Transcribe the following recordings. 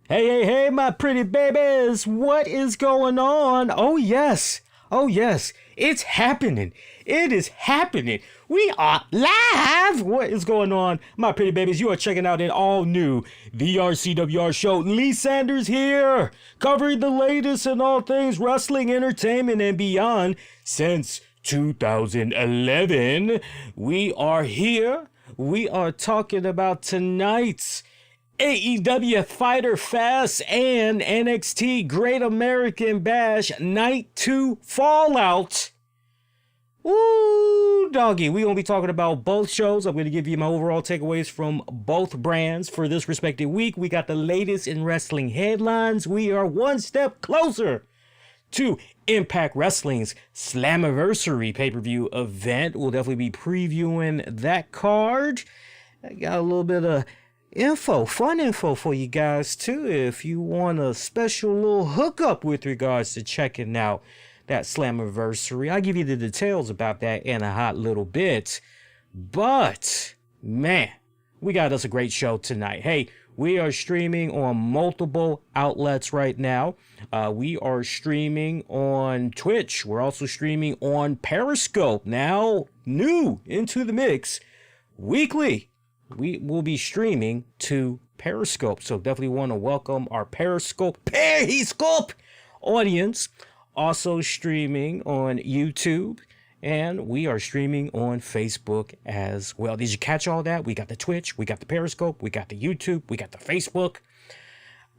Hey, my pretty babies, what is going on? Oh, yes. It's happening. It is happening. We are live. What is going on, my pretty babies? You are checking out an all new The RCWR show. Lee Sanders here, covering the latest in all things wrestling, entertainment, and beyond since 2011. We are here. We are talking about tonight's AEW Fyter Fest and NXT Great American Bash Night 2 Fallout. Woo, doggy. We're going to be talking about both shows. I'm going to give you my overall takeaways from both brands for this respective week. We got the latest in wrestling headlines. We are one step closer to Impact Wrestling's Slammiversary pay-per-view event. We'll definitely be previewing that card. I got a little bit of fun info for you guys too, if you want a special little hookup with regards to checking out that Slammiversary. I'll give you the details about that in a hot little bit. But man, we got us a great show tonight. Hey, we are streaming on multiple outlets right now. We are streaming on Twitch. We're also streaming on Periscope, now new into the mix, weekly. We will be streaming to Periscope, so definitely want to welcome our Periscope audience. Also streaming on YouTube, and we are streaming on Facebook as well. Did you catch all that? We got the Twitch, we got the Periscope, we got the YouTube, we got the Facebook.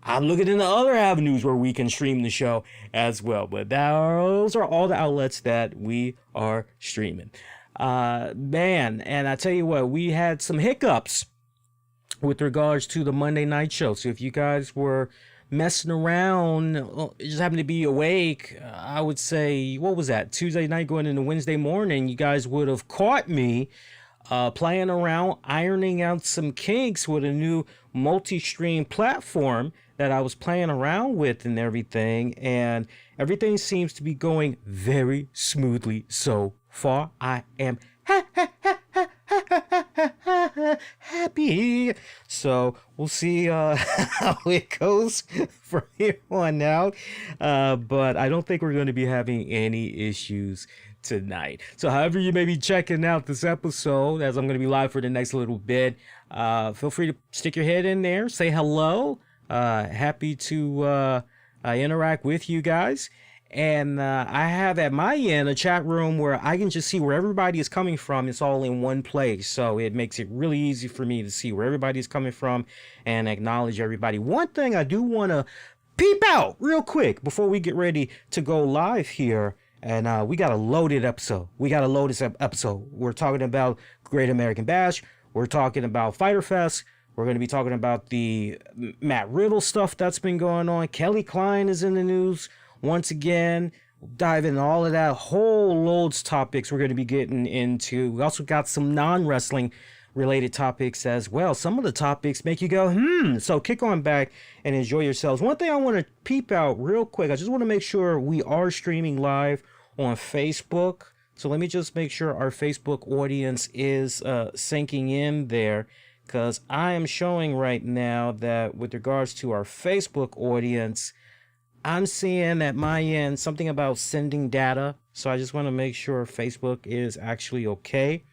I'm looking into other avenues where we can stream the show as well, but those are all the outlets that we are streaming. Man, and I tell you what, we had some hiccups with regards to the Monday night show. So if you guys were messing around, just happened to be awake, I would say, what was that, Tuesday night going into Wednesday morning, you guys would have caught me playing around, ironing out some kinks with a new multi-stream platform that I was playing around with and everything, and everything seems to be going very smoothly so far. I am happy. So we'll see how it goes from here on out. But I don't think we're going to be having any issues tonight. So however you may be checking out this episode, as I'm going to be live for the next little bit, feel free to stick your head in there, say hello. Happy to interact with you guys. And I have at my end a chat room where I can just see where everybody is coming from. It's all in one place. So it makes it really easy for me to see where everybody is coming from and acknowledge everybody. One thing I do want to peep out real quick before we get ready to go live here. And we got a loaded episode. We're talking about Great American Bash. We're talking about Fyter Fest. We're going to be talking about the Matt Riddle stuff that's been going on. Kelly Klein is in the news once again. We'll dive into all of that, whole loads topics we're going to be getting into. We also got some non-wrestling related topics as well. Some of the topics make you go, So kick on back and enjoy yourselves. One thing I want to peep out real quick, I just want to make sure we are streaming live on Facebook. So let me just make sure our Facebook audience is sinking in there, because I am showing right now that with regards to our Facebook audience, I'm seeing at my end something about sending data. So I just want to make sure Facebook is actually okay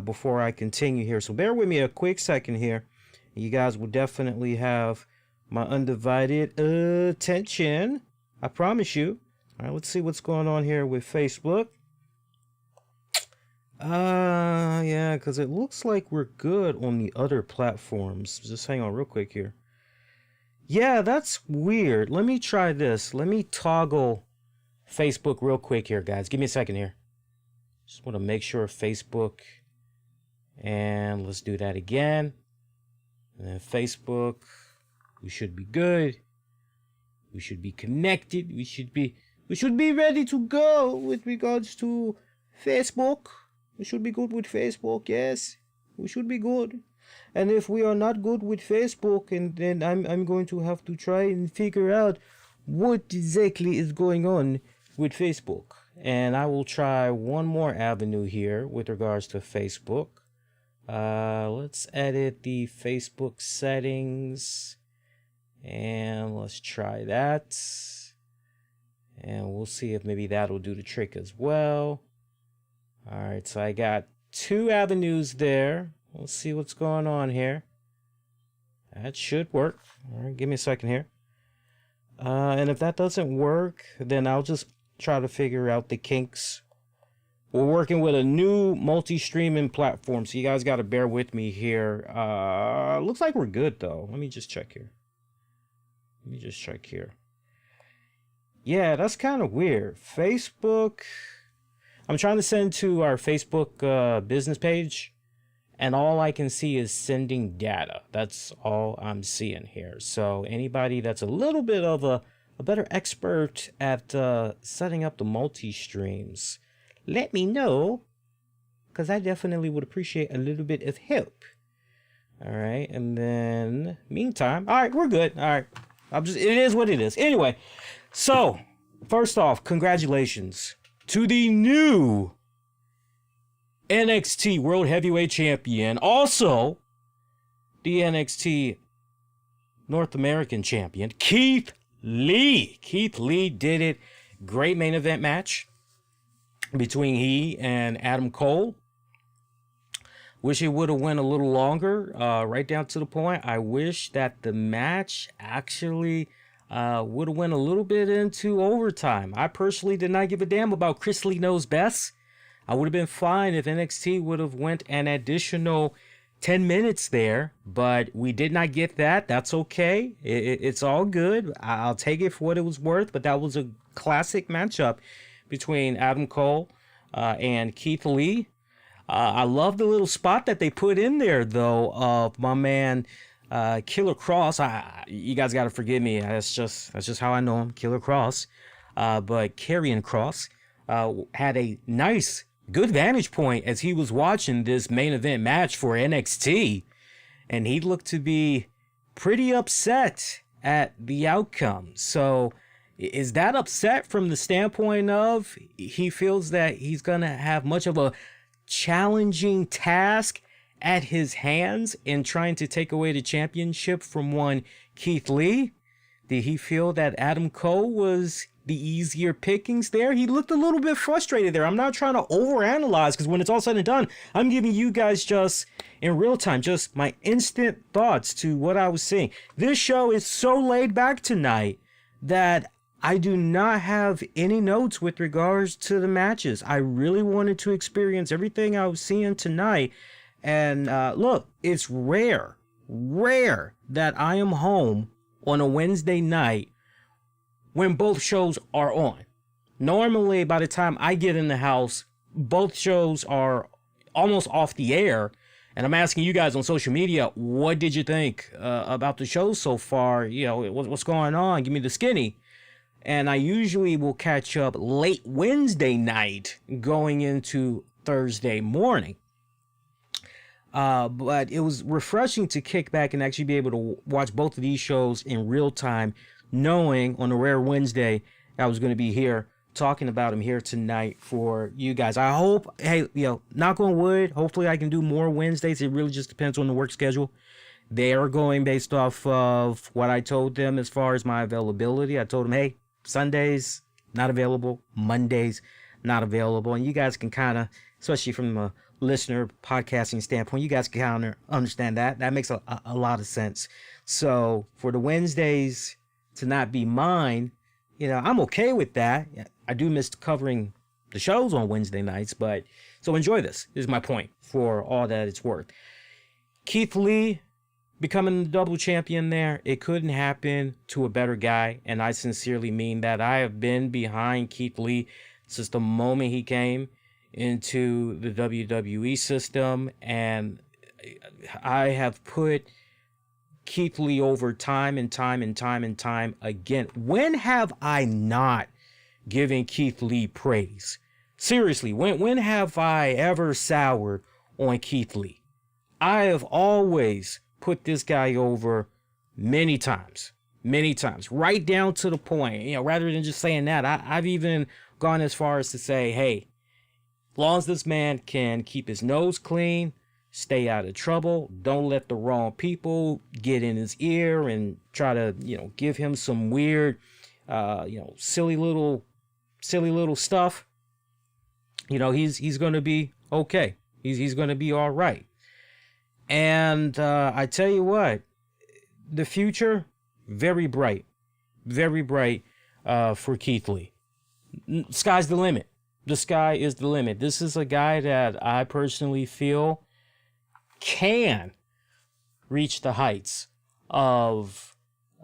before I continue here. So bear with me a quick second here. You guys will definitely have my undivided attention. I promise you. All right, let's see what's going on here with Facebook. Yeah, because it looks like we're good on the other platforms. Just hang on real quick here. Yeah, that's weird. Let me try this. Let me toggle Facebook real quick here, guys. Give me a second here. Just want to make sure Facebook. And let's do that again. And then Facebook. We should be good. We should be connected. We should be ready to go with regards to Facebook. We should be good with Facebook, yes. We should be good. And if we are not good with Facebook, and then I'm going to have to try and figure out what exactly is going on with Facebook. And I will try one more avenue here with regards to Facebook. Let's edit the Facebook settings. And let's try that. And we'll see if maybe that'll do the trick as well. All right, so I got 2 avenues there. Let's see what's going on here. That should work. All right, give me a second here. And if that doesn't work, then I'll just try to figure out the kinks. We're working with a new multi-streaming platform, so you guys got to bear with me here. Looks like we're good, though. Let me just check here. Yeah, that's kind of weird. Facebook. I'm trying to send to our Facebook business page, and all I can see is sending data. That's all I'm seeing here. So anybody that's a little bit of a better expert at setting up the multi-streams, let me know, because I definitely would appreciate a little bit of help. All right, and then meantime, all right, we're good. All right, it is what it is. Anyway, so first off, congratulations to the new NXT World Heavyweight Champion, also the NXT North American Champion, Keith Lee. Keith Lee did it. Great main event match between he and Adam Cole. Wish it would have went a little longer, right down to the point. I wish that the match actually would have went a little bit into overtime. I personally did not give a damn about Chris Lee Knows Best. I would have been fine if NXT would have went an additional 10 minutes there, but we did not get that. That's okay. It's all good. I'll take it for what it was worth, but that was a classic matchup between Adam Cole and Keith Lee. I love the little spot that they put in there, though, of my man Killer Cross. You guys got to forgive me. That's just how I know him, Killer Cross. But Karrion Kross had a nice, good vantage point as he was watching this main event match for NXT, and he looked to be pretty upset at the outcome. So is that upset from the standpoint of he feels that he's going to have much of a challenging task at his hands in trying to take away the championship from one Keith Lee? Did he feel that Adam Cole was the easier pickings there? He looked a little bit frustrated there. I'm not trying to overanalyze, because when it's all said and done, I'm giving you guys just in real time, just my instant thoughts to what I was seeing. This show is so laid back tonight that I do not have any notes with regards to the matches. I really wanted to experience everything I was seeing tonight. And look, it's rare that I am home on a Wednesday night when both shows are on. Normally, by the time I get in the house, both shows are almost off the air. And I'm asking you guys on social media, what did you think about the show so far? You know, what's going on? Give me the skinny. And I usually will catch up late Wednesday night going into Thursday morning. But it was refreshing to kick back and actually be able to watch both of these shows in real time, knowing on a rare Wednesday I was going to be here talking about them here tonight for you guys. I hope, hey, knock on wood, hopefully I can do more Wednesdays. It really just depends on the work schedule. They are going based off of what I told them as far as my availability. I told them, hey, Sundays, not available. Mondays, not available. And you guys can kind of, especially from a listener podcasting standpoint, you guys can kind of understand that. That makes a lot of sense. So for the Wednesdays to not be mine, I'm okay with that. I do miss covering the shows on Wednesday nights, but so enjoy this. This is my point for all that it's worth. Keith Lee becoming the double champion there, it couldn't happen to a better guy, and I sincerely mean that. I have been behind Keith Lee since the moment he came into the WWE system, and I have put Keith Lee over time and time again. When have I not given Keith Lee praise? Seriously, when have I ever soured on Keith Lee? I have always put this guy over many times, right down to the point, rather than just saying that, I've even gone as far as to say, hey, as long as this man can keep his nose clean, stay out of trouble. Don't let the wrong people get in his ear and try to, give him some weird, silly little stuff. He's going to be okay. He's going to be all right. And I tell you what, the future, very bright for Keith Lee. Sky's the limit. The sky is the limit. This is a guy that I personally feel can reach the heights of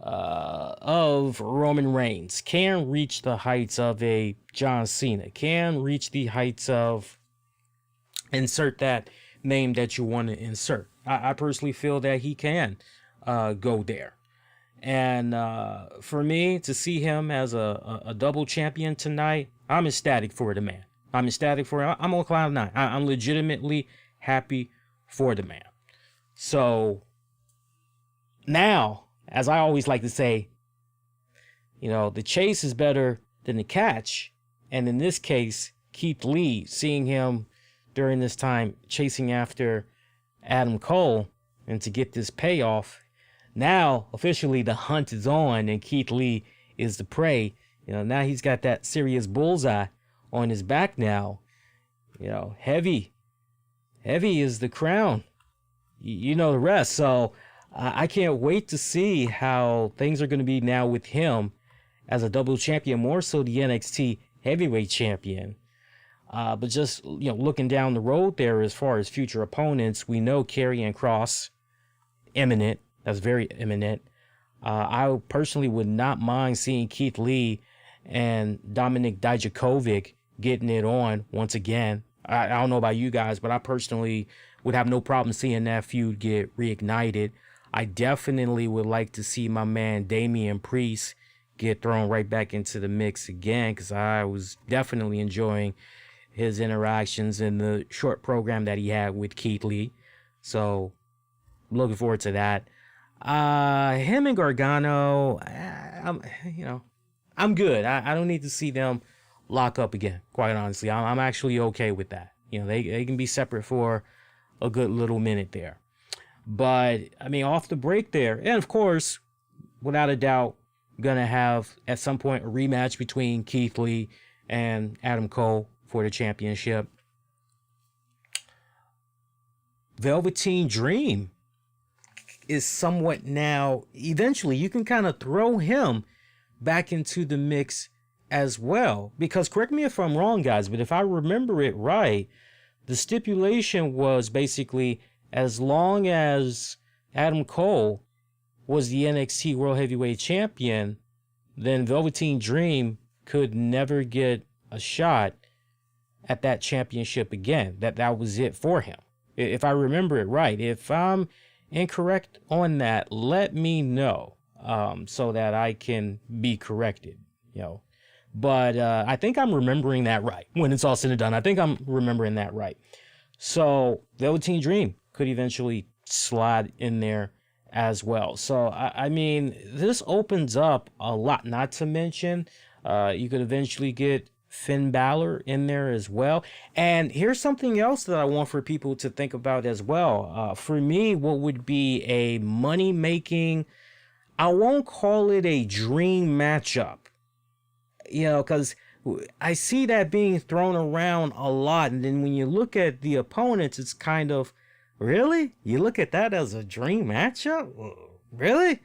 Roman Reigns, can reach the heights of a John Cena, can reach the heights of, insert that name that you want to insert. I personally feel that he can go there. And for me to see him as a double champion tonight, I'm ecstatic for the man. I'm ecstatic for him. I'm on cloud nine. I'm legitimately happy for the man. So now, as I always like to say, the chase is better than the catch. And in this case, Keith Lee, seeing him during this time chasing after Adam Cole and to get this payoff, now officially the hunt is on and Keith Lee is the prey. Now he's got that serious bullseye on his back now. Heavy is the crown. You know the rest. So I can't wait to see how things are going to be now with him as a double champion, more so the NXT heavyweight champion. But just, looking down the road there as far as future opponents, we know Karrion Kross, imminent. That's very imminent. I personally would not mind seeing Keith Lee and Dominik Dijakovic getting it on once again. I don't know about you guys, but I personally would have no problem seeing that feud get reignited. I definitely would like to see my man Damian Priest get thrown right back into the mix again, because I was definitely enjoying his interactions in the short program that he had with Keith Lee. So looking forward to that. Him and Gargano, I'm good. I don't need to see them lock up again, quite honestly. I'm actually okay with that. They can be separate for a good little minute there. But, off the break there, and of course, without a doubt, gonna have, at some point, a rematch between Keith Lee and Adam Cole for the championship. Velveteen Dream is somewhat now, eventually, you can kind of throw him back into the mix as well. Because, correct me if I'm wrong, guys, but if I remember it right, the stipulation was basically, as long as Adam Cole was the NXT World Heavyweight Champion, then Velveteen Dream could never get a shot at that championship again. That was it for him. If I remember it right. If I'm incorrect on that, let me know, so that I can be corrected, But I think I'm remembering that right. When it's all said and done, I think I'm remembering that right. So Velveteen Dream could eventually slide in there as well. So, this opens up a lot, not to mention you could eventually get Finn Balor in there as well. And here's something else that I want for people to think about as well. For me, what would be a money-making, I won't call it a dream matchup, because I see that being thrown around a lot. And then when you look at the opponents, it's kind of, really? You look at that as a dream matchup? Really?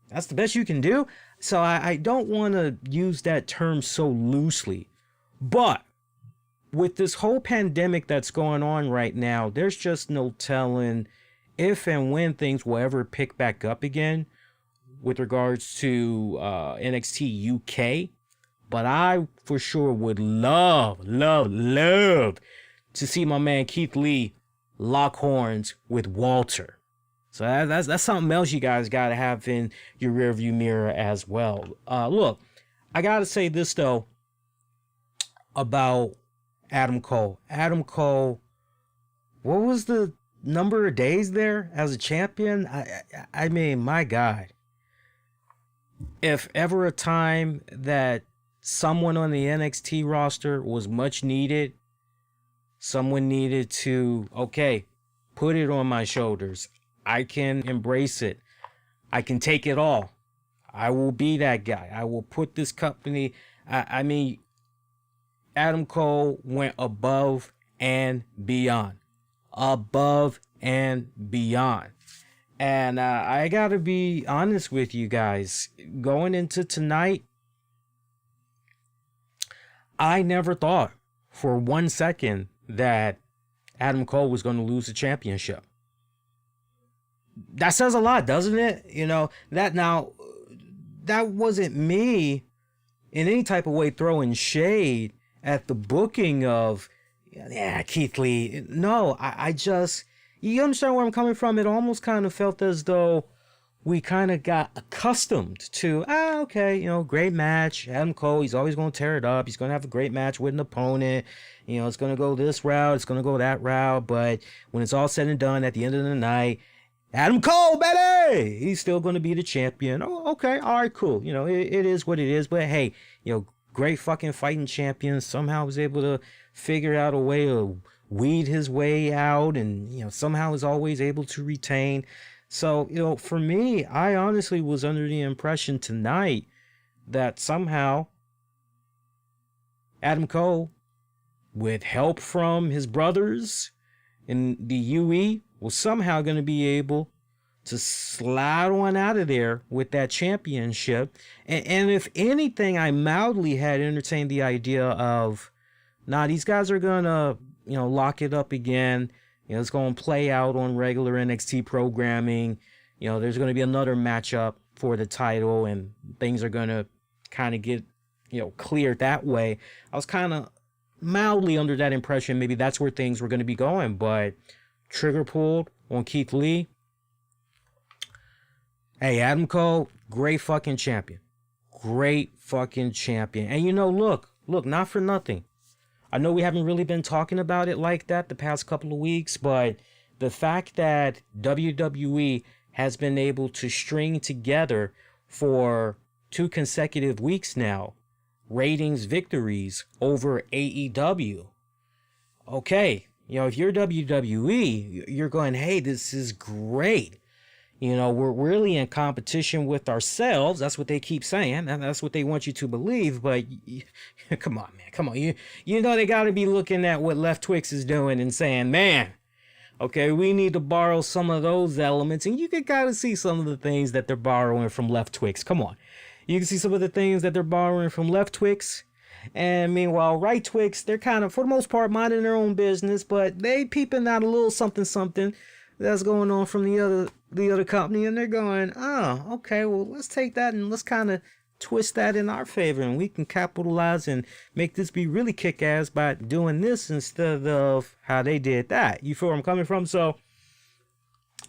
That's the best you can do? So I don't want to use that term so loosely. But with this whole pandemic that's going on right now, there's just no telling if and when things will ever pick back up again with regards to NXT UK. But I for sure would love to see my man Keith Lee lock horns with Walter. So that's something else you guys got to have in your rearview mirror as well. Look, I got to say this, though, about Adam Cole. Adam Cole, what was the number of days there as a champion? I mean, my God. If ever a time that someone on the NXT roster was much needed, Someone needed to, okay, put it on my shoulders. I can embrace it. I can take it all. I will be that guy. I will put this company. I mean, Adam Cole went above and beyond. Above and beyond. And I got to be honest with you guys. Going into tonight, I never thought for 1 second that Adam Cole was going to lose the championship. That says a lot, doesn't it? You know, that wasn't me in any type of way throwing shade at the booking of, Keith Lee. No, I just, you understand where I'm coming from? It almost kind of felt as though we kind of got accustomed to, okay, great match. Adam Cole, he's always going to tear it up. He's going to have a great match with an opponent. It's going to go this route. It's going to go that route. But when it's all said and done at the end of the night, Adam Cole, baby, he's still going to be the champion. Oh, okay. All right, cool. It is what it is. But hey, great fucking fighting champion. Somehow was able to figure out a way to weed his way out, and, somehow is always able to retain. So, for me, I honestly was under the impression tonight that somehow Adam Cole, with help from his brothers in the UE, was somehow going to be able to slide on out of there with that championship. And if anything, I mildly had entertained the idea of, these guys are going to, lock it up again. It's going to play out on regular NXT programming. There's going to be another matchup for the title, and things are going to kind of get, cleared that way. I was kind of mildly under that impression. Maybe that's where things were going to be going, but trigger pulled on Keith Lee. Hey, Adam Cole, great fucking champion. Great fucking champion. And look, not for nothing. I know we haven't really been talking about it like that the past couple of weeks, but the fact that WWE has been able to string together for 2 consecutive weeks now ratings victories over AEW. Okay, if you're WWE, you're going, hey, this is great. We're really in competition with ourselves. That's what they keep saying, and that's what they want you to believe. But come on, man. Come on. They got to be looking at what Left Twix is doing and saying, man, okay, we need to borrow some of those elements. And you can kind of see some of the things that they're borrowing from Left Twix. Come on. You can see some of the things that they're borrowing from Left Twix. And meanwhile, Right Twix, they're kind of, for the most part, minding their own business, but they peeping out a little something that's going on from the other company, and they're going, oh, okay, well, let's take that and let's kind of twist that in our favor, and we can capitalize and make this be really kick-ass by doing this instead of how they did that. You feel where I'm coming from? So,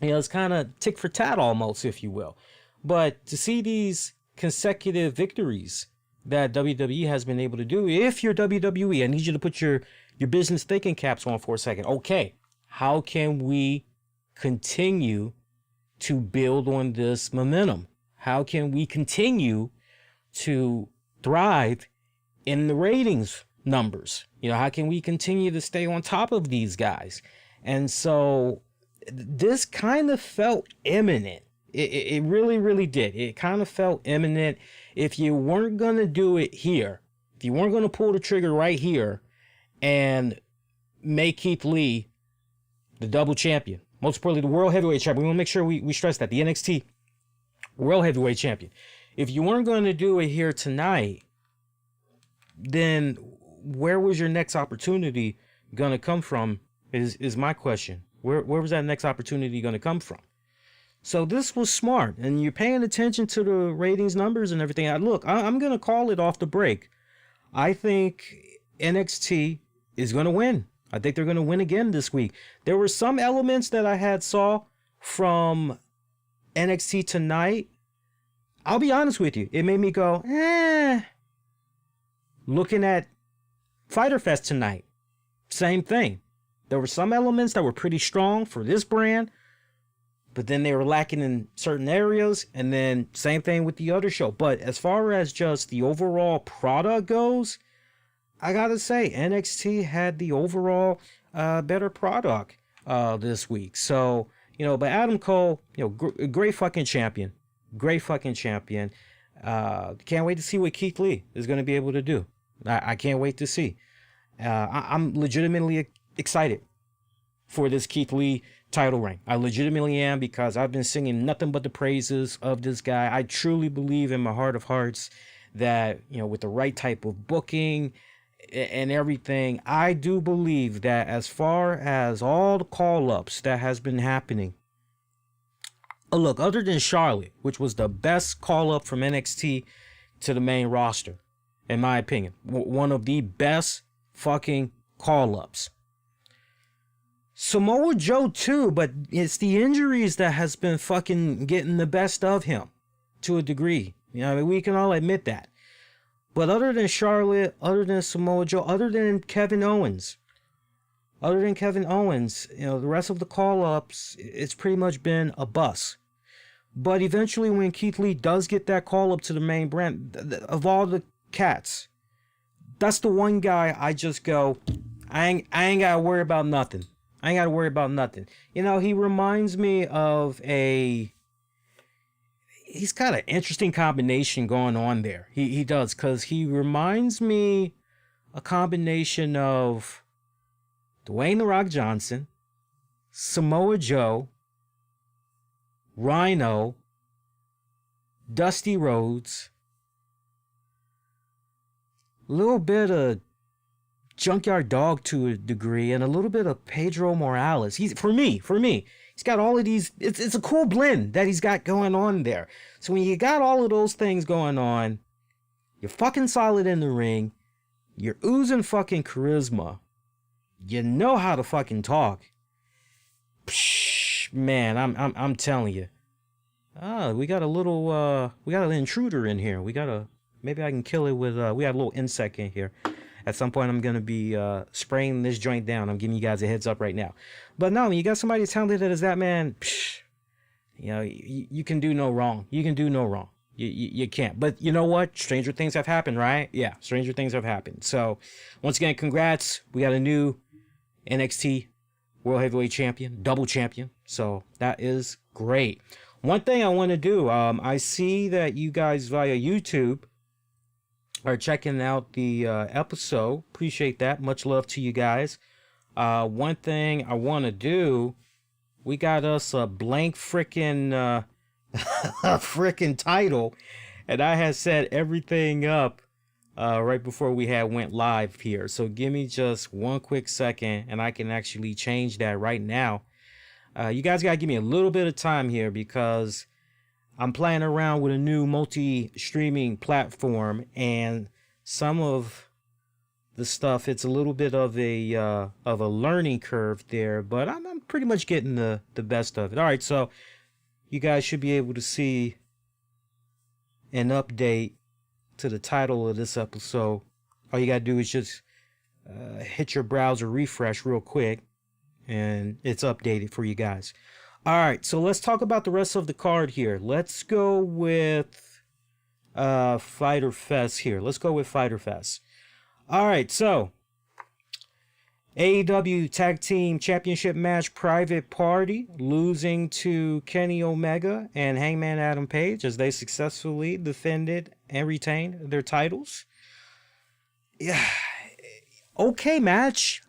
it's kind of tick for tat almost, if you will. But to see these consecutive victories that WWE has been able to do, if you're WWE, I need you to put your business thinking caps on for a second. Okay, how can we continue to build on this momentum? How can we continue to thrive in the ratings numbers? How can we continue to stay on top of these guys? And so this kind of felt imminent. It really, really did. It kind of felt imminent. If you weren't going to do it here, if you weren't going to pull the trigger right here and make Keith Lee the double champion, most importantly, the World Heavyweight Champion. We want to make sure we stress that. The NXT World Heavyweight Champion. If you weren't going to do it here tonight, then where was your next opportunity going to come from is my question. Where was that next opportunity going to come from? So this was smart. And you're paying attention to the ratings numbers and everything. Look, I'm going to call it off the break. I think NXT is going to win. I think they're going to win again this week. There were some elements that I had saw from NXT tonight. I'll be honest with you. It made me go, Looking at Fyter Fest tonight, same thing. There were some elements that were pretty strong for this brand, but then they were lacking in certain areas, and then same thing with the other show. But as far as just the overall product goes, I gotta say, NXT had the overall better product this week. So, but Adam Cole, great fucking champion. Great fucking champion. Can't wait to see what Keith Lee is going to be able to do. I can't wait to see. I'm legitimately excited for this Keith Lee title reign. I legitimately am, because I've been singing nothing but the praises of this guy. I truly believe in my heart of hearts that, with the right type of booking and everything, I do believe that as far as all the call-ups that has been happening, look, other than Charlotte, which was the best call-up from NXT to the main roster, in my opinion, one of the best fucking call-ups. Samoa Joe too, but it's the injuries that has been fucking getting the best of him to a degree. We can all admit that. But other than Charlotte, other than Samoa Joe, other than Kevin Owens, the rest of the call-ups, it's pretty much been a bust. But eventually when Keith Lee does get that call-up to the main brand, of all the cats, that's the one guy I just go, I ain't got to worry about nothing. He reminds me of he's got an interesting combination going on there. He does, because he reminds me a combination of Dwayne "The Rock" Johnson, Samoa Joe, Rhino, Dusty Rhodes, a little bit of Junkyard Dog to a degree, and a little bit of Pedro Morales. For me, he's got all of these. It's a cool blend that he's got going on there. So when you got all of those things going on, you're fucking solid in the ring, you're oozing fucking charisma, you know how to fucking talk. Psh, man, I'm telling you. We got an intruder in here. Maybe I can kill it with, we got a little insect in here. At some point, I'm going to be spraying this joint down. I'm giving you guys a heads up right now. But no, when you got somebody as talented as that, man, you can do no wrong. You can do no wrong. You can't. But you know what? Stranger things have happened, right? Yeah, stranger things have happened. So, once again, congrats. We got a new NXT World Heavyweight Champion, double champion. So, that is great. One thing I want to do, I see that you guys via YouTube are checking out the episode. Appreciate that. Much love to you guys. One thing I want to do, we got us a blank frickin' title, and I had set everything up right before we went live here. So give me just one quick second, and I can actually change that right now. You guys gotta give me a little bit of time here, because I'm playing around with a new multi-streaming platform, and some of the stuff, it's a little bit of a learning curve there, but I'm pretty much getting the best of it. All right, so you guys should be able to see an update to the title of this episode. All you gotta do is just hit your browser refresh real quick, and it's updated for you guys. All right, so let's talk about the rest of the card here. Let's go with Fyter Fest here. Let's go with Fyter Fest. All right, so AEW Tag Team Championship match, Private Party losing to Kenny Omega and Hangman Adam Page as they successfully defended and retained their titles. Yeah, okay match.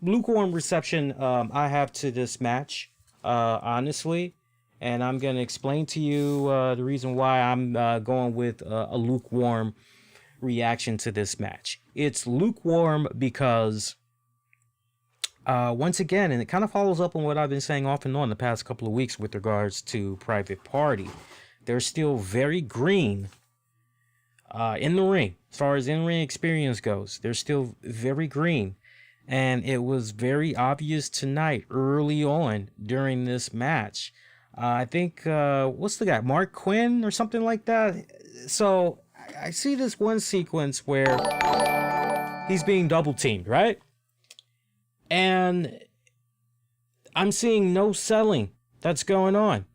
Lukewarm reception I have to this match, honestly, and I'm going to explain to you the reason why I'm going with a lukewarm reaction to this match. It's lukewarm because, once again, and it kind of follows up on what I've been saying off and on the past couple of weeks with regards to Private Party, they're still very green in the ring. As far as in-ring experience goes, they're still very green. And it was very obvious tonight, early on during this match. I think, what's the guy? Mark Quinn or something like that? So I see this one sequence where he's being double teamed, right? And I'm seeing no selling that's going on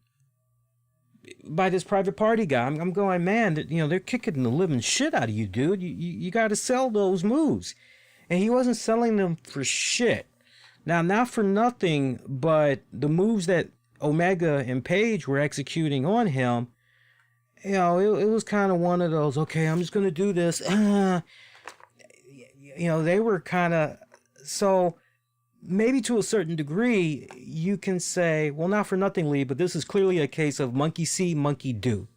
by this Private Party guy. I'm going, man, they're kicking the living shit out of you, dude. You got to sell those moves. and he wasn't selling them for shit. Now, not for nothing, but the moves that Omega and Page were executing on him, you know, it was kind of one of those, okay, I'm just going to do this. You know, they were kind of, so maybe to a certain degree, you can say, well, not for nothing, Lee, but this is clearly a case of monkey see, monkey do.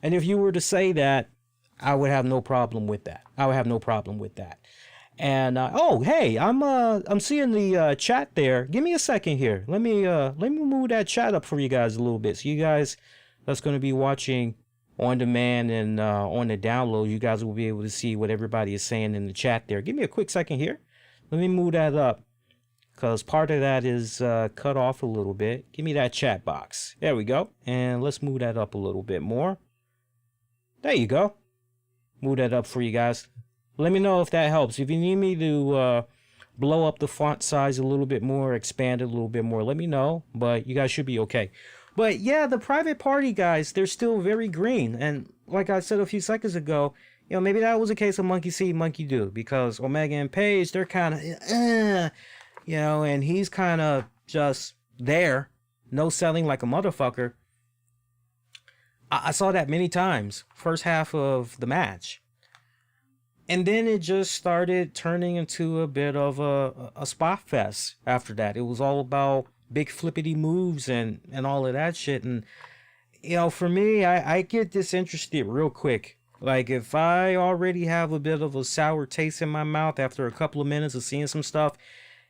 And if you were to say that, I would have no problem with that. I would have no problem with that. And oh, hey, I'm seeing the chat there. Give me a second here. Let me move that chat up for you guys a little bit. So you guys that's going to be watching on demand and on the download, you guys will be able to see what everybody is saying in the chat there. Give me a quick second here. Let me move that up because part of that is cut off a little bit. Give me that chat box. There we go. And let's move that up a little bit more. There you go. Move that up for you guys. Let me know if that helps. If you need me to blow up the font size a little bit more, expand it a little bit more, let me know. But you guys should be okay. But yeah, the private party guys, they're still very green. And like I said a few seconds ago, you know, maybe that was a case of monkey see, monkey do. Because Omega and Page, they're kind of, you know, and he's kind of just there. No selling like a motherfucker. I saw that many times. First half of the match. And then it just started turning into a bit of a spot fest after that. It was all about big flippity moves and all of that shit. And, you know, for me, I get disinterested real quick. Like, if I already have a bit of a sour taste in my mouth after a couple of minutes of seeing some stuff,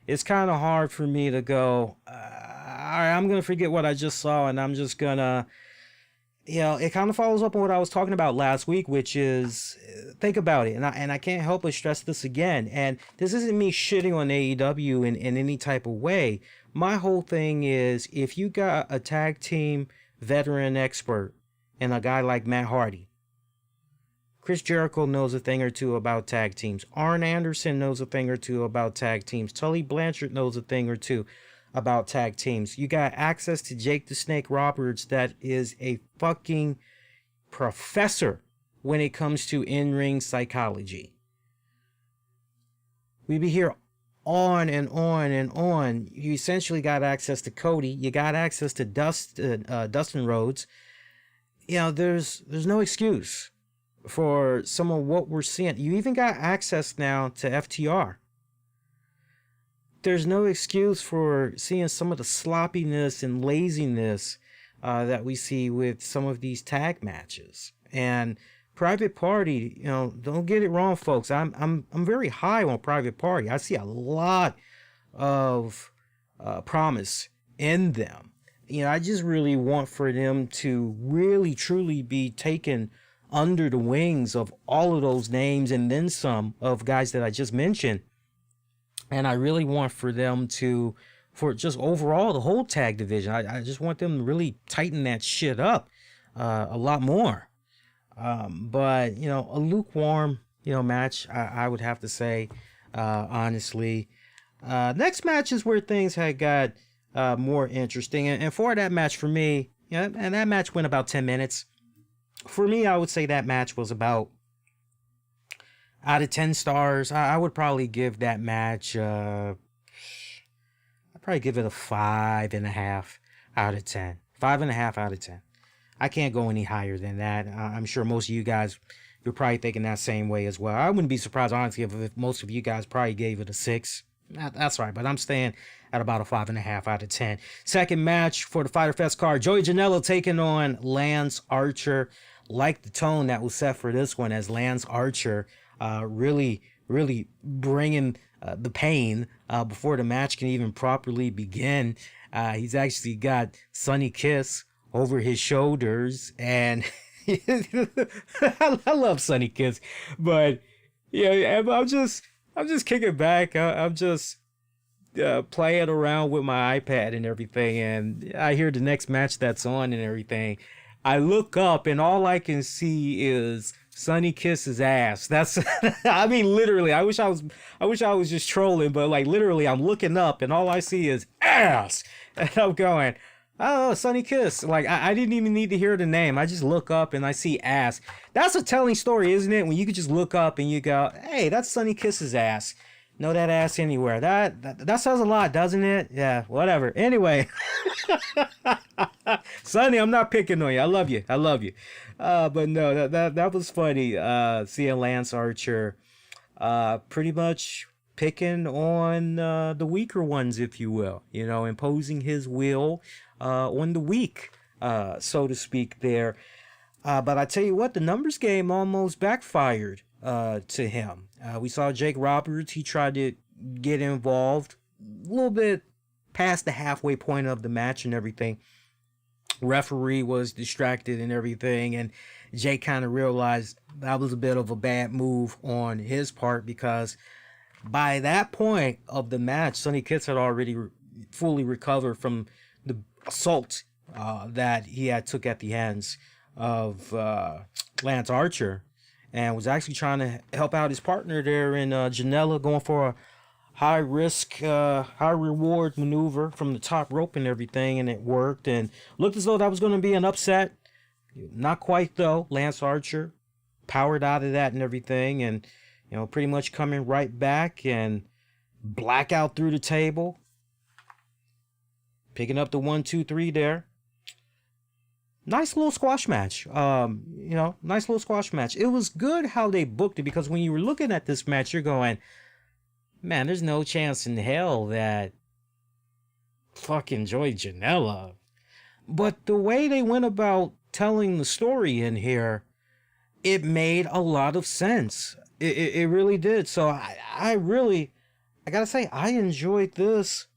it's kind of hard for me to go, all right, I'm going to forget what I just saw and I'm just going to... You know, it kind of follows up on what I was talking about last week, which is, think about it. And I can't help but stress this again. And this isn't me shitting on AEW in any type of way. My whole thing is, if you got a tag team veteran expert and a guy like Matt Hardy, Chris Jericho knows a thing or two about tag teams. Arn Anderson knows a thing or two about tag teams. Tully Blanchard knows a thing or two about tag teams. You got access to Jake the Snake Roberts that is a fucking professor when it comes to in-ring psychology. We be here on and on and on. You essentially got access to Cody. You got access to Dustin Rhodes. You know, there's no excuse for some of what we're seeing. You even got access now to FTR. There's no excuse for seeing some of the sloppiness and laziness that we see with some of these tag matches. And Private Party, you know, don't get it wrong, folks. I'm very high on Private Party. I see a lot of promise in them. You know, I just really want for them to really truly be taken under the wings of all of those names and then some of guys that I just mentioned. And I really want for them to, for just overall the whole tag division, I just want them to really tighten that shit up a lot more. But, you know, a lukewarm, you know, match, I would have to say, honestly. Next match is where things had got more interesting. And for that match for me, you know, and that match went about 10 minutes. For me, I would say that match was about, out of 10 stars, I would probably give that match, I'd probably give it a 5.5 out of 10. 5.5 out of 10. I can't go any higher than that. I'm sure most of you guys, you're probably thinking that same way as well. I wouldn't be surprised, honestly, if most of you guys probably gave it a 6. That's right, but I'm staying at about a 5.5 out of 10. Second match for the Fyter Fest card, Joey Janela taking on Lance Archer. Like the tone that was set for this one, as Lance Archer really bringing the pain before the match can even properly begin. He's actually got Sonny Kiss over his shoulders, and I love Sonny Kiss, but yeah, I'm just kicking back. I'm just playing around with my iPad and everything, and I hear the next match that's on and everything. I look up and all I can see is Sonny Kiss's ass. That's, I mean, literally, I wish I was just trolling, but like literally I'm looking up and all I see is ass. And I'm going, Oh, Sunny Kiss. Like, I didn't even need to hear the name. I just look up and I see ass. That's a telling story, isn't it? When you could just look up and you go, hey, that's Sunny Kiss's ass. Know that ass anywhere. That says a lot, doesn't it? Yeah, whatever. Anyway. Sonny, I'm not picking on you. I love you. I love you. But no, that was funny. Seeing Lance Archer pretty much picking on the weaker ones, if you will. You know, imposing his will on the weak, so to speak there. But I tell you what, the numbers game almost backfired to him. We saw Jake Roberts. He tried to get involved a little bit past the halfway point of the match and everything. Referee was distracted and everything, and Jake kind of realized that was a bit of a bad move on his part, because by that point of the match, Sonny Kiss had already fully recovered from the assault that he had took at the hands of Lance Archer, and was actually trying to help out his partner there in Janela, going for a high risk, high reward maneuver from the top rope and everything, and it worked, and looked as though that was going to be an upset. Not quite though. Lance Archer powered out of that and everything, and you know, pretty much coming right back and blackout through the table, picking up the 1, 2, 3 there. Nice little squash match. Nice little squash match. It was good how they booked it, because when you were looking at this match, you're going, man, there's no chance in hell that fucking Joey Janela. But the way they went about telling the story in here, it made a lot of sense. It really did. So I gotta say, I enjoyed this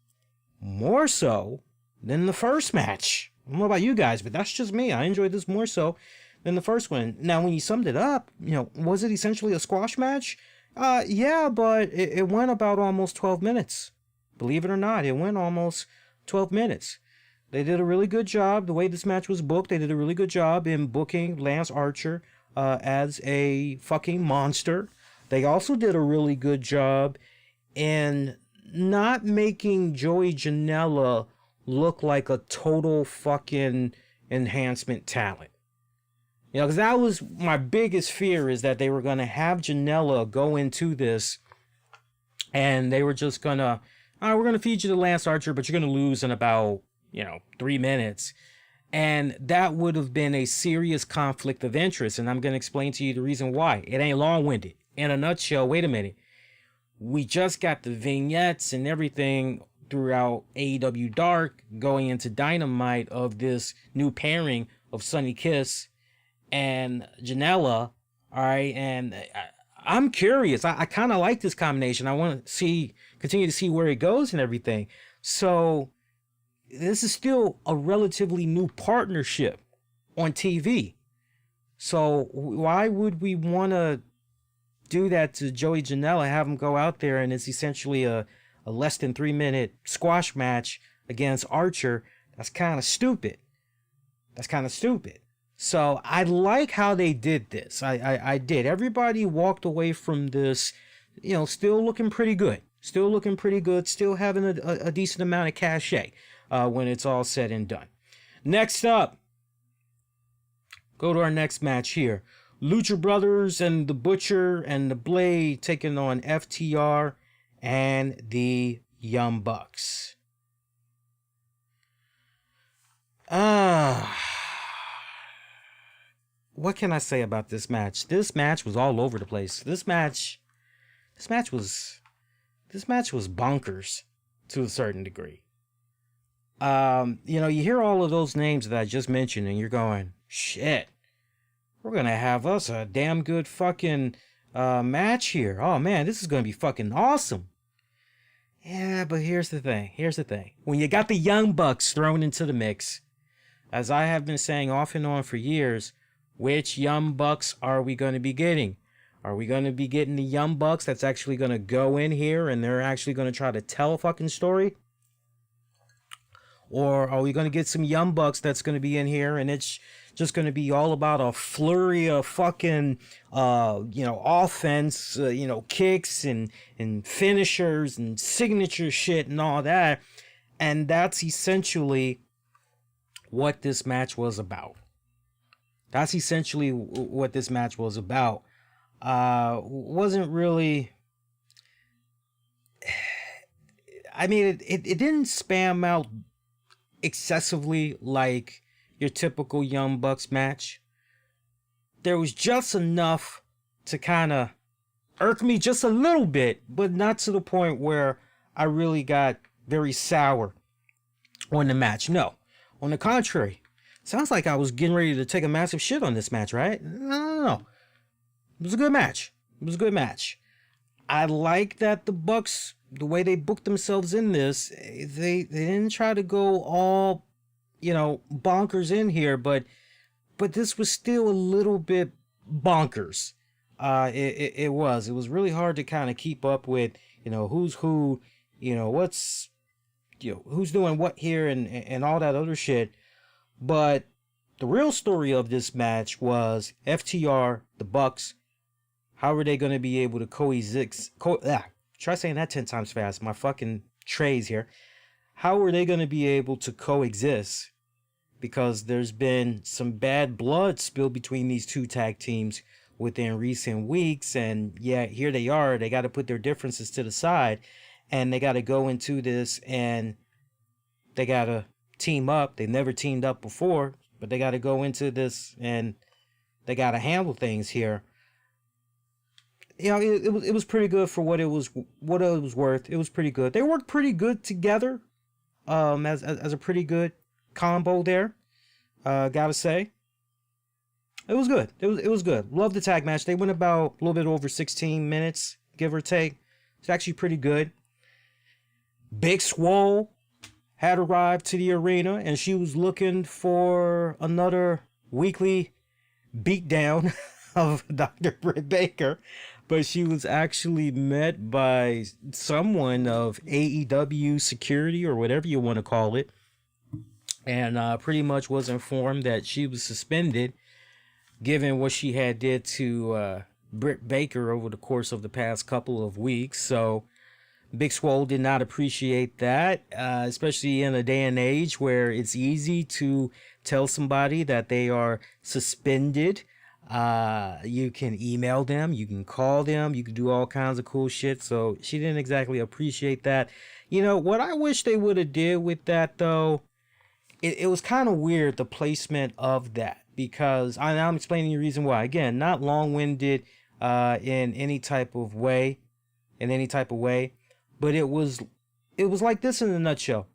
more so than the first match. I don't know about you guys, but that's just me. I enjoyed this more so than the first one. Now, when you summed it up, you know, was it essentially a squash match? Yeah, but it went about almost 12 minutes. Believe it or not, it went almost 12 minutes. They did a really good job. The way this match was booked, they did a really good job in booking Lance Archer as a fucking monster. They also did a really good job in not making Joey Janela look like a total fucking enhancement talent. You know, because that was my biggest fear, is that they were going to have Janela go into this and they were just going to, we're going to feed you to Lance Archer, but you're going to lose in about, 3 minutes. And that would have been a serious conflict of interest. And I'm going to explain to you the reason why. It ain't long-winded. In a nutshell, wait a minute. We just got the vignettes and everything throughout AEW Dark going into Dynamite of this new pairing of Sonny Kiss and Janela. All right. And I'm curious. I kind of like this combination. I want to continue to see where it goes and everything. So this is still a relatively new partnership on TV. So why would we want to do that to Joey Janela, have him go out there and it's essentially a less than 3 minute squash match against Archer? That's kind of stupid. So I like how they did this. I did. Everybody walked away from this, still looking pretty good. Still having a decent amount of cachet when it's all said and done. Next up, go to our next match here. Lucha Brothers and the Butcher and the Blade taking on FTR and the Young Bucks. What can I say about this match? This match was all over the place. This match was bonkers to a certain degree. You hear all of those names that I just mentioned and you're going, shit, we're going to have us a damn good fucking match here. Oh man, this is going to be fucking awesome. Yeah, but here's the thing. When you got the Young Bucks thrown into the mix, as I have been saying off and on for years, which Young Bucks are we going to be getting? Are we going to be getting the Young Bucks that's actually going to go in here and they're actually going to try to tell a fucking story? Or are we going to get some Young Bucks that's going to be in here and it's just going to be all about a flurry of fucking, offense, kicks and finishers and signature shit and all that. And that's essentially what this match was about. That's essentially what this match was about. Wasn't really... I mean, it didn't spam out excessively like your typical Young Bucks match. There was just enough to kind of irk me just a little bit, but not to the point where I really got very sour on the match. No, on the contrary, sounds like I was getting ready to take a massive shit on this match, right? No. It was a good match. I like that the Bucks, the way they booked themselves in this, they didn't try to go all, bonkers in here, but this was still a little bit bonkers. It was really hard to kind of keep up with, who's who, what's, who's doing what here and all that other shit. But the real story of this match was FTR, the Bucks. How are they going to be able to coexist? Try saying that 10 times fast. My fucking trays here. How are they going to be able to coexist? Because there's been some bad blood spilled between these two tag teams within recent weeks. And yeah, here they are. They got to put their differences to the side. And they got to go into this and they got to team up. They never teamed up before. But they got to go into this and they got to handle things here. It was pretty good for what it was worth. It was pretty good. They worked pretty good together, as a pretty good combo there. Gotta say, it was good. It was good. Love the tag match. They went about a little bit over 16 minutes, give or take. It's actually pretty good. Big Swole had arrived to the arena, and she was looking for another weekly beatdown of Dr. Britt Baker. But she was actually met by someone of AEW security or whatever you want to call it. And pretty much was informed that she was suspended given what she had did to Britt Baker over the course of the past couple of weeks. So Big Swole did not appreciate that, especially in a day and age where it's easy to tell somebody that they are suspended. You can email them, you can call them, you can do all kinds of cool shit. So she didn't exactly appreciate that. What I wish they would have did with that though, it was kind of weird, the placement of that, because I'm explaining the reason why. Again, not long-winded in any type of way, but it was like this in a nutshell.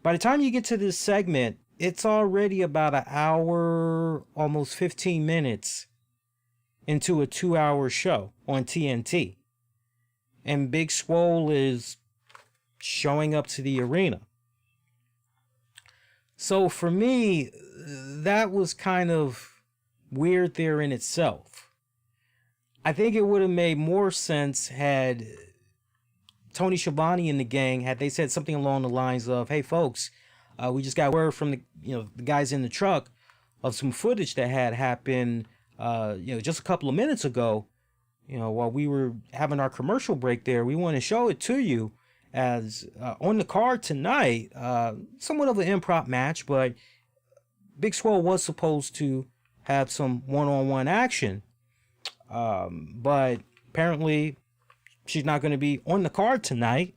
By the time you get to this segment, it's already about an hour, almost 15 minutes into a 2-hour show on TNT. And Big Swole is showing up to the arena. So for me, that was kind of weird there in itself. I think it would have made more sense had Tony Schiavone and the gang, had they said something along the lines of, hey folks, we just got word from the guys in the truck of some footage that had happened, just a couple of minutes ago, while we were having our commercial break there. We want to show it to you as on the card tonight, somewhat of an improv match, but Big Swole was supposed to have some one-on-one action. But apparently she's not going to be on the card tonight.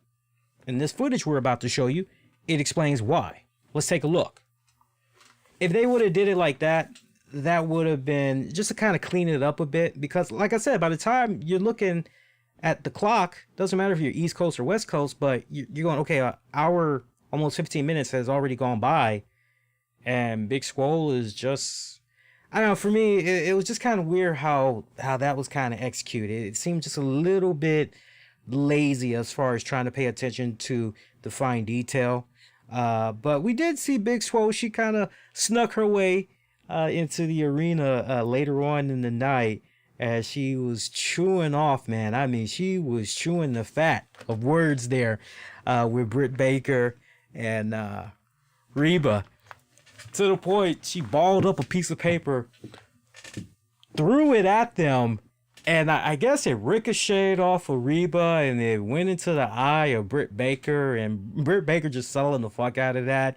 And this footage we're about to show you, it explains why. Let's take a look. If they would have did it like that, that would have been just to kind of clean it up a bit. Because like I said, by the time you're looking at the clock, doesn't matter if you're East Coast or West Coast, but you're going, okay, an hour, almost 15 minutes has already gone by. And Big Swole is just, I don't know, for me, it was just kind of weird how that was kind of executed. It seemed just a little bit lazy as far as trying to pay attention to the fine detail. But we did see Big Swole. She kind of snuck her way into the arena later on in the night as she was chewing off, man. I mean, she was chewing the fat of words there with Britt Baker and Reba. To the point, she balled up a piece of paper, threw it at them, and I guess it ricocheted off of Reba, and it went into the eye of Britt Baker, and Britt Baker just selling the fuck out of that.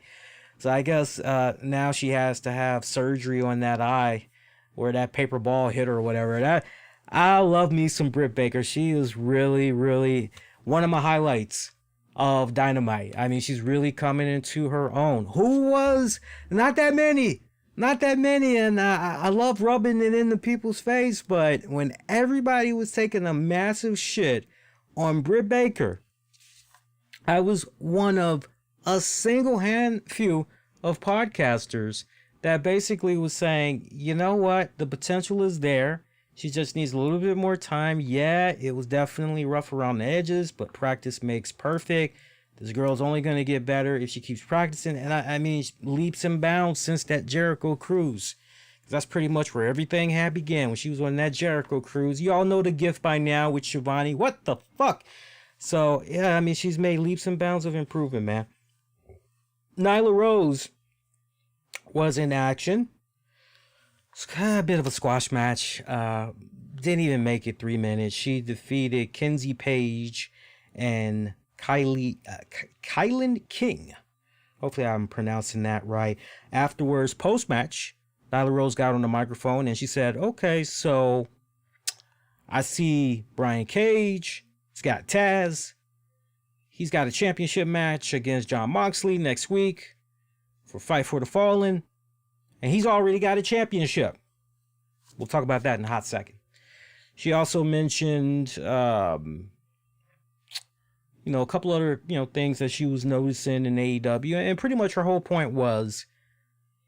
So I guess now she has to have surgery on that eye where that paper ball hit her or whatever. That I love me some Britt Baker. She is really, really one of my highlights of Dynamite. I mean, she's really coming into her own. Who was not that many, not that many, and I love rubbing it in the people's face. But when everybody was taking a massive shit on Britt Baker, I was one of a single handful of podcasters that basically was saying, you know what, the potential is there. She just needs a little bit more time. Yeah, it was definitely rough around the edges, but practice makes perfect. This girl's only going to get better if she keeps practicing. And I mean, leaps and bounds since that Jericho cruise. That's pretty much where everything had began, when she was on that Jericho cruise. You all know the gift by now with Shivani. What the fuck? So, yeah, I mean, she's made leaps and bounds of improvement, man. Nyla Rose was in action. It's kind of a bit of a squash match. Didn't even make it 3 minutes. She defeated Kenzie Page and Kylan King. Hopefully I'm pronouncing that right. Afterwards, post-match, Nyla Rose got on the microphone and she said, okay, so I see Brian Cage. He's got TAZ. He's got a championship match against Jon Moxley next week for Fight for the Fallen. And he's already got a championship. We'll talk about that in a hot second. She also mentioned, a couple other, things that she was noticing in AEW. And pretty much her whole point was,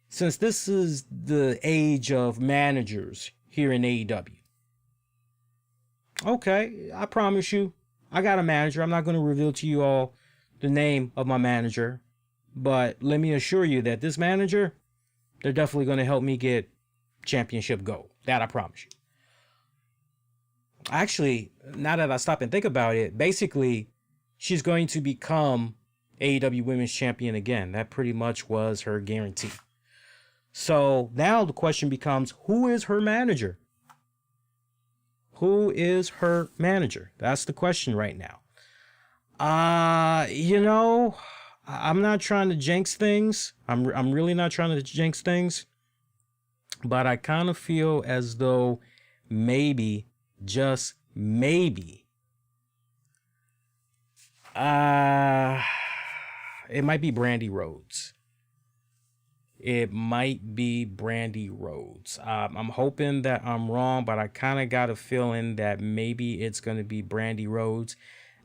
since this is the age of managers here in AEW. Okay, I promise you, I got a manager. I'm not going to reveal to you all the name of my manager. But let me assure you that this manager, they're definitely going to help me get championship gold. That I promise you. Actually, now that I stop and think about it, basically, she's going to become AEW Women's Champion again. That pretty much was her guarantee. So now the question becomes, who is her manager? Who is her manager? That's the question right now. I'm not trying to jinx things. I'm really not trying to jinx things. But I kind of feel as though maybe, just maybe, it might be Brandy Rhodes. It might be Brandy Rhodes. I'm hoping that I'm wrong, but I kind of got a feeling that maybe it's going to be Brandy Rhodes.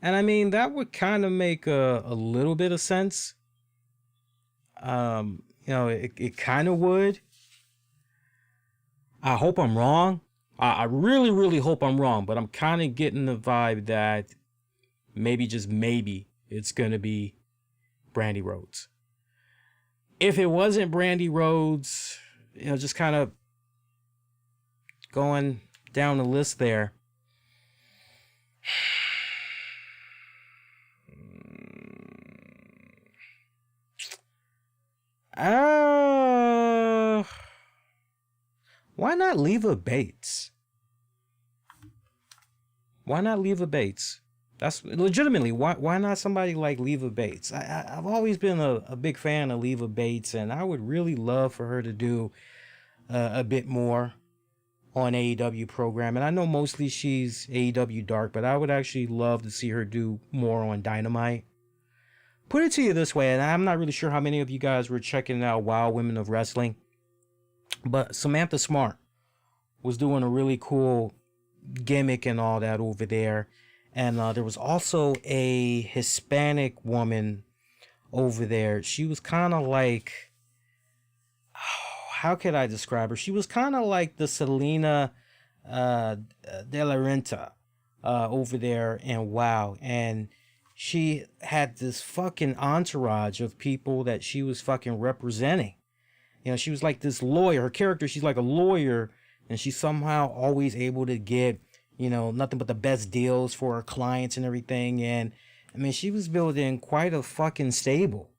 And I mean, that would kind of make a little bit of sense. It kind of would. I hope I'm wrong. I really, really hope I'm wrong, but I'm kind of getting the vibe that maybe, just maybe, it's going to be Brandy Rhodes. If it wasn't Brandy Rhodes, just kind of going down the list there. Why not Leva Bates? Why not Leva Bates? That's legitimately, why not somebody like Leva Bates? I've always been a big fan of Leva Bates, and I would really love for her to do a bit more on AEW program. And I know mostly she's AEW Dark, but I would actually love to see her do more on Dynamite. Put it to you this way, and I'm not really sure how many of you guys were checking out Wild Women of Wrestling, but Samantha Smart was doing a really cool gimmick and all that over there. And there was also a Hispanic woman over there. She was kind of like, how could I describe her? She was kind of like the Selena De La Renta over there in WoW. And she had this fucking entourage of people that she was fucking representing. She was like this lawyer. Her character, she's like a lawyer, and she's somehow always able to get, nothing but the best deals for her clients and everything. And I mean, she was building quite a fucking stable.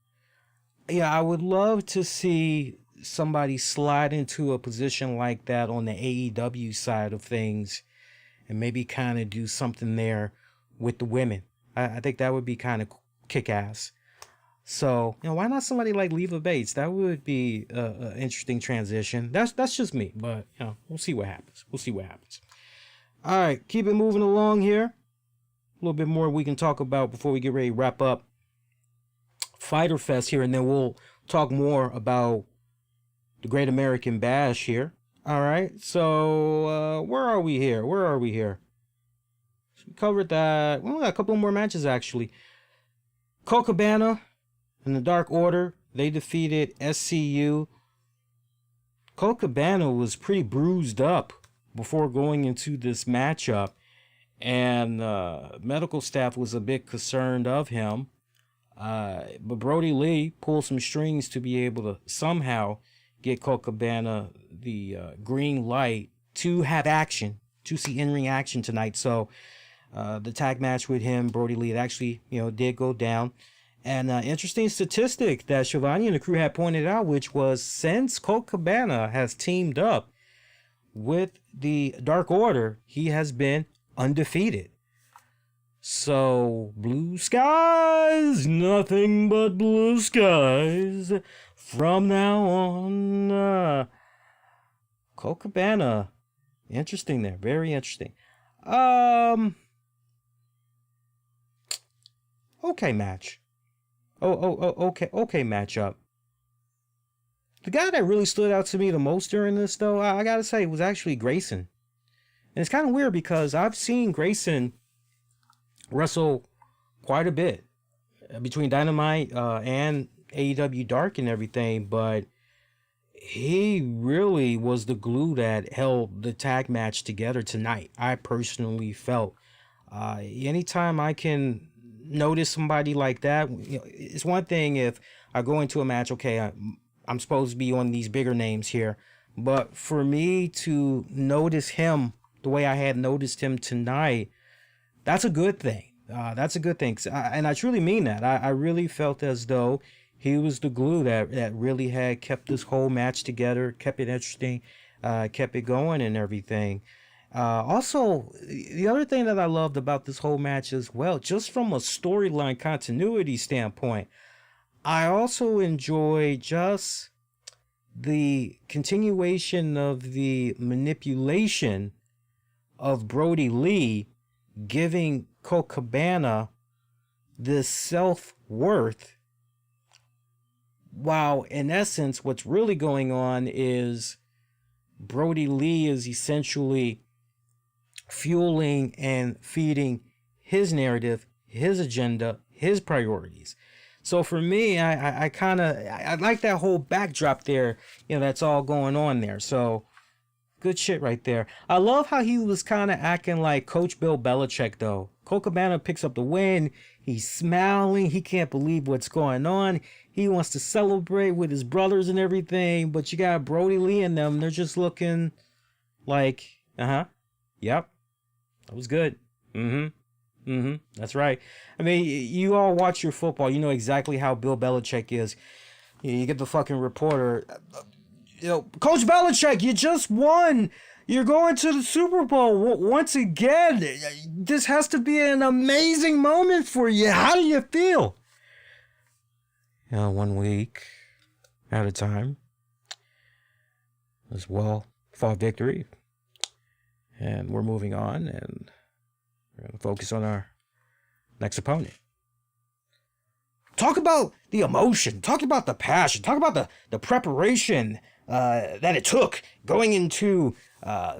Yeah, I would love to see somebody slide into a position like that on the AEW side of things and maybe kind of do something there with the women. I think that would be kind of kick-ass. So, why not somebody like Leva Bates? That would be an interesting transition. That's just me, but we'll see what happens. We'll see what happens. All right, keep it moving along here. A little bit more we can talk about before we get ready to wrap up Fyter Fest here, and then we'll talk more about the Great American Bash here. All right, so where are we here? So we covered that. Well, we got a couple more matches actually. Colt Cabana and the Dark Order, they defeated SCU. Colt Cabana was pretty bruised up before going into this matchup, and medical staff was a bit concerned of him. But Brody Lee pulled some strings to be able to somehow get Colt Cabana the green light to have action, to see in-ring action tonight. So the tag match with him, Brody Lee, it actually did go down. And interesting statistic that Shivani and the crew had pointed out, which was since Colt Cabana has teamed up with the Dark Order, he has been undefeated. So, blue skies, nothing but blue skies from now on. Colt Cabana, interesting there, very interesting. Okay match. Okay matchup. The guy that really stood out to me the most during this, though, I gotta say, was actually Grayson. And it's kind of weird because I've seen Grayson wrestle quite a bit between Dynamite and AEW Dark and everything, but he really was the glue that held the tag match together tonight. I personally felt anytime I can notice somebody like that, it's one thing if I go into a match, okay, I'm supposed to be on these bigger names here, but for me to notice him the way I had noticed him tonight, that's a good thing. That's a good thing. And I truly mean that. I really felt as though he was the glue that really had kept this whole match together, kept it interesting, kept it going and everything. Also, the other thing that I loved about this whole match as well, just from a storyline continuity standpoint, I also enjoy just the continuation of the manipulation of Brody Lee giving Colt Cabana this self-worth, while in essence what's really going on is Brody Lee is essentially fueling and feeding his narrative, his agenda, his priorities. So for me, I like that whole backdrop there, that's all going on there. So good shit right there. I love how he was kind of acting like Coach Bill Belichick, though. Colt Cabana picks up the win. He's smiling. He can't believe what's going on. He wants to celebrate with his brothers and everything. But you got Brody Lee and them. They're just looking like, yep, that was good. That's right. I mean, you all watch your football. You know exactly how Bill Belichick is. You get the fucking reporter. Coach Belichick, you just won. You're going to the Super Bowl once again. This has to be an amazing moment for you. How do you feel? 1 week at a time. As well, fought victory. And we're moving on, and we're going to focus on our next opponent. Talk about the emotion. Talk about the passion. Talk about the preparation that it took going into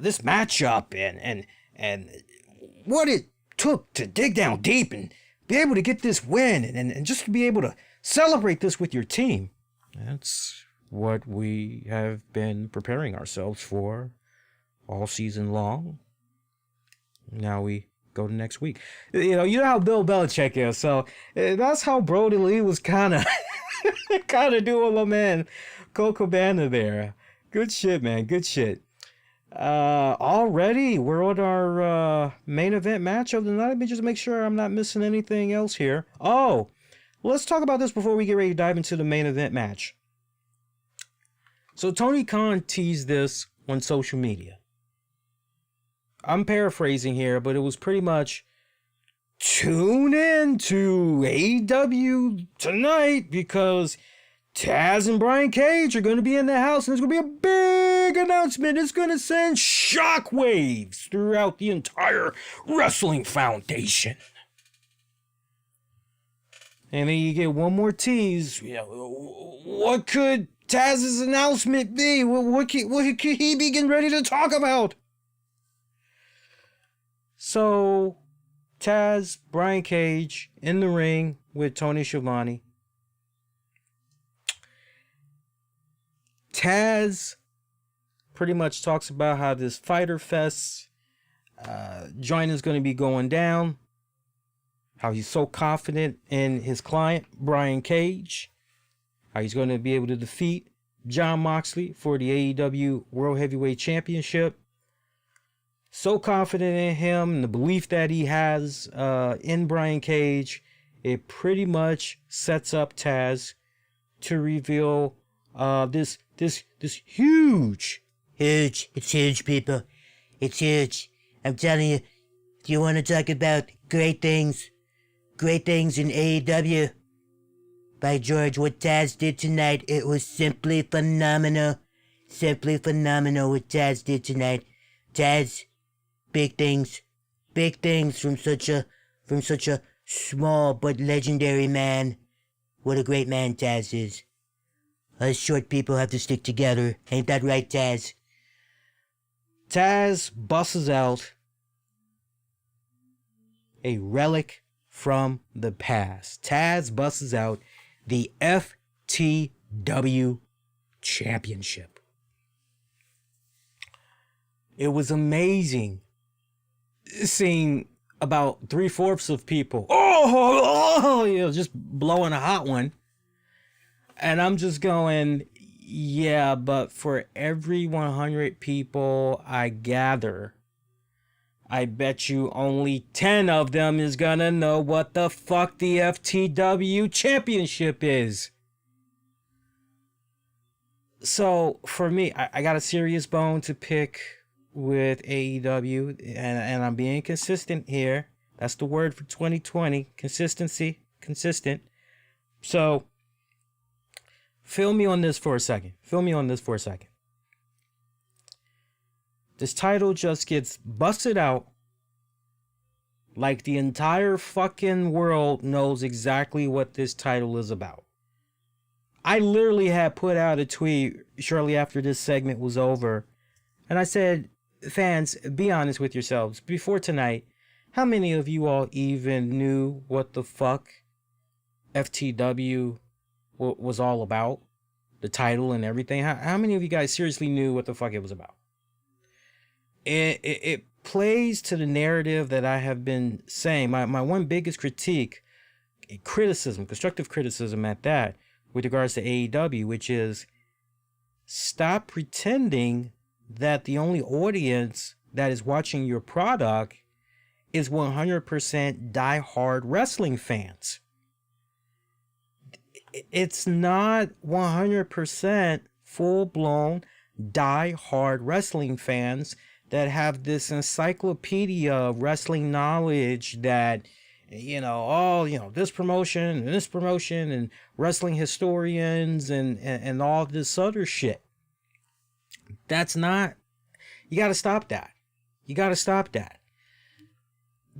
this matchup and what it took to dig down deep and be able to get this win and just to be able to celebrate this with your team. That's what we have been preparing ourselves for all season long. Now we go to next week. You know how Bill Belichick is, so that's how Brody Lee was kind of doing my man Colt Cabana there. Good shit, man. Good shit. Already we're on our main event match of the night. Let me just make sure I'm not missing anything else here. Oh, let's talk about this before we get ready to dive into the main event match. So Tony Khan teased this on social media. I'm paraphrasing here, but it was pretty much tune in to AEW tonight because Taz and Brian Cage are going to be in the house, and there's going to be a big announcement. It's going to send shockwaves throughout the entire wrestling foundation. And then you get one more tease. You know, what could Taz's announcement be? What could he be getting ready to talk about? So, Taz, Brian Cage in the ring with Tony Schiavone. Taz pretty much talks about how this Fyter Fest joint is going to be going down. How he's so confident in his client, Brian Cage. How he's going to be able to defeat Jon Moxley for the AEW World Heavyweight Championship. So confident in him and the belief that he has in Brian Cage, it pretty much sets up Taz to reveal this huge. It's huge, people. It's huge. I'm telling you, do you want to talk about great things? Great things in AEW? By George, what Taz did tonight, it was simply phenomenal. Simply phenomenal what Taz did tonight. Taz, big things from such a small but legendary man. What a great man Taz is. Us short people have to stick together. Ain't that right, Taz? Taz busts out a relic from the past. Taz busts out the FTW Championship. It was amazing seeing about 3/4 of people, just blowing a hot one. And I'm just going, yeah, but for every 100 people I gather, I bet you only 10 of them is gonna know what the fuck the FTW Championship is. So for me, I got a serious bone to pick with AEW, and I'm being consistent here. That's the word for 2020. Consistency. Consistent. So, feel me on this for a second. This title just gets busted out like the entire fucking world knows exactly what this title is about. I literally had put out a tweet shortly after this segment was over, and I said, fans, be honest with yourselves. Before tonight, how many of you all even knew what the fuck FTW was all about? The title and everything. How many of you guys seriously knew what the fuck it was about? It plays to the narrative that I have been saying. My one biggest criticism, constructive criticism at that, with regards to AEW, which is stop pretending that the only audience that is watching your product is 100% die-hard wrestling fans. It's not 100% full-blown die-hard wrestling fans that have this encyclopedia of wrestling knowledge that, this promotion and wrestling historians and all this other shit. That's not, you got to stop that.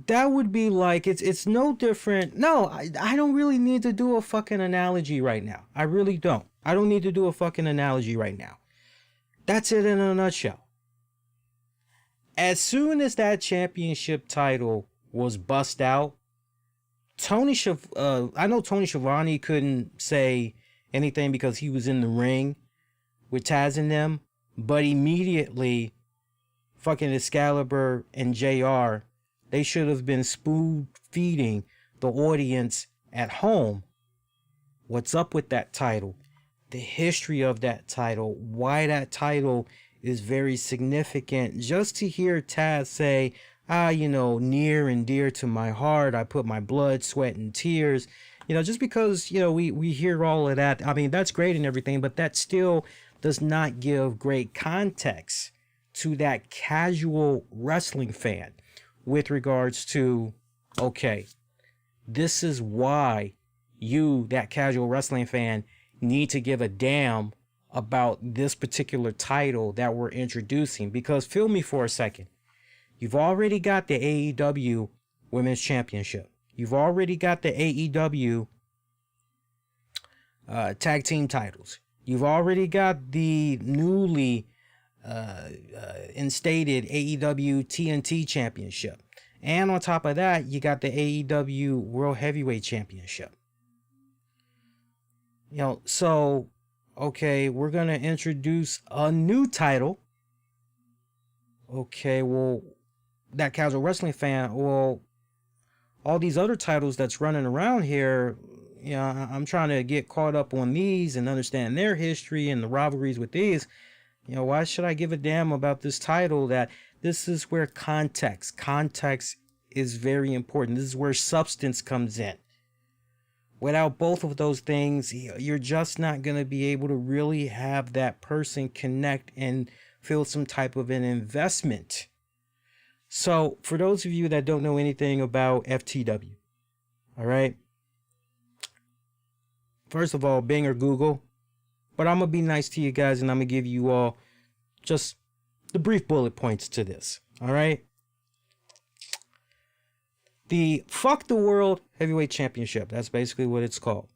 That would be like, it's no different. No, I don't really need to do a fucking analogy right now. I really don't. I don't need to do a fucking analogy right now. That's it in a nutshell. As soon as that championship title was bust out, I know Tony Schiavone couldn't say anything because he was in the ring with Taz and them, but immediately fucking Excalibur and JR, they should have been spoon feeding the audience at home what's up with that title, the history of that title, why that title is very significant. Just to hear Taz say, near and dear to my heart, I put my blood, sweat, and tears. Just because, we hear all of that. I mean, that's great and everything, but that still does not give great context to that casual wrestling fan with regards to Okay, this is why you, that casual wrestling fan, need to give a damn about this particular title that we're introducing. Because feel me for a second. You've already got the AEW Women's Championship. You've already got the AEW tag team titles. You've already got the newly instated AEW TNT Championship. And on top of that, you got the AEW World Heavyweight Championship. You know, so, okay, we're going to introduce a new title. Okay, well, that casual wrestling fan, well, all these other titles that's running around here, you know, I'm trying to get caught up on these and understand their history and the rivalries with these. You know, why should I give a damn about this title? That this is where context is very important. This is where substance comes in. Without both of those things, you're just not going to be able to really have that person connect and feel some type of an investment. So for those of you that don't know anything about FTW, all right, first of all, Bing or Google, but I'm going to be nice to you guys and I'm going to give you all just the brief bullet points to this, all right? The Fuck the World Heavyweight Championship, that's basically what it's called.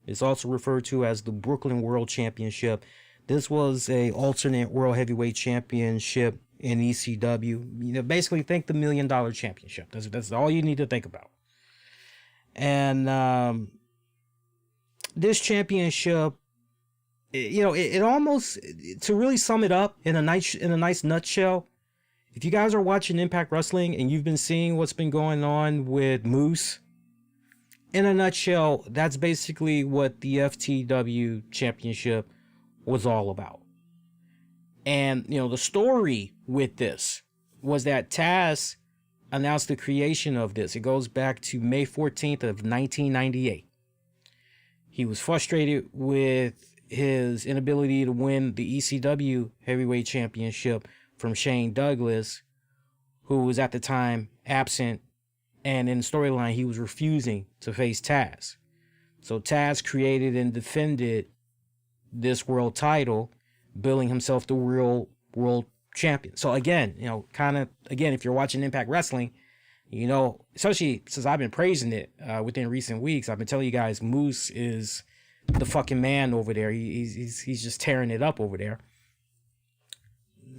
It's also referred to as the Brooklyn World Championship. This was a alternate World Heavyweight Championship in ECW. You know, basically think the $1 Million Championship. That's all you need to think about. And this championship, you know, it almost, to really sum it up in a nice nutshell, if you guys are watching Impact Wrestling and you've been seeing what's been going on with Moose, in a nutshell, that's basically what the FTW Championship was all about. And, you know, the story with this was that TAZ announced the creation of this. It goes back to May 14th of 1998. He was frustrated with his inability to win the ECW Heavyweight Championship from Shane Douglas, who was at the time absent, and in the storyline he was refusing to face Taz. So Taz created and defended this world title, billing himself the real world champion. So again, you know, if you're watching Impact Wrestling, you know, especially since I've been praising it within recent weeks, I've been telling you guys Moose is the fucking man over there. He's just tearing it up over there.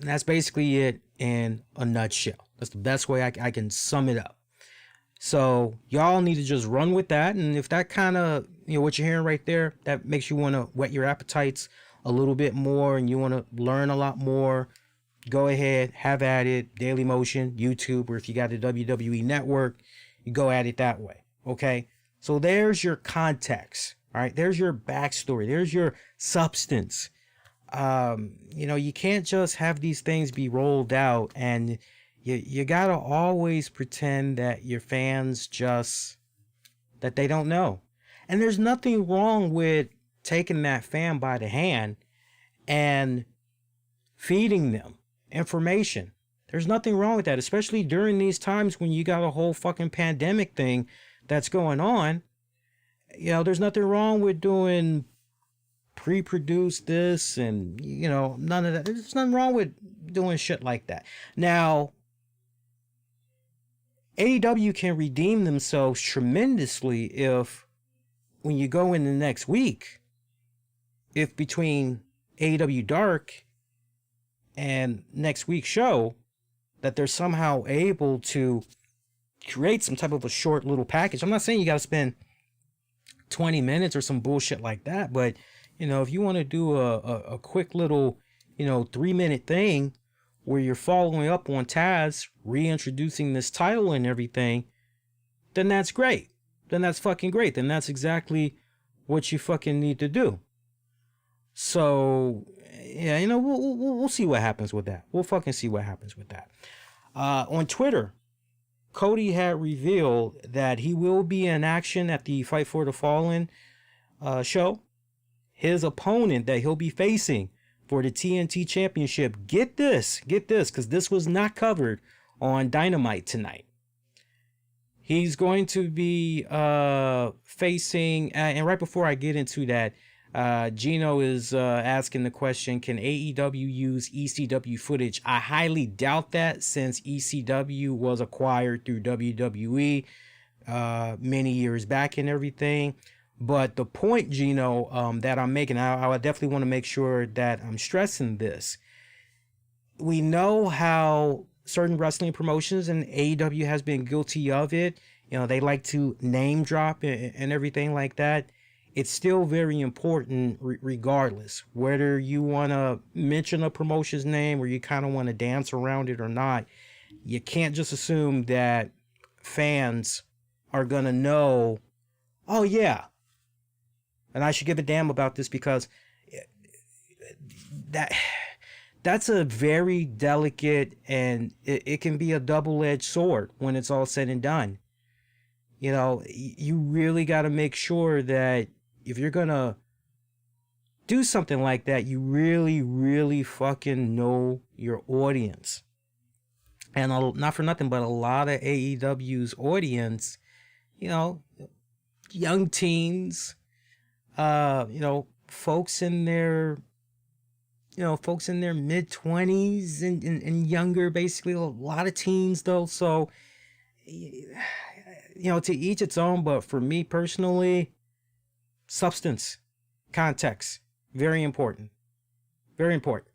That's basically it in a nutshell. That's the best way I can sum it up. So y'all need to just run with that. And if that kind of, you know, what you're hearing right there, that makes you want to whet your appetites a little bit more and you want to learn a lot more, go ahead, have at it. Daily Motion, YouTube, or if you got the WWE Network, you go at it that way. Okay. So there's your context. All right. There's your backstory. There's your substance. You know, you can't just have these things be rolled out, and you gotta always pretend that your fans that they don't know. And there's nothing wrong with taking that fan by the hand and feeding them information. There's nothing wrong with that, especially during these times when you got a whole fucking pandemic thing that's going on. You know, there's nothing wrong with doing pre-produce this and, you know, none of that. There's nothing wrong with doing shit like that. Now, AEW can redeem themselves tremendously if, when you go in the next week, if between AEW Dark and next week's show, that they're somehow able to create some type of a short little package. I'm not saying you got to spend 20 minutes or some bullshit like that, but you know, if you want to do a quick little, you know, 3-minute thing where you're following up on Taz, reintroducing this title and everything, then that's great. Then that's fucking great. Then that's exactly what you fucking need to do. So, yeah, you know, we'll see what happens with that. We'll fucking see what happens with that. On Twitter, Cody had revealed that he will be in action at the Fight for the Fallen show. His opponent that he'll be facing for the TNT Championship, get this, because this was not covered on Dynamite tonight. He's going to be facing, and right before I get into that, Gino is asking the question, can AEW use ECW footage? I highly doubt that, since ECW was acquired through WWE many years back and everything. But the point, Gino, that I'm making, I definitely want to make sure that I'm stressing this. We know how certain wrestling promotions, and AEW has been guilty of it. You know, they like to name drop and everything like that. It's still very important, regardless whether you want to mention a promotion's name or you kind of want to dance around it or not. You can't just assume that fans are going to know, oh yeah, and I should give a damn about this, because that's a very delicate, and it can be a double-edged sword when it's all said and done. You know, you really got to make sure that if you're going to do something like that, you really, really fucking know your audience. And not for nothing, but a lot of AEW's audience, you know, young teens, you know, folks in their mid-20s and younger, basically, a lot of teens though. So, you know, to each its own, but for me personally, substance, context, very important. Very important.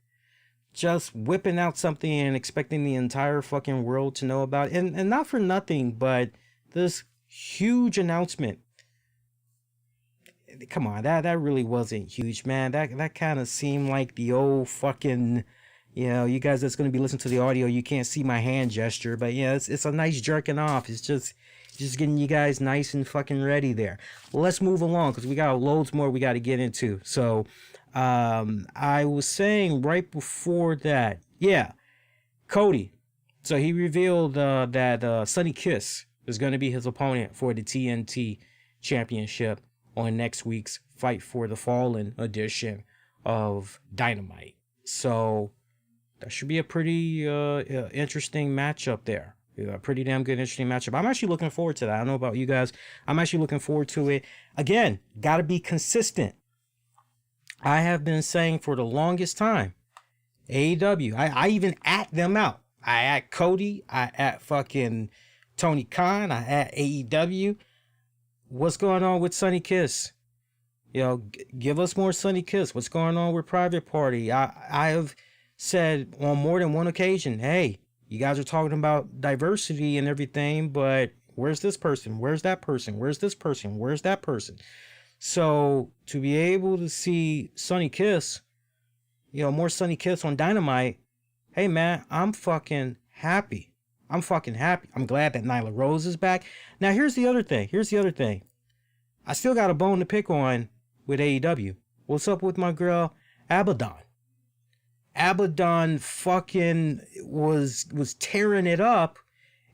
Just whipping out something and expecting the entire fucking world to know about it. And not for nothing, but this huge announcement. Come on, that really wasn't huge, man. That kind of seemed like the old fucking, you know, you guys that's going to be listening to the audio, you can't see my hand gesture, but yeah, it's a nice jerking off. It's just getting you guys nice and fucking ready there. Well, let's move along, because we got loads more we got to get into. So, I was saying right before that, yeah, Cody. So he revealed that Sonny Kiss is going to be his opponent for the TNT Championship on next week's Fight for the Fallen edition of Dynamite. So that should be a pretty interesting matchup there. Yeah, pretty damn good, interesting matchup. I'm actually looking forward to that. I don't know about you guys. I'm actually looking forward to it. Again, got to be consistent. I have been saying for the longest time, AEW, I even at them out. I at Cody, I at fucking Tony Khan, I at AEW. What's going on with Sonny Kiss? You know, give us more Sonny Kiss. What's going on with Private Party? I have said on more than one occasion, hey, you guys are talking about diversity and everything, but where's this person? Where's that person? Where's this person? Where's that person? So to be able to see Sonny Kiss, you know, more Sonny Kiss on Dynamite, hey man, I'm fucking happy. I'm fucking happy. I'm glad that Nyla Rose is back. Now here's the other thing. I still got a bone to pick on with AEW. What's up with my girl Abaddon? Abaddon fucking was tearing it up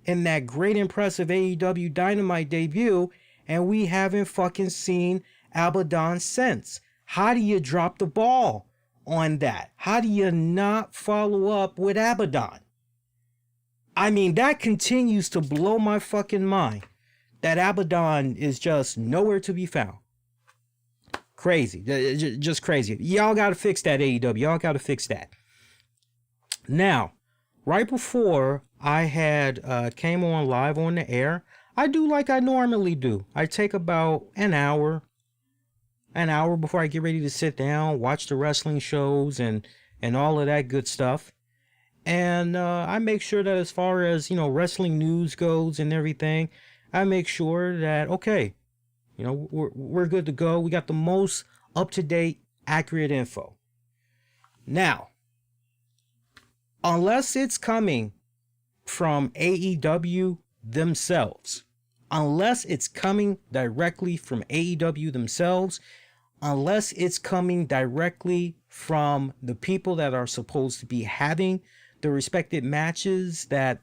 in that great impressive AEW Dynamite debut, and we haven't fucking seen Abaddon since. How do you drop the ball on that? How do you not follow up with Abaddon? I mean, that continues to blow my fucking mind. That Abaddon is just nowhere to be found. Crazy. Just crazy. Y'all got to fix that, AEW. Y'all got to fix that. Now, right before I had came on live on the air, I do like I normally do. I take about an hour before I get ready to sit down, watch the wrestling shows and all of that good stuff. And I make sure that as far as, you know, wrestling news goes and everything, I make sure that, okay, you know, we're good to go. We got the most up-to-date, accurate info. Now, unless it's coming from AEW themselves, unless it's coming directly from AEW themselves, unless it's coming directly from the people that are supposed to be having the respected matches that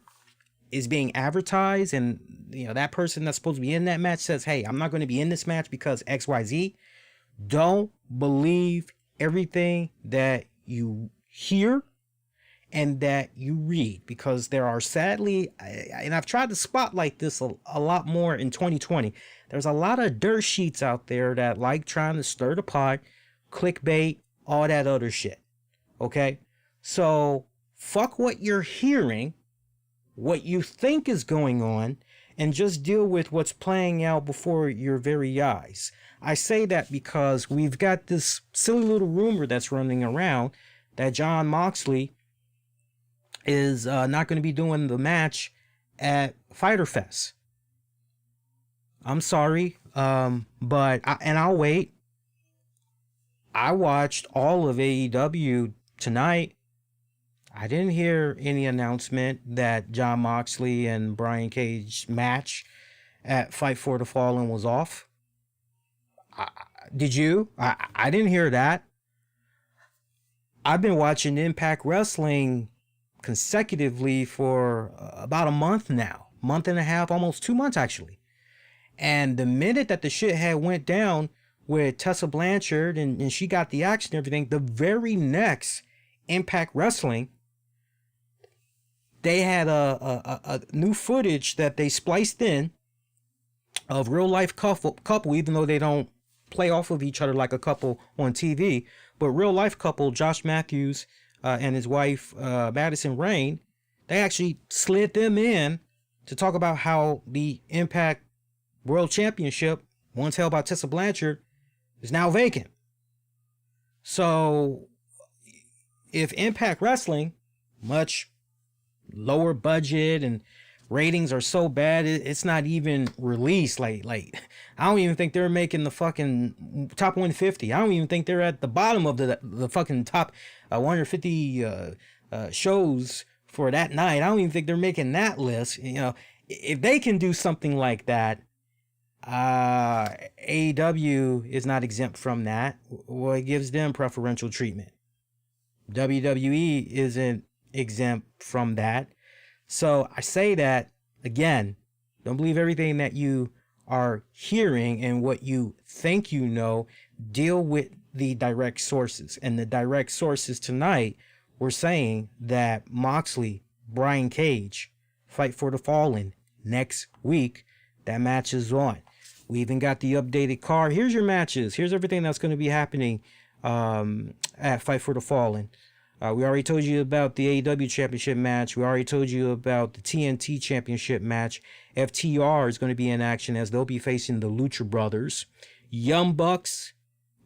is being advertised, and you know that person that's supposed to be in that match says, hey, I'm not going to be in this match because XYZ, don't believe everything that you hear, and that you read, because there are sadly, and I've tried to spotlight this a lot more in 2020, there's a lot of dirt sheets out there that like trying to stir the pot, clickbait, all that other shit. Okay? So fuck what you're hearing, what you think is going on, and just deal with what's playing out before your very eyes. I say that because we've got this silly little rumor that's running around that Jon Moxley is not going to be doing the match at Fyter Fest. I'm sorry, but I'll wait. I watched all of AEW tonight. I didn't hear any announcement that Jon Moxley and Brian Cage match at Fight for the Fallen was off. Did you? I didn't hear that. I've been watching Impact Wrestling consecutively for about a month now. Month and a half, almost 2 months actually. And the minute that the shit had went down with Tessa Blanchard and she got the action and everything, the very next Impact Wrestling, they had a new footage that they spliced in of real life couple, even though they don't play off of each other like a couple on TV, but real life couple Josh Matthews and his wife Madison Rayne, they actually slid them in to talk about how the Impact World Championship, once held by Tessa Blanchard, is now vacant. So if Impact Wrestling, much lower budget and ratings are so bad it's not even released, like I don't even think they're making the fucking top 150. I don't even think they're at the bottom of the fucking top 150 shows for that night. I don't even think they're making that list. You know, if they can do something like that, AEW is not exempt from that. Well, it gives them preferential treatment. WWE isn't exempt from that. So I say that again, don't believe everything that you are hearing and what you think you know. Deal with the direct sources. And the direct sources tonight were saying that Moxley, Brian Cage, Fight for the Fallen next week. That match is on. We even got the updated card. Here's your matches. Here's everything that's going to be happening at Fight for the Fallen. We already told you about the AEW Championship match. We already told you about the TNT Championship match. FTR is going to be in action as they'll be facing the Lucha Brothers. Young Bucks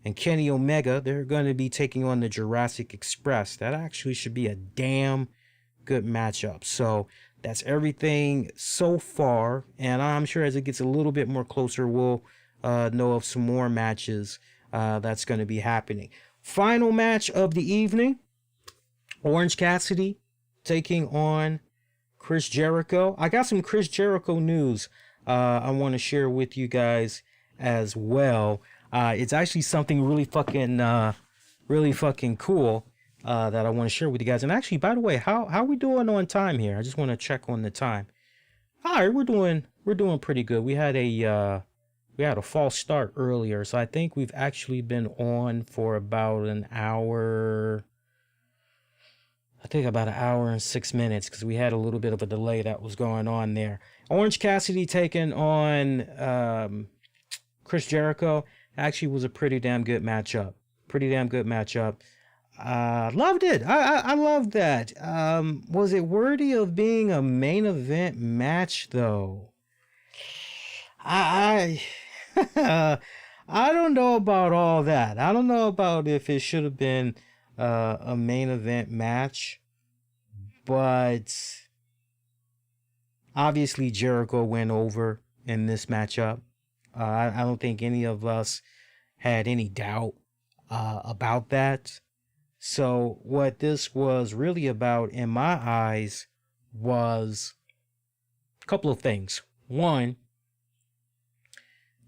and Kenny Omega, they're going to be taking on the Jurassic Express. That actually should be a damn good matchup. So that's everything so far. And I'm sure as it gets a little bit more closer, we'll know of some more matches that's going to be happening. Final match of the evening. Orange Cassidy taking on Chris Jericho. I got some Chris Jericho news I want to share with you guys as well. It's actually something really fucking cool that I want to share with you guys. And actually, by the way, how are we doing on time here? I just want to check on the time. All right, we're doing pretty good. We had a false start earlier, so I think we've actually been on for about an hour. I think about an hour and 6 minutes because we had a little bit of a delay that was going on there. Orange Cassidy taking on Chris Jericho actually was a pretty damn good matchup. Loved it. I loved that. Was it worthy of being a main event match though? I don't know about all that. I don't know about if it should have been a main event match, but obviously Jericho went over in this matchup. I don't think any of us had any doubt about that. So what this was really about in my eyes was a couple of things. One,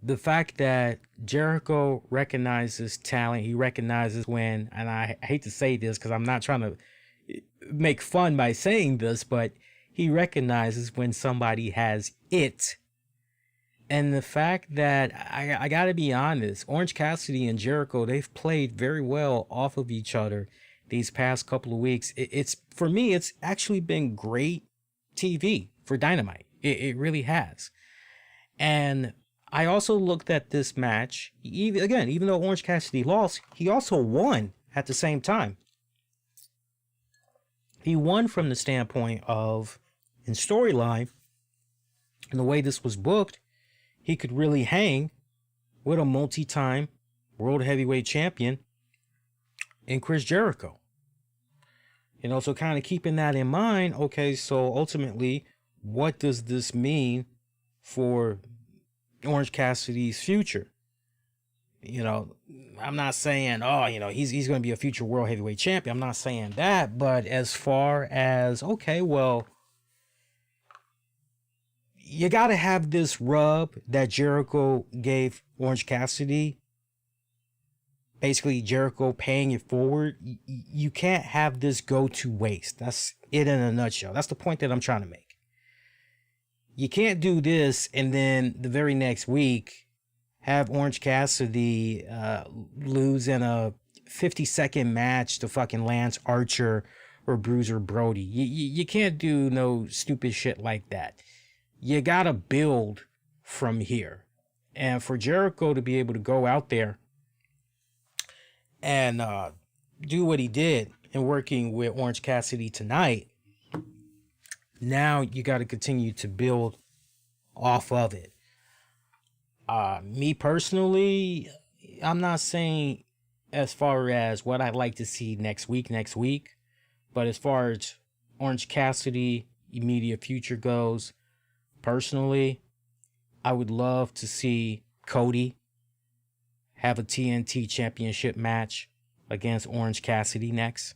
the fact that Jericho recognizes talent. He recognizes when, and I hate to say this because I'm not trying to make fun by saying this, but he recognizes when somebody has it. And the fact that, I gotta be honest, Orange Cassidy and Jericho, they've played very well off of each other. these past couple of weeks, it's for me, it's actually been great TV for Dynamite. It really has. And I also looked at this match, even though Orange Cassidy lost, he also won at the same time. He won from the standpoint of, in storyline, and the way this was booked, he could really hang with a multi-time World Heavyweight Champion in Chris Jericho. You know, so kind of keeping that in mind, okay, so ultimately, what does this mean for Orange Cassidy's future? You know, I'm not saying, oh, you know, he's going to be a future World Heavyweight Champion. I'm not saying that, but as far as, okay, well, you got to have this rub that Jericho gave Orange Cassidy. Basically, Jericho paying it forward. You can't have this go to waste. That's it in a nutshell. That's the point that I'm trying to make. You can't do this and then the very next week have Orange Cassidy lose in a 50-second match to fucking Lance Archer or Bruiser Brody. You can't do no stupid shit like that. You gotta build from here. And for Jericho to be able to go out there and do what he did in working with Orange Cassidy tonight, now you got to continue to build off of it. Me personally, I'm not saying as far as what I'd like to see next week, but as far as Orange Cassidy immediate future goes, personally, I would love to see Cody have a TNT championship match against Orange Cassidy next.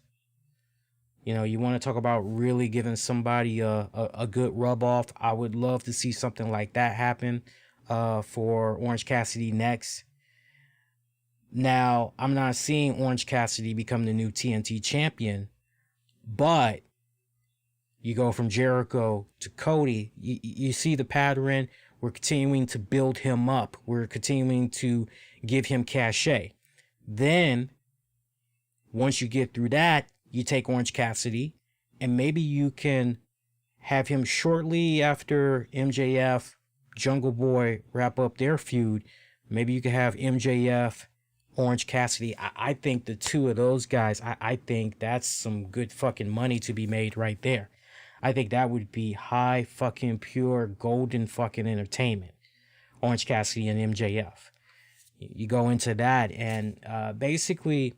You know, you want to talk about really giving somebody a good rub off. I would love to see something like that happen for Orange Cassidy next. Now, I'm not seeing Orange Cassidy become the new TNT champion, but you go from Jericho to Cody, you see the pattern. We're continuing to build him up. We're continuing to give him cachet. Then, once you get through that, you take Orange Cassidy, and maybe you can have him shortly after MJF, Jungle Boy wrap up their feud. Maybe you could have MJF, Orange Cassidy. I think the two of those guys, I think that's some good fucking money to be made right there. I think that would be high fucking pure golden fucking entertainment. Orange Cassidy and MJF. You go into that and basically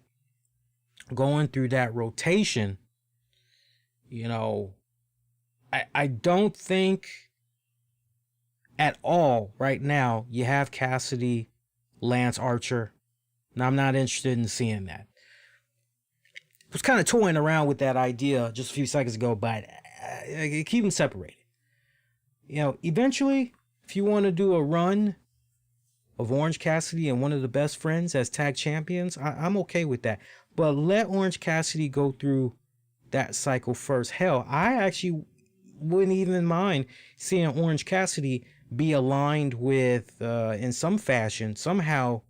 going through that rotation, you know, I don't think at all right now you have Cassidy, Lance Archer. Now, I'm not interested in seeing that. I was kind of toying around with that idea just a few seconds ago, but keep them separated. You know, eventually, if you want to do a run of Orange Cassidy and one of the best friends as tag champions, I'm okay with that. But let Orange Cassidy go through that cycle first. Hell, I actually wouldn't even mind seeing Orange Cassidy be aligned with, in some fashion, somehow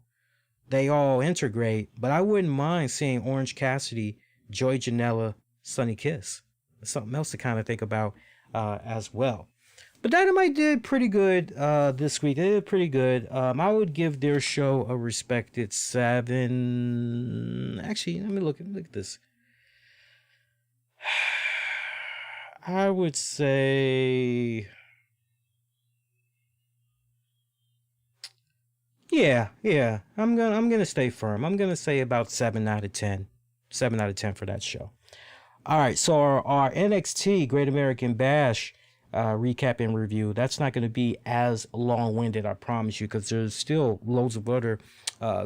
they all integrate. But I wouldn't mind seeing Orange Cassidy, Joey Janela, Sonny Kiss. Something else to kind of think about as well. But Dynamite did pretty good this week. They did pretty good. I would give their show a respected 7. Actually, let me look at this. I would say, yeah. I'm gonna stay firm. I'm gonna say about 7 out of 10. 7 out of 10 for that show. All right, so our NXT Great American Bash recap and review, that's not going to be as long-winded, I promise you, because there's still loads of other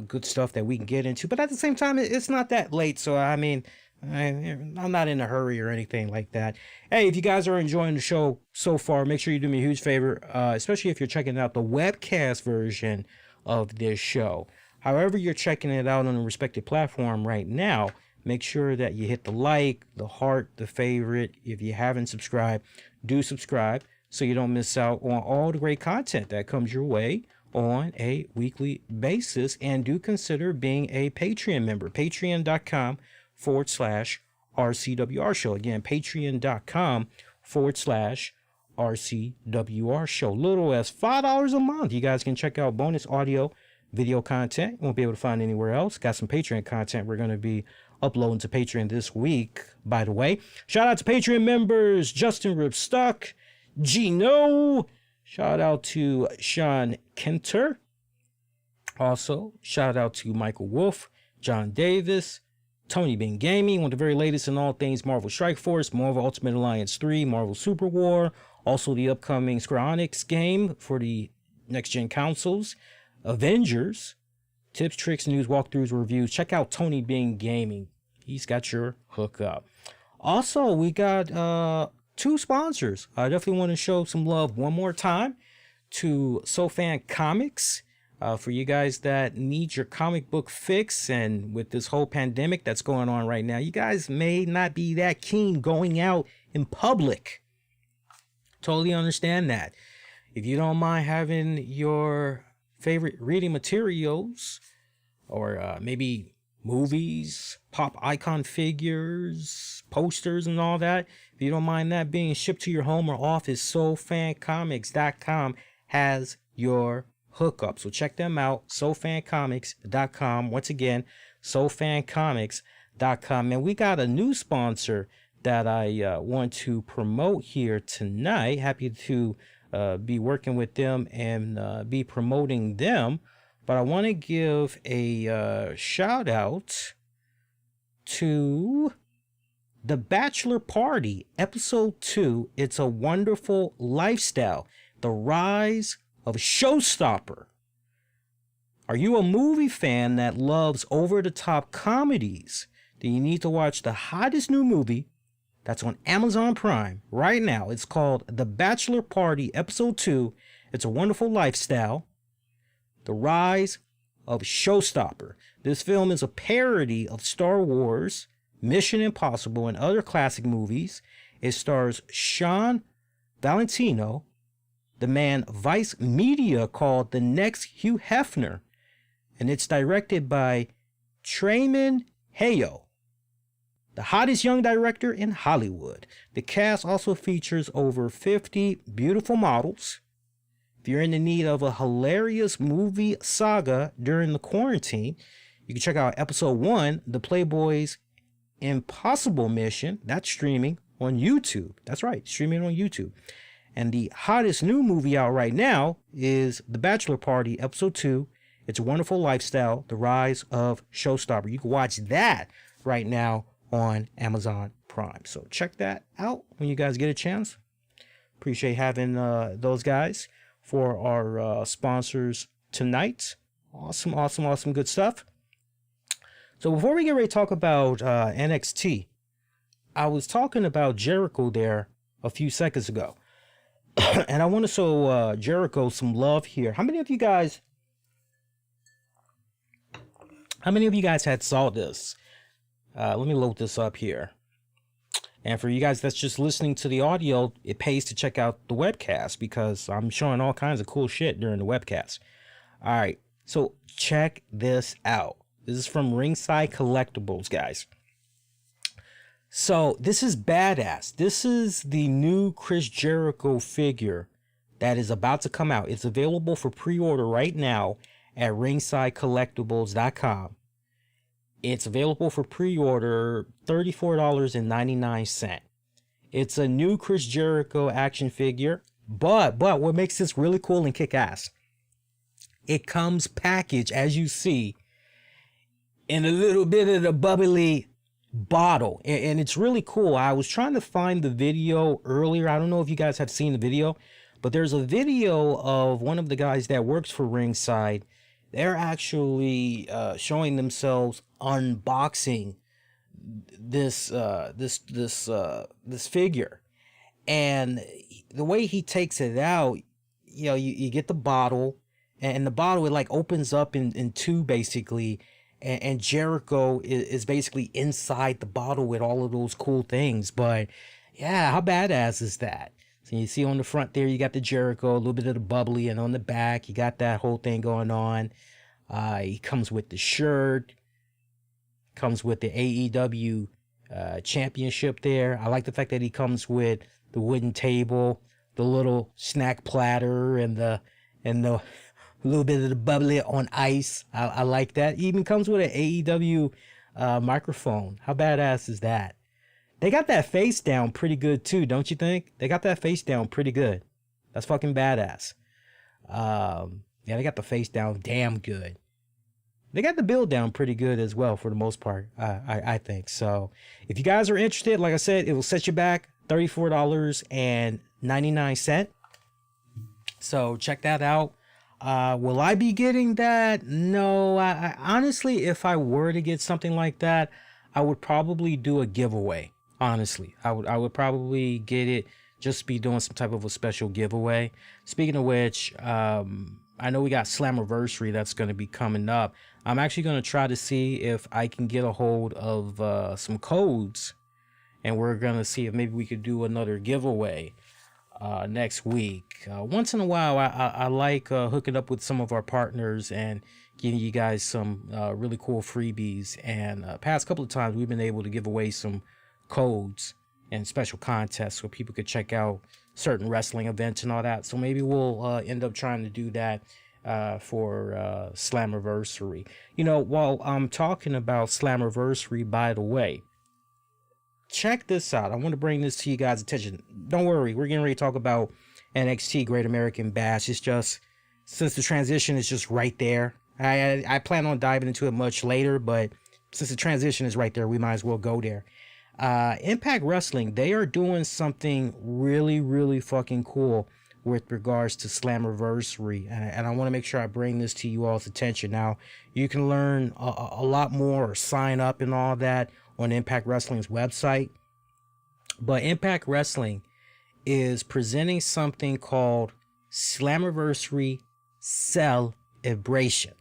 good stuff that we can get into. But at the same time, it's not that late, so I mean, I'm not in a hurry or anything like that. Hey, if you guys are enjoying the show so far, make sure you do me a huge favor, especially if you're checking out the webcast version of this show. However you're checking it out on the respective platform right now, make sure that you hit the like, the heart, the favorite. If you haven't subscribed, do subscribe so you don't miss out on all the great content that comes your way on a weekly basis. And do consider being a Patreon member. Patreon.com patreon.com/RCWR show. Again, patreon.com/RCWR show. Little as $5 a month. You guys can check out bonus audio, video content. You won't be able to find anywhere else. Got some Patreon content we're going to be uploading to Patreon this week, by the way. Shout out to Patreon members Justin Ripstuck, Gino. Shout out to Sean Kenter. Also, shout out to Michael Wolf, John Davis, Tony Bean Gaming, one of the very latest in all things Marvel Strike Force, Marvel Ultimate Alliance 3, Marvel Super War, also the upcoming Square Enix game for the next-gen consoles, Avengers, tips, tricks, news, walkthroughs, reviews. Check out Tony Bean Gaming. He's got your hookup. Also, we got 2 sponsors. I definitely want to show some love one more time to SoFan Comics. For you guys that need your comic book fix, and with this whole pandemic that's going on right now, you guys may not be that keen going out in public. Totally understand that. If you don't mind having your favorite reading materials, or maybe movies, pop icon figures, posters, and all that, if you don't mind that being shipped to your home or office, SoFanComics.com has your hookup. So check them out, SoFanComics.com. Once again, SoFanComics.com. And we got a new sponsor that I want to promote here tonight. Happy to be working with them and be promoting them. But I want to give a shout out to The Bachelor Party, Episode 2. It's a Wonderful Lifestyle. The Rise of Showstopper. Are you a movie fan that loves over-the-top comedies? Then you need to watch the hottest new movie that's on Amazon Prime right now. It's called The Bachelor Party, Episode 2. It's a Wonderful Lifestyle. The Rise of Showstopper. This film is a parody of Star Wars, Mission Impossible, and other classic movies. It stars Sean Valentino, the man Vice Media called the next Hugh Hefner, and it's directed by Trayman Hayo, the hottest young director in Hollywood. The cast also features over 50 beautiful models. If you're in the need of a hilarious movie saga during the quarantine, you can check out Episode 1, The Playboy's Impossible Mission. That's streaming on YouTube. That's right, streaming on YouTube. And the hottest new movie out right now is The Bachelor Party, Episode 2. It's a Wonderful Lifestyle, The Rise of Showstopper. You can watch that right now on Amazon Prime. So check that out when you guys get a chance. Appreciate having those guys for our sponsors tonight. Awesome good stuff. So before we get ready to talk about NXT, I was talking about Jericho there a few seconds ago. And I want to show Jericho some love here. How many of you guys had saw this? Let me load this up here. And for you guys that's just listening to the audio, it pays to check out the webcast because I'm showing all kinds of cool shit during the webcast. All right, so check this out. This is from Ringside Collectibles, guys. So this is badass. This is the new Chris Jericho figure that is about to come out. It's available for pre-order right now at ringsidecollectibles.com. It's available for pre-order $34.99. It's a new Chris Jericho action figure, but what makes this really cool and kick-ass, it comes packaged, as you see, in a little bit of the bubbly bottle, and it's really cool. I was trying to find the video earlier. I don't know if you guys have seen the video, but there's a video of one of the guys that works for Ringside. They're actually showing themselves unboxing this figure, and the way he takes it out, you get the bottle, and the bottle, it like opens up in two basically. And Jericho is basically inside the bottle with all of those cool things. But yeah, how badass is that? So you see on the front there, you got the Jericho, a little bit of the bubbly, and on the back, you got that whole thing going on. He comes with the shirt, Comes with the AEW championship there. I like the fact that he comes with the wooden table, the little snack platter, and the little bit of the bubbly on ice. I like that. He even comes with an AEW microphone. How badass is that? They got that face down pretty good too, don't you think? They got that face down pretty good. That's fucking badass. Yeah, they got the face down damn good. They got the build down pretty good as well for the most part, I think. So if you guys are interested, like I said, it will set you back $34.99. So check that out. Will I be getting that? No, I honestly, if I were to get something like that, I would probably do a giveaway. Honestly, I would probably get it, just be doing some type of a special giveaway. Speaking of which, I know we got Slammiversary that's going to be coming up. I'm actually going to try to see if I can get a hold of some codes, and we're going to see if maybe we could do another giveaway next week. Once in a while, I like hooking up with some of our partners and giving you guys some really cool freebies. And past couple of times, we've been able to give away some codes and special contests so people could check out certain wrestling events and all that. So maybe we'll end up trying to do that for Slammiversary. You know, while I'm talking about Slammiversary, by the way, check this out. I want to bring this to you guys' attention. Don't worry, we're getting ready to talk about NXT Great American Bash. It's just, since the transition is just right there, I plan on diving into it much later, but since the transition is right there, we might as well go there. Impact Wrestling, they are doing something really, really fucking cool with regards to Slammiversary, and I want to make sure I bring this to you all's attention. Now, you can learn a lot more or sign up and all that on Impact Wrestling's website, but Impact Wrestling is presenting something called Slammiversary Celebration,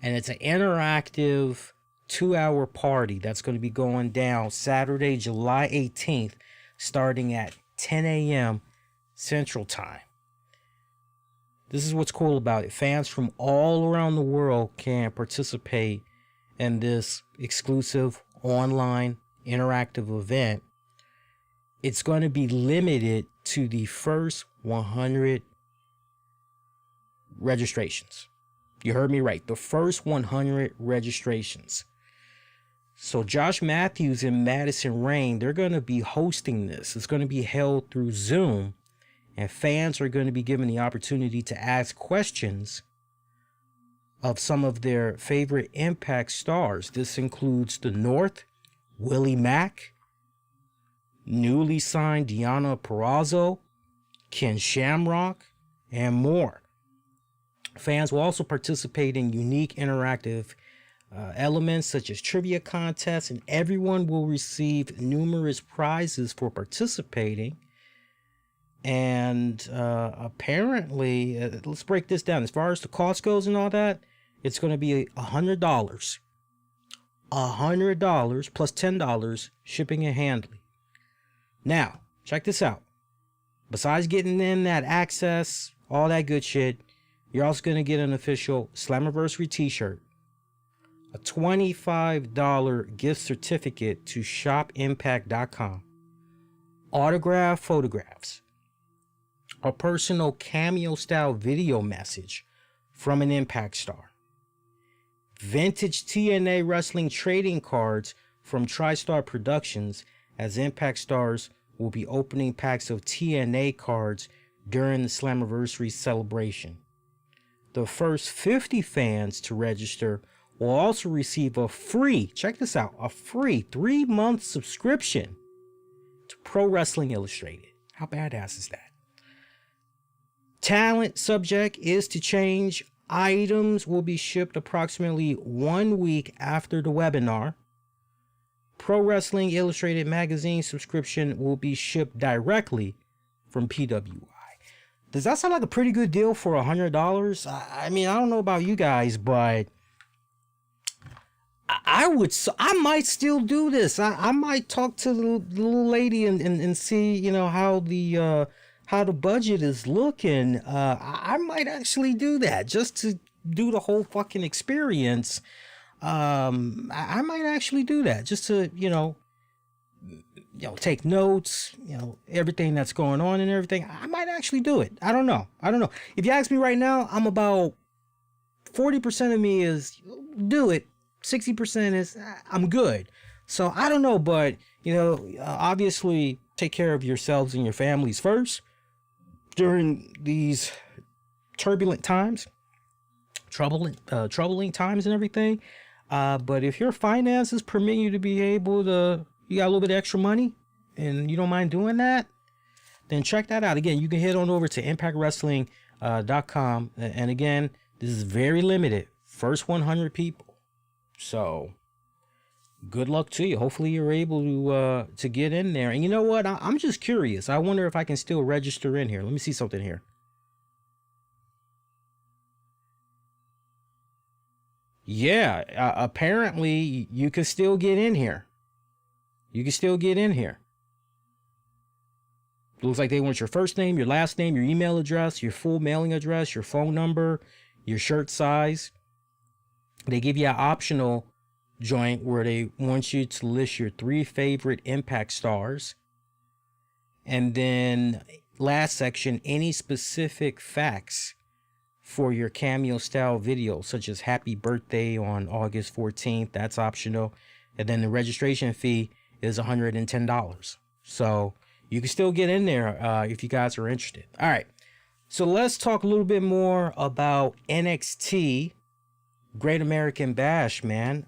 and it's an interactive 2-hour party that's going to be going down Saturday, July 18th, starting at 10 a.m. Central Time. This is what's cool about it. Fans from all around the world can participate in this exclusive online interactive event. It's going to be limited to the first 100 registrations. You heard me right. The first 100 registrations. So Josh Matthews and Madison Rain, they're going to be hosting this. It's going to be held through Zoom, and fans are going to be given the opportunity to ask questions of some of their favorite Impact stars. This includes the North, Willie Mack, newly signed Deonna Purrazzo, Ken Shamrock, and more. Fans will also participate in unique interactive elements such as trivia contests, and everyone will receive numerous prizes for participating. And apparently, let's break this down. As far as the cost goes and all that, it's going to be $100. $100 plus $10 shipping and handling. Now, check this out. Besides getting in that access, all that good shit, you're also going to get an official Slammiversary t-shirt, a $25 gift certificate to shopimpact.com, autographed photographs, a personal cameo-style video message from an Impact star, vintage TNA wrestling trading cards from TriStar Productions, as Impact stars will be opening packs of TNA cards during the Slammiversary celebration. The first 50 fans to register will also receive a free, check this out, a free 3-month subscription to Pro Wrestling Illustrated. How badass is that? Talent subject is to change. Items will be shipped approximately 1 week after the webinar. Pro Wrestling Illustrated magazine subscription will be shipped directly from PWI. Does that sound like a pretty good deal for $100? I mean, I don't know about you guys, but I might still do this. I might talk to the little lady and see, you know, how the budget is looking. I might actually do that just to do the whole fucking experience. I might actually do that just to, take notes, everything that's going on and everything. I might actually do it. I don't know. If you ask me right now, I'm about 40% of me is do it. 60% is I'm good. So I don't know, but obviously take care of yourselves and your families first during these turbulent times, troubling times and everything. But if your finances permit you to be able to, you got a little bit of extra money and you don't mind doing that, then check that out. Again, you can head on over to impactwrestling.com. And again, this is very limited. First 100 people. So good luck to you. Hopefully you're able to get in there. And you know what? I'm just curious. I wonder if I can still register in here. Let me see something here. Yeah, apparently you can still get in here. Looks like they want your first name, your last name, your email address, your full mailing address, your phone number, your shirt size. They give you an optional joint where they want you to list your 3 favorite Impact stars. And then last section, any specific facts for your cameo style video, such as happy birthday on August 14th. That's optional. And then the registration fee is $110. So you can still get in there if you guys are interested. All right. So let's talk a little bit more about NXT Great American Bash, man.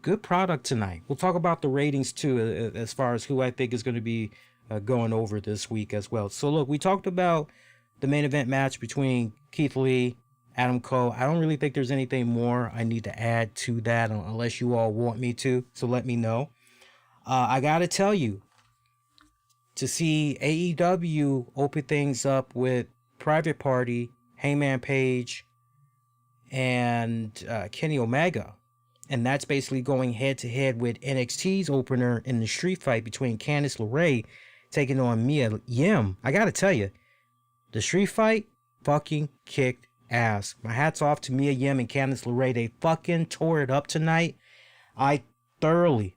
Good product tonight. We'll talk about the ratings too, as far as who I think is going to be going over this week as well. So look, we talked about the main event match between Keith Lee, Adam Cole. I don't really think there's anything more I need to add to that unless you all want me to. So let me know. I got to tell you, to see AEW open things up with Private Party, Hangman Page, and Kenny Omega. And that's basically going head to head with NXT's opener in the street fight between Candice LeRae taking on Mia Yim. I gotta tell you, the street fight fucking kicked ass. My hat's off to Mia Yim and Candice LeRae. They fucking tore it up tonight. I thoroughly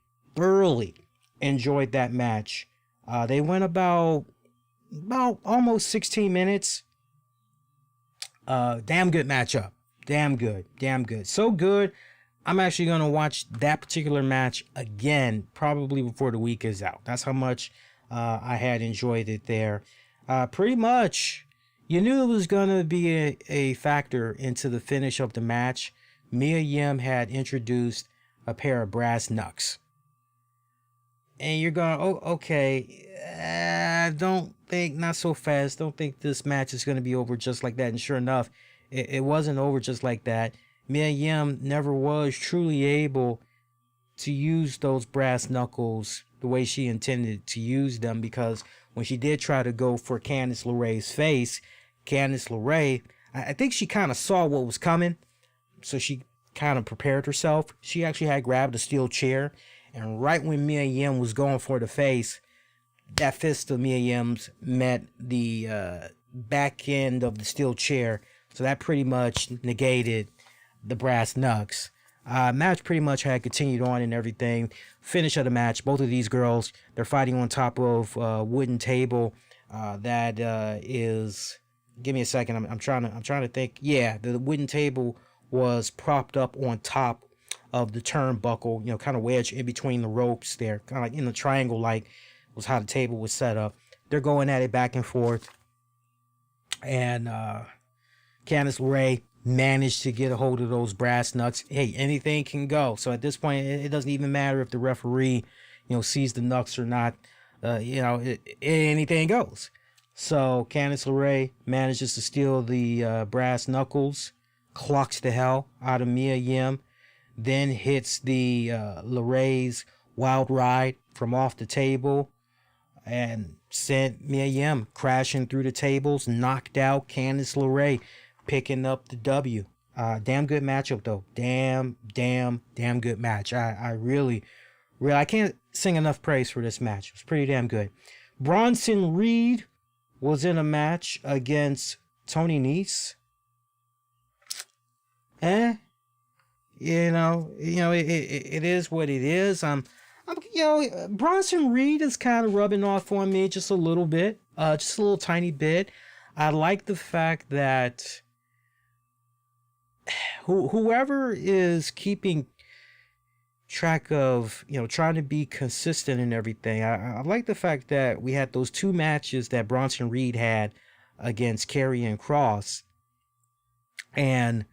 enjoyed that match. They went about almost 16 minutes. Damn good matchup. Damn good. So good, I'm actually going to watch that particular match again, probably before the week is out. That's how much I had enjoyed it there. Pretty much, you knew it was going to be a factor into the finish of the match. Mia Yim had introduced a pair of brass knucks. And you're going, oh, okay, not so fast. Don't think this match is going to be over just like that. And sure enough, it wasn't over just like that. Mia Yim never was truly able to use those brass knuckles the way she intended to use them, because when she did try to go for Candice LeRae's face, Candice LeRae, I think she kind of saw what was coming, so she kind of prepared herself. She actually had grabbed a steel chair, and right when Mia Yim was going for the face, that fist of Mia Yim's met the back end of the steel chair, so that pretty much negated the brass knucks. Match pretty much had continued on and everything. Finish of the match, both of these girls, they're fighting on top of a wooden table that is, give me a second, I'm trying to think. Yeah, the wooden table was propped up on top of the turnbuckle, kind of wedged in between the ropes there, kind of like in the triangle, like was how the table was set up. They're going at it back and forth, and Candice LeRae managed to get a hold of those brass knucks. Hey, anything can go. So at this point, it doesn't even matter if the referee, sees the knucks or not. Anything goes. So Candice LeRae manages to steal the brass knuckles, clocks the hell out of Mia Yim, then hits the LeRae's wild ride from off the table, and sent Mia Yim crashing through the tables, knocked out Candice LeRae, picking up the W. Damn good matchup though. Damn good match. I really, I can't sing enough praise for this match. It was pretty damn good. Bronson Reed was in a match against Tony Nese. eh, it is what it is. Bronson Reed is kind of rubbing off on me just a little bit, just a little tiny bit. I like the fact that whoever is keeping track of, trying to be consistent and everything. I like the fact that we had those two matches that Bronson Reed had against Karrion and Cross. And,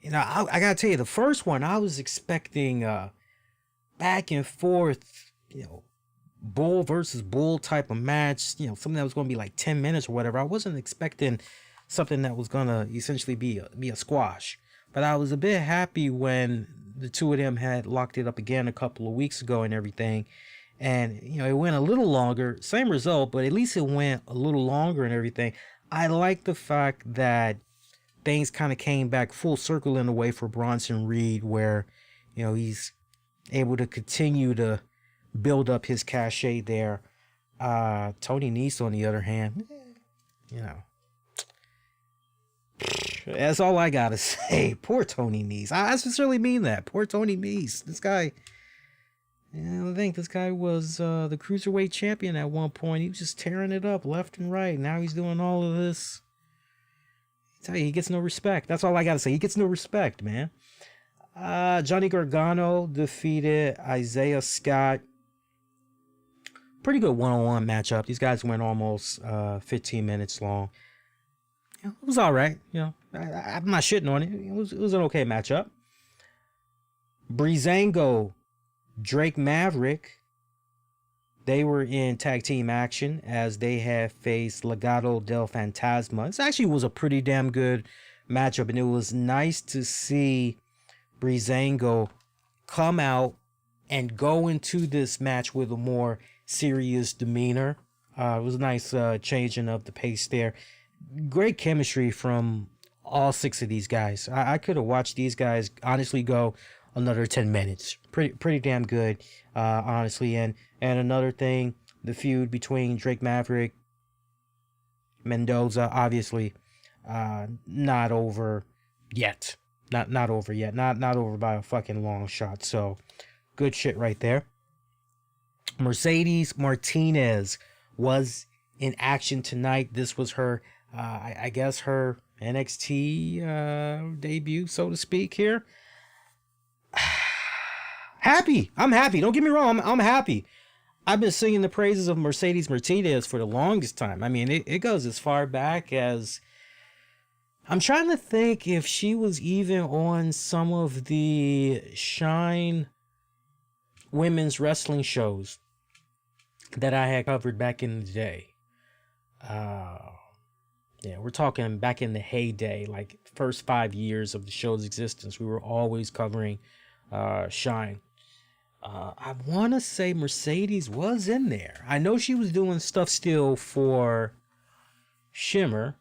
I gotta tell you, the first one, I was expecting back and forth, bull versus bull type of match, something that was going to be like 10 minutes or whatever. I wasn't expecting something that was going to essentially be a squash. But I was a bit happy when the two of them had locked it up again a couple of weeks ago and everything. And, it went a little longer. Same result, but at least it went a little longer and everything. I like the fact that things kind of came back full circle in a way for Bronson Reed, where, he's able to continue to build up his cachet there. Tony Nese, on the other hand, that's all I gotta say. Poor Tony Nese. I sincerely mean that. Poor Tony Nese. This guy, I think this guy was the cruiserweight champion at one point. He was just tearing it up left and right. Now he's doing all of this. I tell you, he gets no respect. That's all I gotta say. He gets no respect, man. Johnny Gargano defeated Isaiah Scott. Pretty good one-on-one matchup. These guys went almost 15 minutes long. It was all right. I'm not shitting on it. It was an okay matchup. Breezango, Drake Maverick, they were in tag team action as they had faced Legado del Fantasma. This actually was a pretty damn good matchup, and it was nice to see Breezango come out and go into this match with a more serious demeanor. It was a nice changing of the pace there. Great chemistry from all six of these guys. I could have watched these guys honestly go another 10 minutes. Pretty damn good, honestly. And another thing, the feud between Drake Maverick, Mendoza, obviously, not over yet. Not over yet. Not over by a fucking long shot. So, good shit right there. Mercedes Martinez was in action tonight. This was her, I guess, her NXT debut, so to speak, here. Happy. I'm happy. Don't get me wrong. I'm happy. I've been singing the praises of Mercedes Martinez for the longest time. I mean, it goes as far back as... I'm trying to think if she was even on some of the Shine women's wrestling shows that I had covered back in the day. Yeah, we're talking back in the heyday, like first 5 years of the show's existence. We were always covering Shine. I want to say Mercedes was in there. I know she was doing stuff still for Shimmer.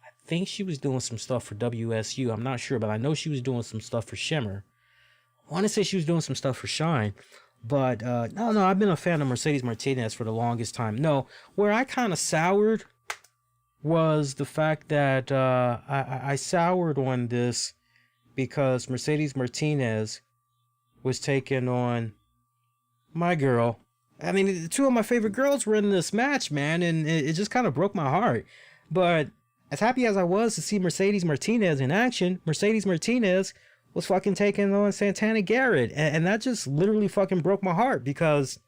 I think she was doing some stuff for WSU. I'm not sure, but I know she was doing some stuff for Shimmer. I want to say she was doing some stuff for Shine. But no, I've been a fan of Mercedes Martinez for the longest time. No, where I kind of soured was the fact that I soured on this because Mercedes Martinez was taking on my girl. I mean, two of my favorite girls were in this match, man, and it just kind of broke my heart. But as happy as I was to see Mercedes Martinez in action, Mercedes Martinez was fucking taking on Santana Garrett. And that just literally fucking broke my heart because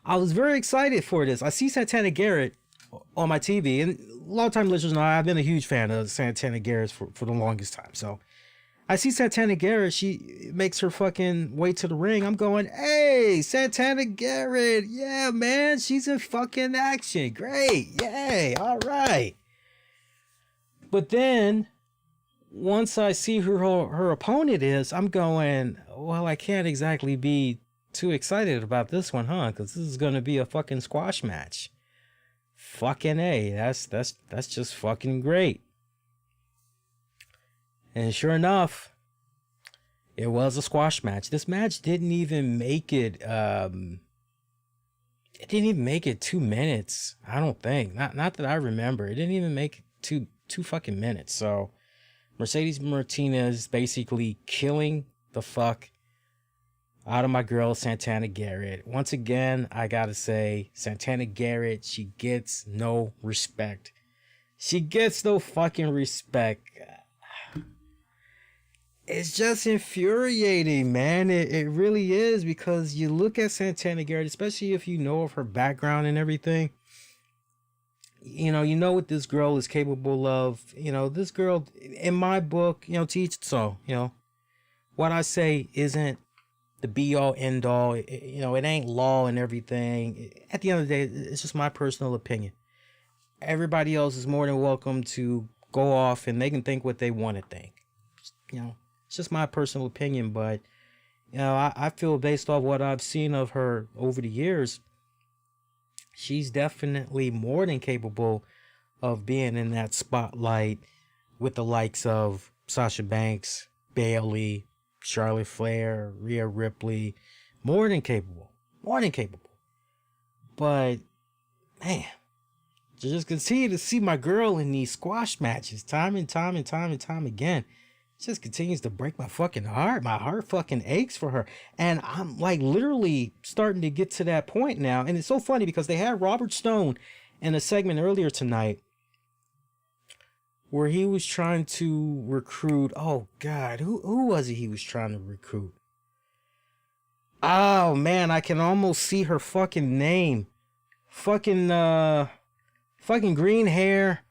I was very excited for this. I see Santana Garrett on my TV, and long-time listeners know I've been a huge fan of Santana Garrett for the longest time. So I see Santana Garrett, she makes her fucking way to the ring. I'm going, hey, Santana Garrett, yeah, man, she's in fucking action. Great, yay, all right. But then, once I see who her opponent is, I'm going, well, I can't exactly be too excited about this one, huh? Because this is going to be a fucking squash match. Fucking A, that's just fucking great. And sure enough, it was a squash match. This match didn't even make it, it didn't even make it 2 minutes. I don't think. Not that I remember. It didn't even make it two fucking minutes. So Mercedes Martinez basically killing the fuck out of my girl Santana Garrett. Once again, I gotta say, Santana Garrett, she gets no respect. She gets no fucking respect. It's just infuriating, man. It really is, because you look at Santana Garrett, especially if you know of her background and everything. You know what this girl is capable of. This girl, in my book, to each its own. What I say isn't the be all end all. It ain't law and everything. At the end of the day, it's just my personal opinion. Everybody else is more than welcome to go off and they can think what they want to think. It's just my personal opinion, but I feel based off what I've seen of her over the years, she's definitely more than capable of being in that spotlight with the likes of Sasha Banks, Bayley, Charlotte Flair, Rhea Ripley. More than capable. But, man, to just continue to see my girl in these squash matches time and time again, it just continues to break my fucking heart. My heart fucking aches for her. And I'm like literally starting to get to that point now. And it's so funny because they had Robert Stone in a segment earlier tonight where he was trying to recruit. Oh God, who was it he was trying to recruit? Oh man, I can almost see her fucking name. Fucking green hair,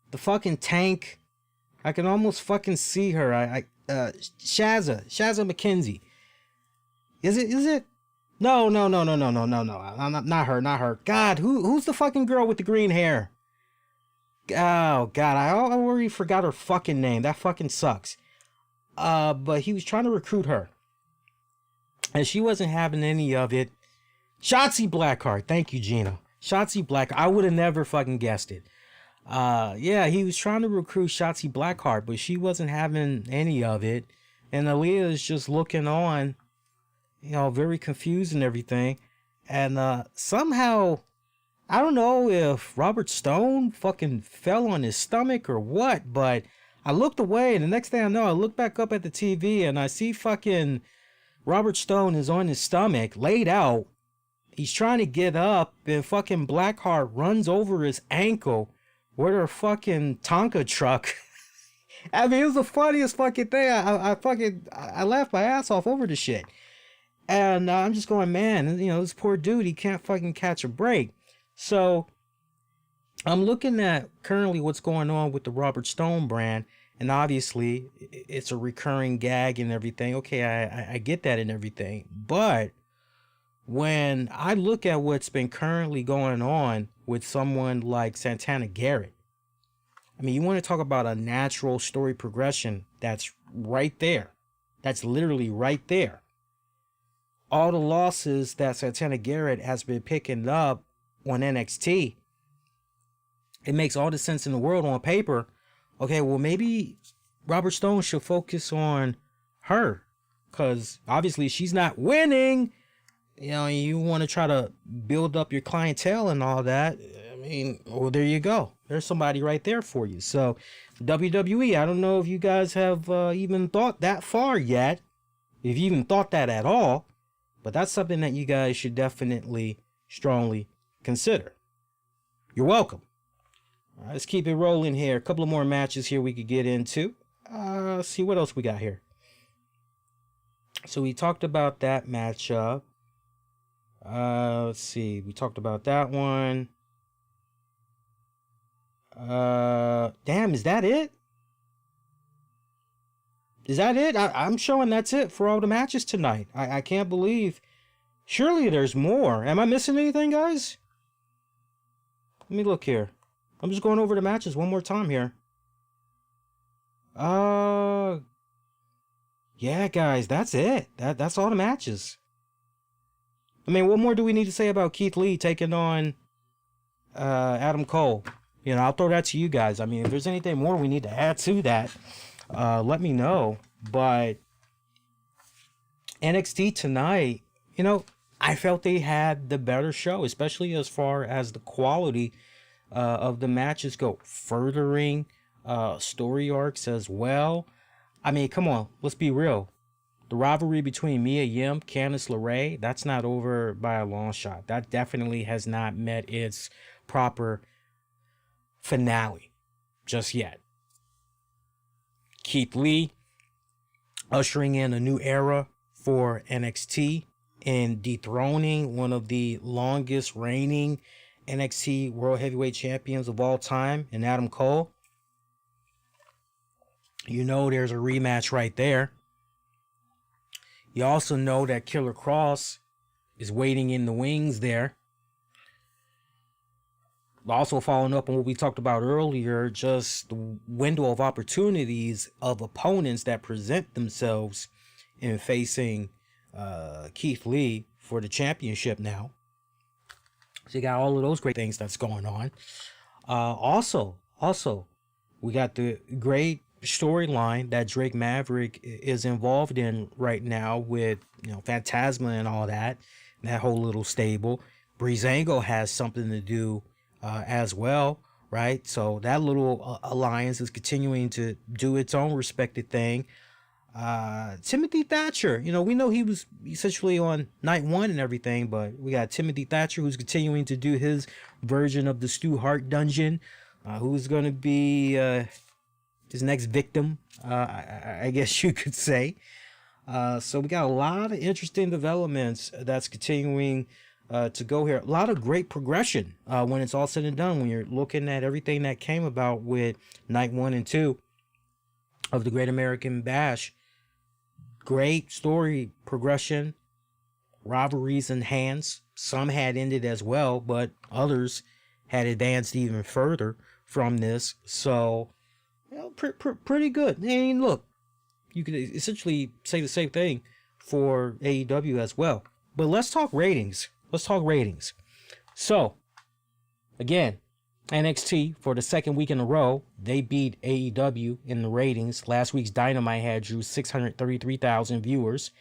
the fucking tank. I can almost fucking see her. Shazza McKenzie. Is it? No. Not her. God, who's the fucking girl with the green hair? Oh God, I already forgot her fucking name. That fucking sucks. But he was trying to recruit her, and she wasn't having any of it. Shotzi Blackheart. Thank you, Gina. Shotzi Black. I would have never fucking guessed it. Yeah, he was trying to recruit Shotzi Blackheart, but she wasn't having any of it. And Aaliyah is just looking on, very confused and everything. And somehow, I don't know if Robert Stone fucking fell on his stomach or what, but I looked away, and the next thing I know, I look back up at the TV and I see fucking Robert Stone is on his stomach, laid out. He's trying to get up, and fucking Blackheart runs over his ankle with her fucking Tonka truck. I mean, it was the funniest fucking thing. I laughed my ass off over the shit. And I'm just going, man, this poor dude, he can't fucking catch a break. So I'm looking at currently what's going on with the Robert Stone brand. And obviously, it's a recurring gag and everything. Okay, I get that and everything. But when I look at what's been currently going on with someone like Santana Garrett, I mean, you want to talk about a natural story progression that's right there. That's literally right there. All the losses that Santana Garrett has been picking up on NXT, it makes all the sense in the world on paper. Okay, well, maybe Robert Stone should focus on her, because obviously she's not winning. You want to try to build up your clientele and all that. I mean, well, there you go. There's somebody right there for you. So, WWE, I don't know if you guys have even thought that far yet, if you even thought that at all, but that's something that you guys should definitely strongly consider. You're welcome. All right, let's keep it rolling here. A couple of more matches here we could get into. Let's see what else we got here. So we talked about that matchup. Let's see. We talked about that one. Damn, is that it? Is that it? I'm showing that's it for all the matches tonight. I can't believe. Surely there's more. Am I missing anything, guys? Let me look here. I'm just going over the matches one more time here. Yeah, guys, that's it. That's all the matches. I mean, what more do we need to say about Keith Lee taking on Adam Cole? I'll throw that to you guys. I mean, if there's anything more we need to add to that, let me know. But NXT tonight, I felt they had the better show, especially as far as the quality of the matches go, furthering story arcs as well. I mean, come on, let's be real. The rivalry between Mia Yim, Candice LeRae, that's not over by a long shot. That definitely has not met its proper finale just yet. Keith Lee ushering in a new era for NXT and dethroning one of the longest reigning NXT World Heavyweight Champions of all time in Adam Cole. You know there's a rematch right there. You also know that Killer Cross is waiting in the wings there. Also following up on what we talked about earlier, just the window of opportunities of opponents that present themselves in facing Keith Lee for the championship now. So you got all of those great things that's going on. Also, we got the great storyline that Drake Maverick is involved in right now with, Phantasma and all that whole little stable. Breezango has something to do as well, right? So that little alliance is continuing to do its own respected thing. Timothy Thatcher, we know he was essentially on night one and everything, but we got Timothy Thatcher who's continuing to do his version of the Stu Hart dungeon, who's going to be his next victim, I guess you could say. So we got a lot of interesting developments that's continuing to go here. A lot of great progression when it's all said and done, when you're looking at everything that came about with night 1 and 2 of the Great American Bash. Great story progression, rivalries in hands. Some had ended as well, but others had advanced even further from this. So, pretty good. I mean, look, you could essentially say the same thing for AEW as well. But let's talk ratings. So, again, NXT for the second week in a row, they beat AEW in the ratings. Last week's Dynamite had drew 633,000 viewers,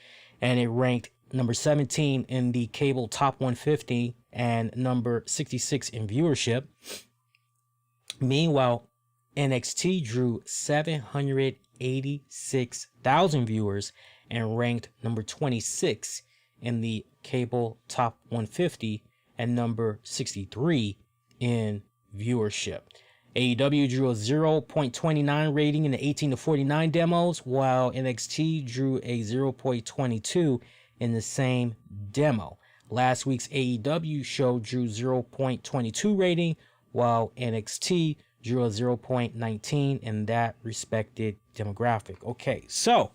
and it ranked number 17 in the cable top 150 and number 66 in viewership. Meanwhile, NXT drew 786,000 viewers and ranked number 26 in the cable top 150 and number 63 in viewership. AEW drew a 0.29 rating in the 18 to 49 demos, while NXT drew a 0.22 in the same demo. Last week's AEW show drew 0.22 rating, while NXT drew a 0.19 in that respected demographic. Okay, so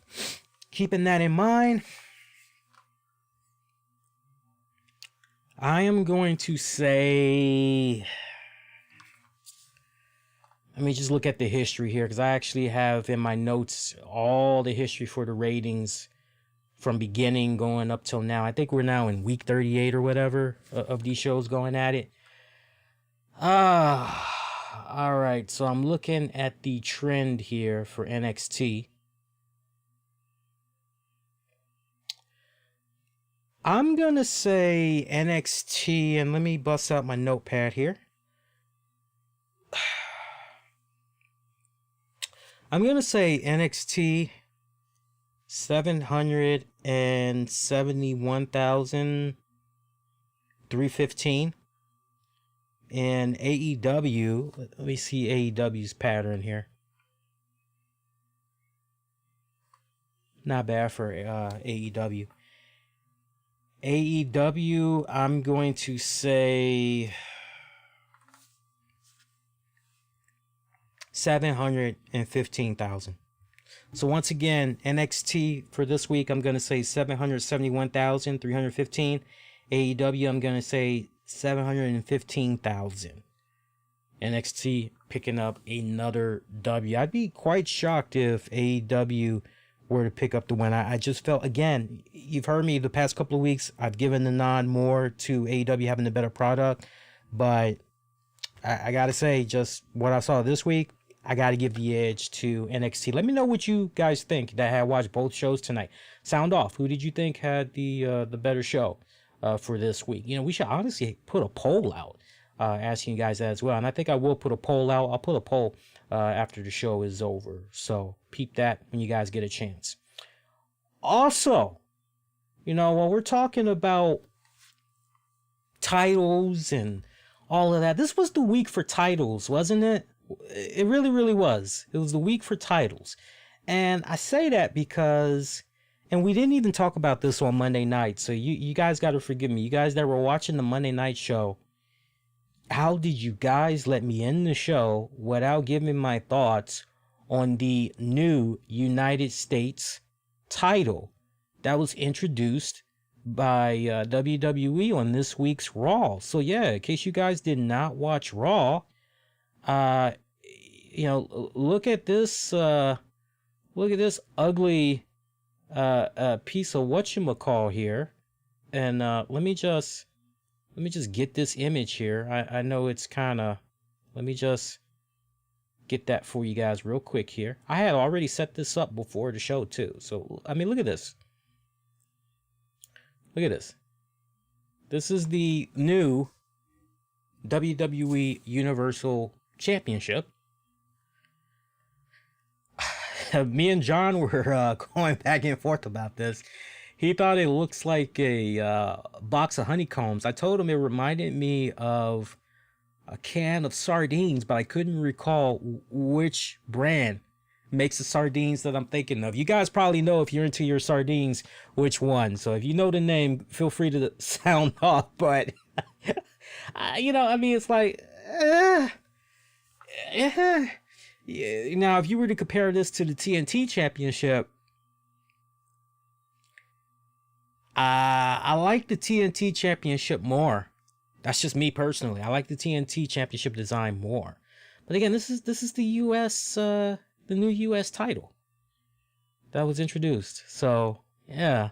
keeping that in mind, I am going to say, let me just look at the history here, because I actually have in my notes all the history for the ratings from beginning going up till now. I think we're now in week 38 or whatever of these shows going at it. All right, so I'm looking at the trend here for NXT. I'm going to say NXT, and let me bust out my notepad here. I'm going to say NXT 771,315. And AEW, let me see AEW's pattern here. Not bad for AEW. AEW, I'm going to say 715,000. So once again, NXT for this week, I'm going to say 771,315. AEW, I'm going to say 715,000. NXT picking up another W. I'd be quite shocked if AEW were to pick up the win. I just felt, again, you've heard me the past couple of weeks, I've given the nod more to AEW having a better product, but I gotta say, just what I saw this week, I gotta give the edge to NXT. Let me know what you guys think that had watched both shows tonight. Sound off. Who did you think had the better show for this week? We should honestly put a poll out. asking you guys that as well. And I think I will put a poll out. I'll put a poll after the show is over. So peep that when you guys get a chance. Also, while we're talking about titles and all of that, this was the week for titles, wasn't it? It really, really was. It was the week for titles. And I say that because, and we didn't even talk about this on Monday night, so you guys got to forgive me. You guys that were watching the Monday night show, how did you guys let me end the show without giving my thoughts on the new United States title that was introduced by WWE on this week's Raw? So yeah, in case you guys did not watch Raw, look at this ugly piece of whatchamacall here, and let me just get this image here. I know it's kind of, let me just get that for you guys real quick here. I had already set this up before the show too, so I mean, look at this. Look at this. This is the new WWE Universal Championship. Me and John were going back and forth about this. He thought it looks like a box of honeycombs. I told him it reminded me of a can of sardines, but I couldn't recall which brand makes the sardines that I'm thinking of. You guys probably know, if you're into your sardines, which one. So if you know the name, feel free to sound off. But it's like, yeah. Now, if you were to compare this to the TNT Championship, I like the TNT Championship more. That's just me personally. I like the TNT Championship design more. But again, this is the US, the new US title that was introduced. So yeah,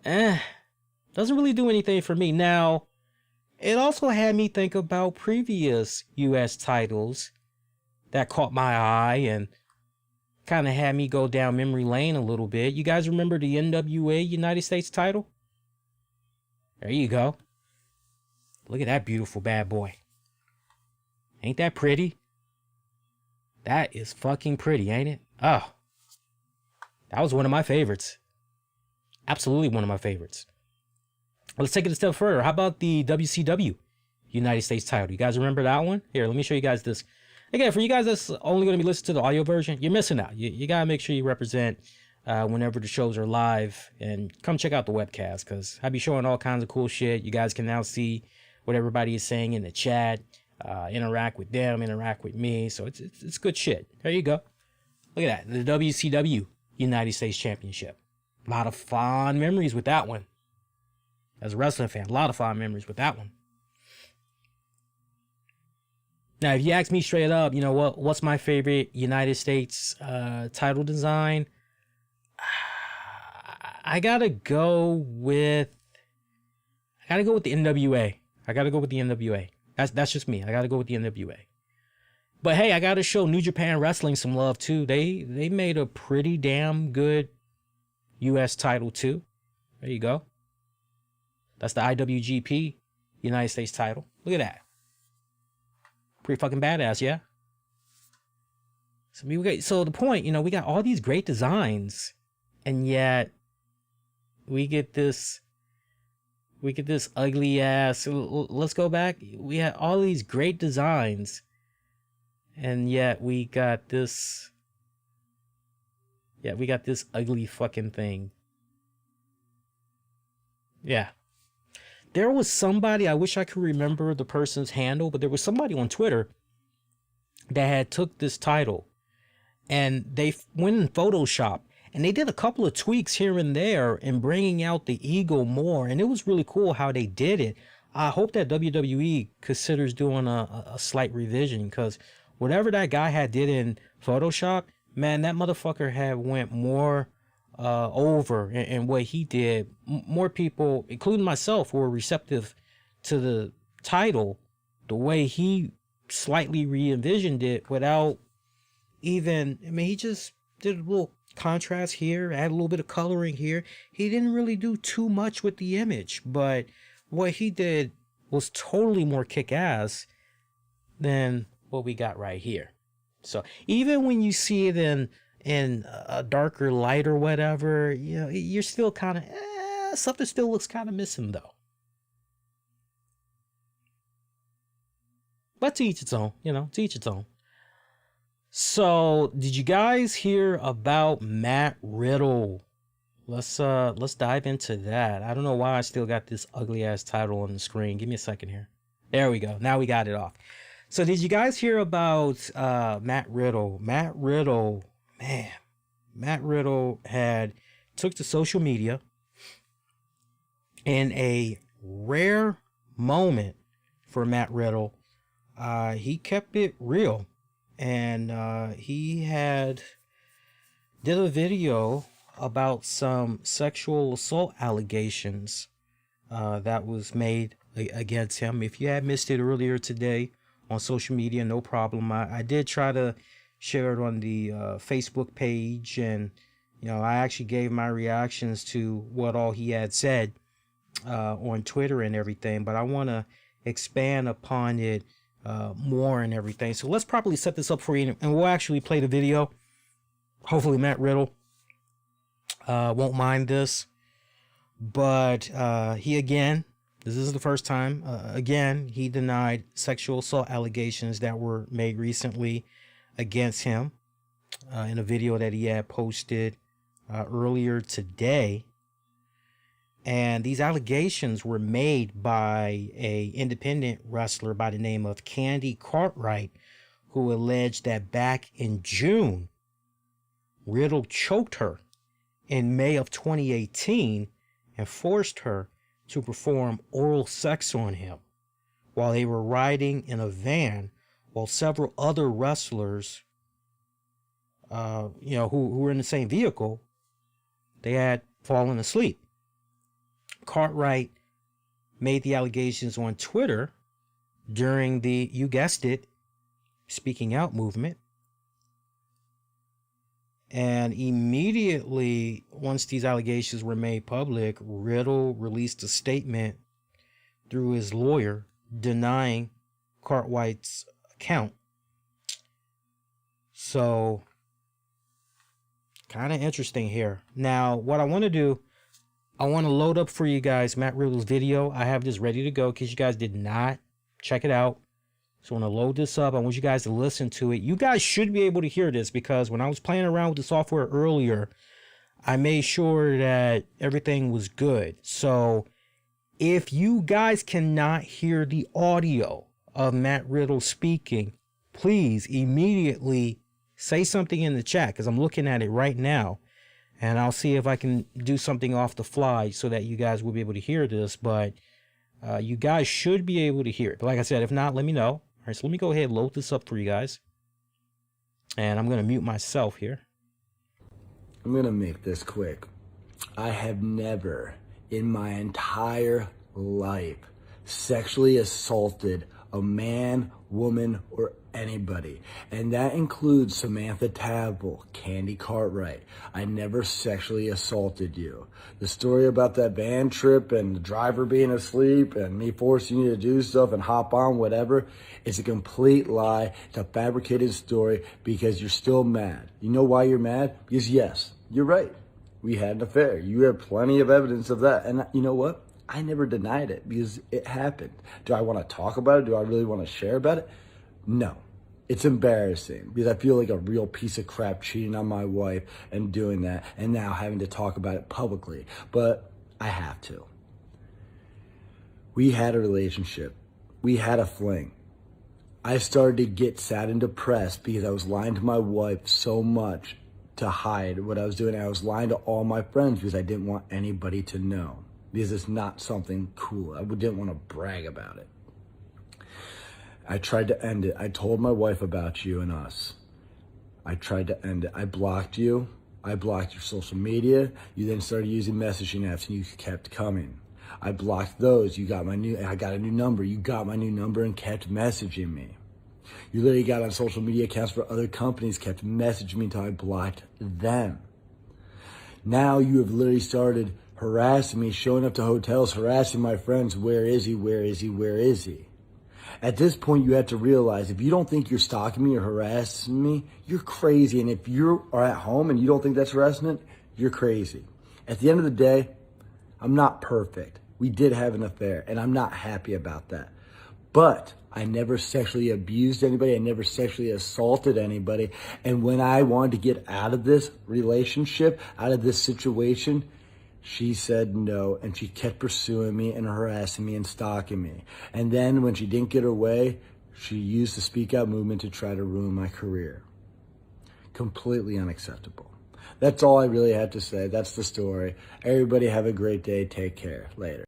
doesn't really do anything for me. Now, it also had me think about previous US titles that caught my eye and kind of had me go down memory lane a little bit. You guys remember the NWA United States title? There you go. Look at that beautiful bad boy. Ain't that pretty? That is fucking pretty, ain't it? Oh, that was one of my favorites. Absolutely one of my favorites. Let's take it a step further. How about the WCW United States title? You guys remember that one? Here, let me show you guys this. Again, for you guys that's only going to be listening to the audio version, you're missing out. You got to make sure you represent whenever the shows are live, and come check out the webcast, because I'll be showing all kinds of cool shit. You guys can now see what everybody is saying in the chat, interact with them, interact with me. So it's good shit. There you go. Look at that. The WCW United States Championship. A lot of fond memories with that one. As a wrestling fan, a lot of fond memories with that one. Now, if you ask me straight up, what's my favorite United States title design? I gotta go with the NWA. I gotta go with the NWA. That's just me. I gotta go with the NWA. But hey, I gotta show New Japan Wrestling some love too. They made a pretty damn good US title too. There you go. That's the IWGP United States title. Look at that. Pretty fucking badass, yeah? So the point, we got all these great designs, and yet we get this ugly ass. Let's go back. We had all these great designs, and yet we got this. Yeah, we got this ugly fucking thing. Yeah. There was somebody, I wish I could remember the person's handle, but there was somebody on Twitter that had took this title and they went in Photoshop and they did a couple of tweaks here and there in bringing out the eagle more. And it was really cool how they did it. I hope that WWE considers doing a slight revision, because whatever that guy had did in Photoshop, man, that motherfucker had went more over and what he did. More people, including myself, were receptive to the title the way he slightly re-envisioned it, without even, he just did a little contrast here, add a little bit of coloring here. He didn't really do too much with the image, but what he did was totally more kick-ass than what we got right here. So even when you see it in a darker light or whatever, you know, you're still kind of something still looks kind of missing though. But to each its own, you know, to each its own. So, did you guys hear about Matt Riddle? Let's dive into that. I don't know why I still got this ugly ass title on the screen. Give me a second here. There we go. Now we got it off. So, did you guys hear about Matt Riddle? Matt Riddle had took to social media in a rare moment for Matt Riddle. He kept it real, and he did a video about some sexual assault allegations that was made against him. If you had missed it earlier today on social media, no problem. I did try to share it on the Facebook page, and you know, I actually gave my reactions to what all he had said on Twitter and everything, but I want to expand upon it more and everything. So let's probably set this up for you, and we'll actually play the video. Hopefully Matt Riddle won't mind this, but he again, this is the first time, again, he denied sexual assault allegations that were made recently against him in a video that he had posted earlier today. And these allegations were made by an independent wrestler by the name of Candy Cartwright, who alleged that back in June, Riddle choked her in May of 2018 and forced her to perform oral sex on him while they were riding in a van, while several other wrestlers, who were in the same vehicle, they had fallen asleep. Cartwright made the allegations on Twitter during the, you guessed it, Speaking Out movement. And immediately, once these allegations were made public, Riddle released a statement through his lawyer denying Cartwright's account. So, kind of interesting here. Now, what I want to do, I want to load up for you guys Matt Riddle's video. I have this ready to go in case you guys did not check it out. So I want to load this up. I want you guys to listen to it. You guys should be able to hear this because when I was playing around with the software earlier, I made sure that everything was good. So if you guys cannot hear the audio of Matt Riddle speaking, please immediately say something in the chat because I'm looking at it right now. And I'll see if I can do something off the fly so that you guys will be able to hear this. But you guys should be able to hear it. But like I said, if not, let me know. All right, so let me go ahead and load this up for you guys. And I'm going to mute myself here. I'm going to make this quick. I have never in my entire life sexually assaulted a man, woman, or anybody. And that includes Samantha Tavell, Candy Cartwright. I never sexually assaulted you. The story about that van trip and the driver being asleep and me forcing you to do stuff and hop on whatever, it's a complete lie. It's a fabricated story because you're still mad. You know why you're mad? Because yes, you're right. We had an affair. You have plenty of evidence of that. And you know what? I never denied it because it happened. Do I want to talk about it? Do I really want to share about it? No. It's embarrassing because I feel like a real piece of crap cheating on my wife and doing that and now having to talk about it publicly. But I have to. We had a relationship. We had a fling. I started to get sad and depressed because I was lying to my wife so much to hide what I was doing. I was lying to all my friends because I didn't want anybody to know. Because it's not something cool. I didn't want to brag about it. I tried to end it. I told my wife about you and us. I tried to end it. I blocked you. I blocked your social media. You then started using messaging apps and you kept coming. I blocked those. I got a new number. You got my new number and kept messaging me. You literally got on social media accounts for other companies, kept messaging me until I blocked them. Now you have literally started harassing me, showing up to hotels, harassing my friends. Where is he? Where is he? Where is he? At this point, you have to realize if you don't think you're stalking me or harassing me, you're crazy. And if you are at home and you don't think that's harassment, you're crazy. At the end of the day, I'm not perfect. We did have an affair, and I'm not happy about that. But I never sexually abused anybody. I never sexually assaulted anybody. And when I wanted to get out of this relationship, out of this situation, she said no, and she kept pursuing me and harassing me and stalking me. And then when she didn't get her way, she used the Speak Out movement to try to ruin my career. Completely unacceptable. That's all I really have to say. That's the story. Everybody have a great day. Take care. Later.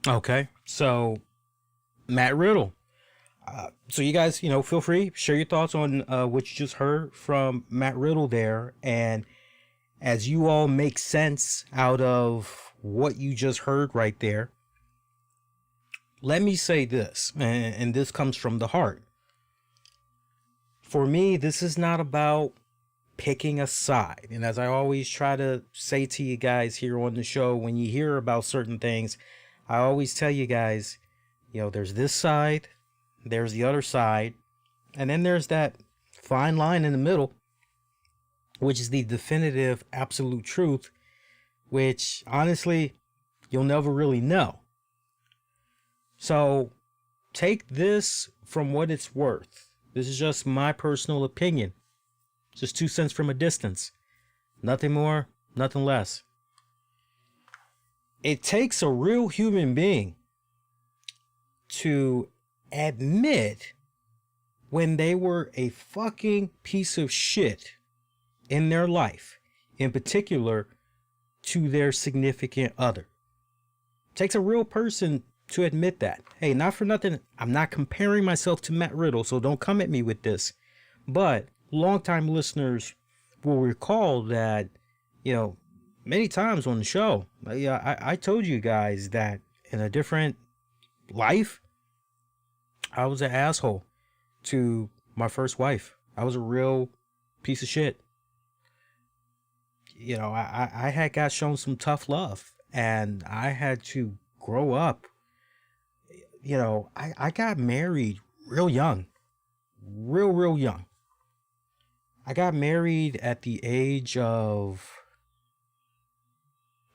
Okay, so Matt Riddle. So you guys, feel free, share your thoughts on what you just heard from Matt Riddle there. And as you all make sense out of what you just heard right there, let me say this, and this comes from the heart. For me, this is not about picking a side. And as I always try to say to you guys here on the show, when you hear about certain things, I always tell you guys, there's this side, there's the other side, and then there's that fine line in the middle, which is the definitive absolute truth, which honestly, you'll never really know. So take this from what it's worth. This is just my personal opinion. Just 2 cents from a distance. Nothing more, nothing less. It takes a real human being to admit when they were a fucking piece of shit in their life, in particular to their significant other. It takes a real person to admit that. Hey, not for nothing, I'm not comparing myself to Matt Riddle, so don't come at me with this. But longtime listeners will recall that, many times on the show, I told you guys that in a different life, I was an asshole to my first wife. I was a real piece of shit. I had got shown some tough love, and I had to grow up. I got married real young. Real young. I got married at the age of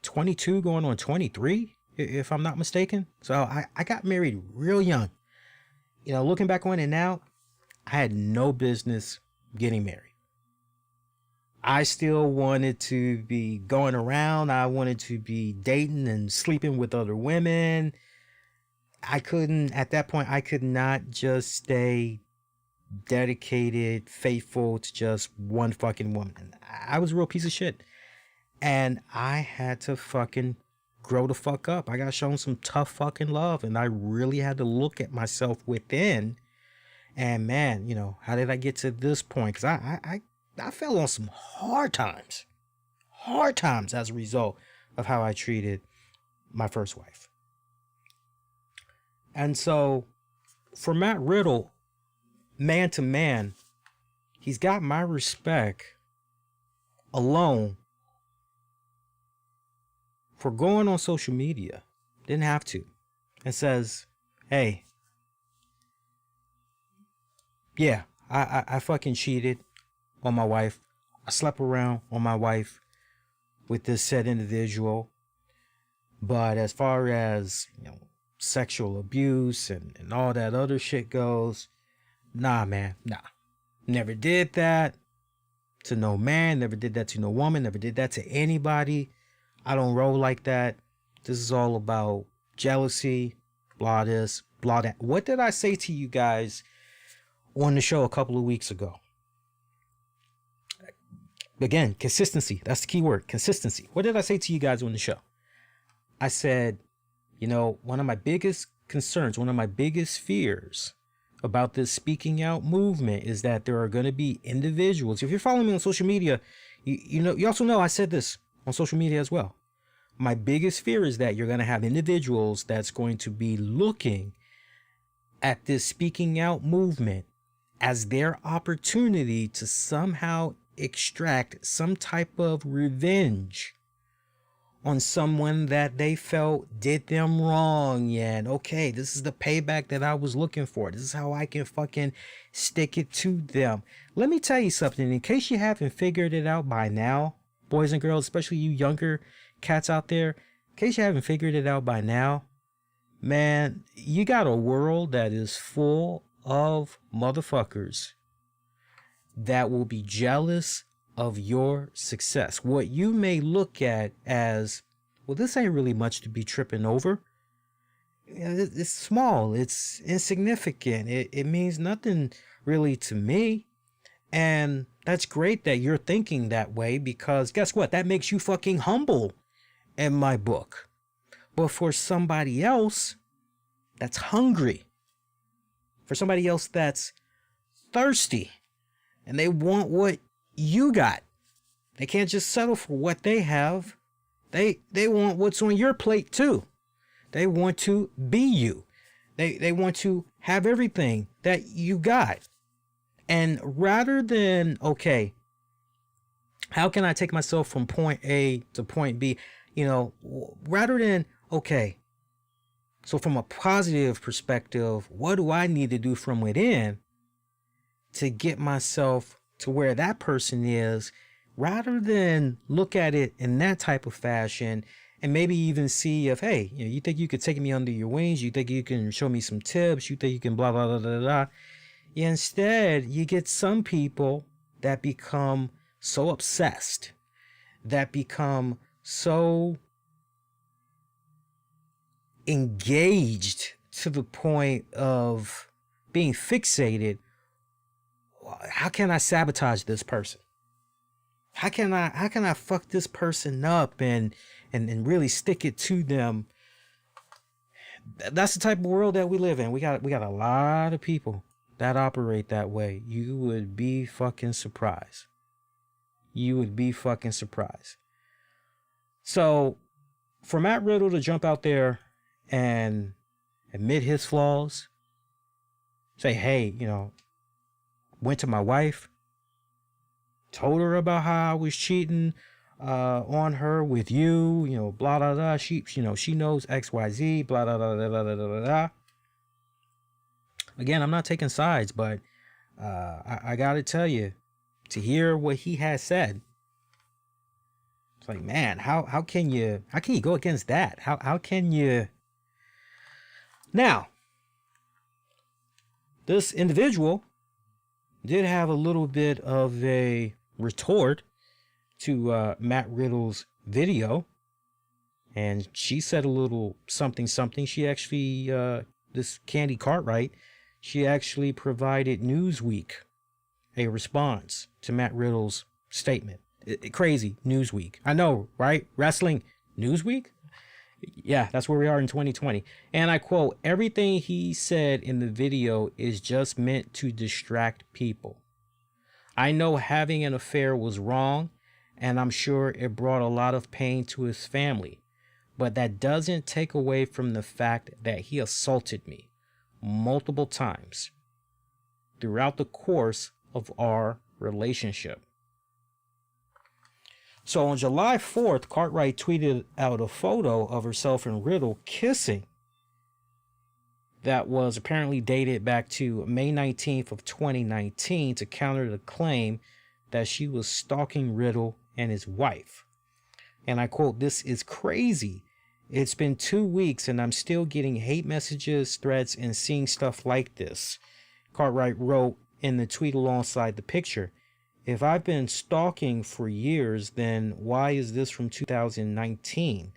22 going on 23, if I'm not mistaken. So I got married real young. Looking back on it now, I had no business getting married. I still wanted to be going around. I wanted to be dating and sleeping with other women. At that point, I could not just stay dedicated, faithful to just one fucking woman. I was a real piece of shit. And I had to fucking grow the fuck up. I got shown some tough fucking love, and I really had to look at myself within. And man, how did I get to this point? Because I fell on some hard times as a result of how I treated my first wife. And so for Matt Riddle, man to man, he's got my respect alone for going on social media, didn't have to, and says, hey, yeah, I fucking cheated on my wife. I slept around on my wife with this said individual. But as far as, sexual abuse and all that other shit goes, nah, man, nah. Never did that to no man, never did that to no woman, never did that to anybody. I don't roll like that. This is all about jealousy, blah this, blah that. What did I say to you guys on the show a couple of weeks ago? Again, consistency. That's the key word, consistency. What did I say to you guys on the show? I said, one of my biggest concerns, one of my biggest fears about this speaking out movement is that there are going to be individuals. If you're following me on social media, you also know I said this on social media as well. My biggest fear is that you're going to have individuals that's going to be looking at this speaking out movement as their opportunity to somehow extract some type of revenge on someone that they felt did them wrong. And okay, this is the payback that I was looking for. This is how I can fucking stick it to them. Let me tell you something, in case you haven't figured it out by now, boys and girls, especially you younger cats out there, in case you haven't figured it out by now, man, you got a world that is full of motherfuckers that will be jealous of your success. What you may look at as, well, this ain't really much to be tripping over. It's small, it's insignificant, it means nothing really to me. And that's great that you're thinking that way, because guess what? That makes you fucking humble in my book. But for somebody else that's hungry, for somebody else that's thirsty, and they want what you got, they can't just settle for what they have. They want what's on your plate too. They want to be you. They want to have everything that you got. And rather than, okay, how can I take myself from point A to point B? You know, rather than, okay, so from a positive perspective, what do I need to do from within to get myself to where that person is, rather than look at it in that type of fashion and maybe even see if, hey, you know, you think you could take me under your wings, you think you can show me some tips, you think you can blah, blah, blah, blah, blah. Instead, you get some people that become so obsessed, that become so engaged to the point of being fixated. How can I sabotage this person? How can I fuck this person up and really stick it to them? That's the type of world that we live in. We got a lot of people that operate that way. You would be fucking surprised. You would be fucking surprised. So for Matt Riddle to jump out there and admit his flaws, say, hey, you know, went to my wife, told her about how I was cheating on her with you, you know, blah, blah, blah. She knows XYZ, blah, blah, blah, blah, blah, blah, blah, blah. Again, I'm not taking sides, but I got to tell you, to hear what he has said, it's like, man, how can you go against that? How can you? Now, this individual did have a little bit of a retort to Matt Riddle's video, and she said a little something. She actually, this Candy Cartwright, she actually provided Newsweek a response to Matt Riddle's statement. Crazy, Newsweek. I know, right? Wrestling Newsweek? Yeah, that's where we are in 2020. And I quote, everything he said in the video is just meant to distract people. I know having an affair was wrong, and I'm sure it brought a lot of pain to his family. But that doesn't take away from the fact that he assaulted me multiple times throughout the course of our relationship. So on July 4th, Cartwright tweeted out a photo of herself and Riddle kissing that was apparently dated back to May 19th of 2019 to counter the claim that she was stalking Riddle and his wife. And I quote, "This is crazy. It's been 2 weeks and I'm still getting hate messages, threats, and seeing stuff like this." Cartwright wrote in the tweet alongside the picture, "If I've been stalking for years, then why is this from 2019?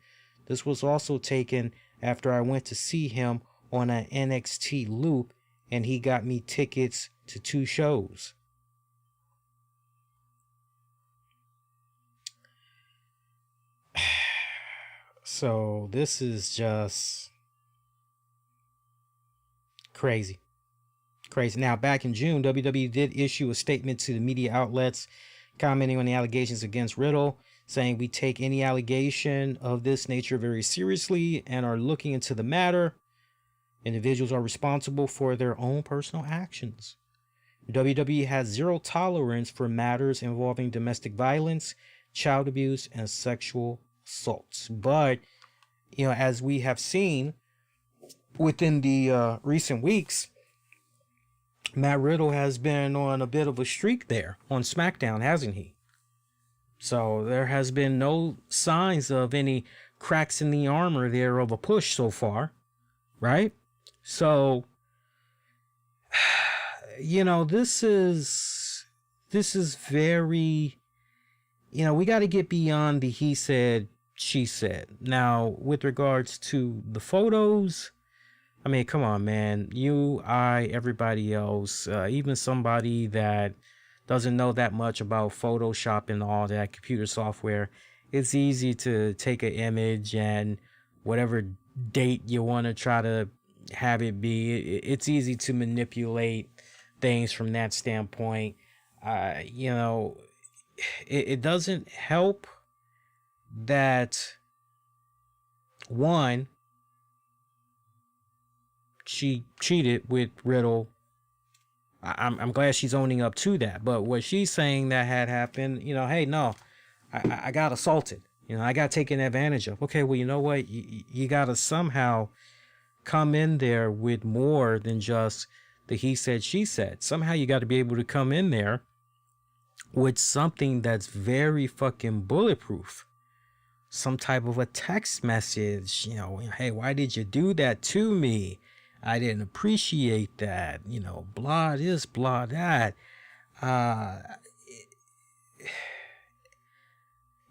This was also taken after I went to see him on an NXT loop and he got me tickets to 2 shows." So this is just crazy. Crazy. Now, back in June, WWE did issue a statement to the media outlets commenting on the allegations against Riddle, saying, "We take any allegation of this nature very seriously and are looking into the matter. Individuals are responsible for their own personal actions. WWE has zero tolerance for matters involving domestic violence, child abuse, and sexual assaults. But, as we have seen within the recent weeks, Matt Riddle has been on a bit of a streak there on SmackDown, hasn't he? So there has been no signs of any cracks in the armor there of a push so far, right? So, this is very, we got to get beyond the he said, she said. Now, with regards to the photos, I mean, come on, man. You, everybody else, even somebody that doesn't know that much about Photoshop and all that computer software, it's easy to take an image and whatever date you want to try to have it be, it's easy to manipulate things from that standpoint. It doesn't help that, one, she cheated with Riddle. I'm glad she's owning up to that. But what she's saying that had happened, hey, no, I got assaulted. I got taken advantage of. Okay, well, you know what? You got to somehow come in there with more than just the he said, she said. Somehow you got to be able to come in there with something that's very fucking bulletproof. Some type of a text message, hey, why did you do that to me? I didn't appreciate that, blah this, blah that.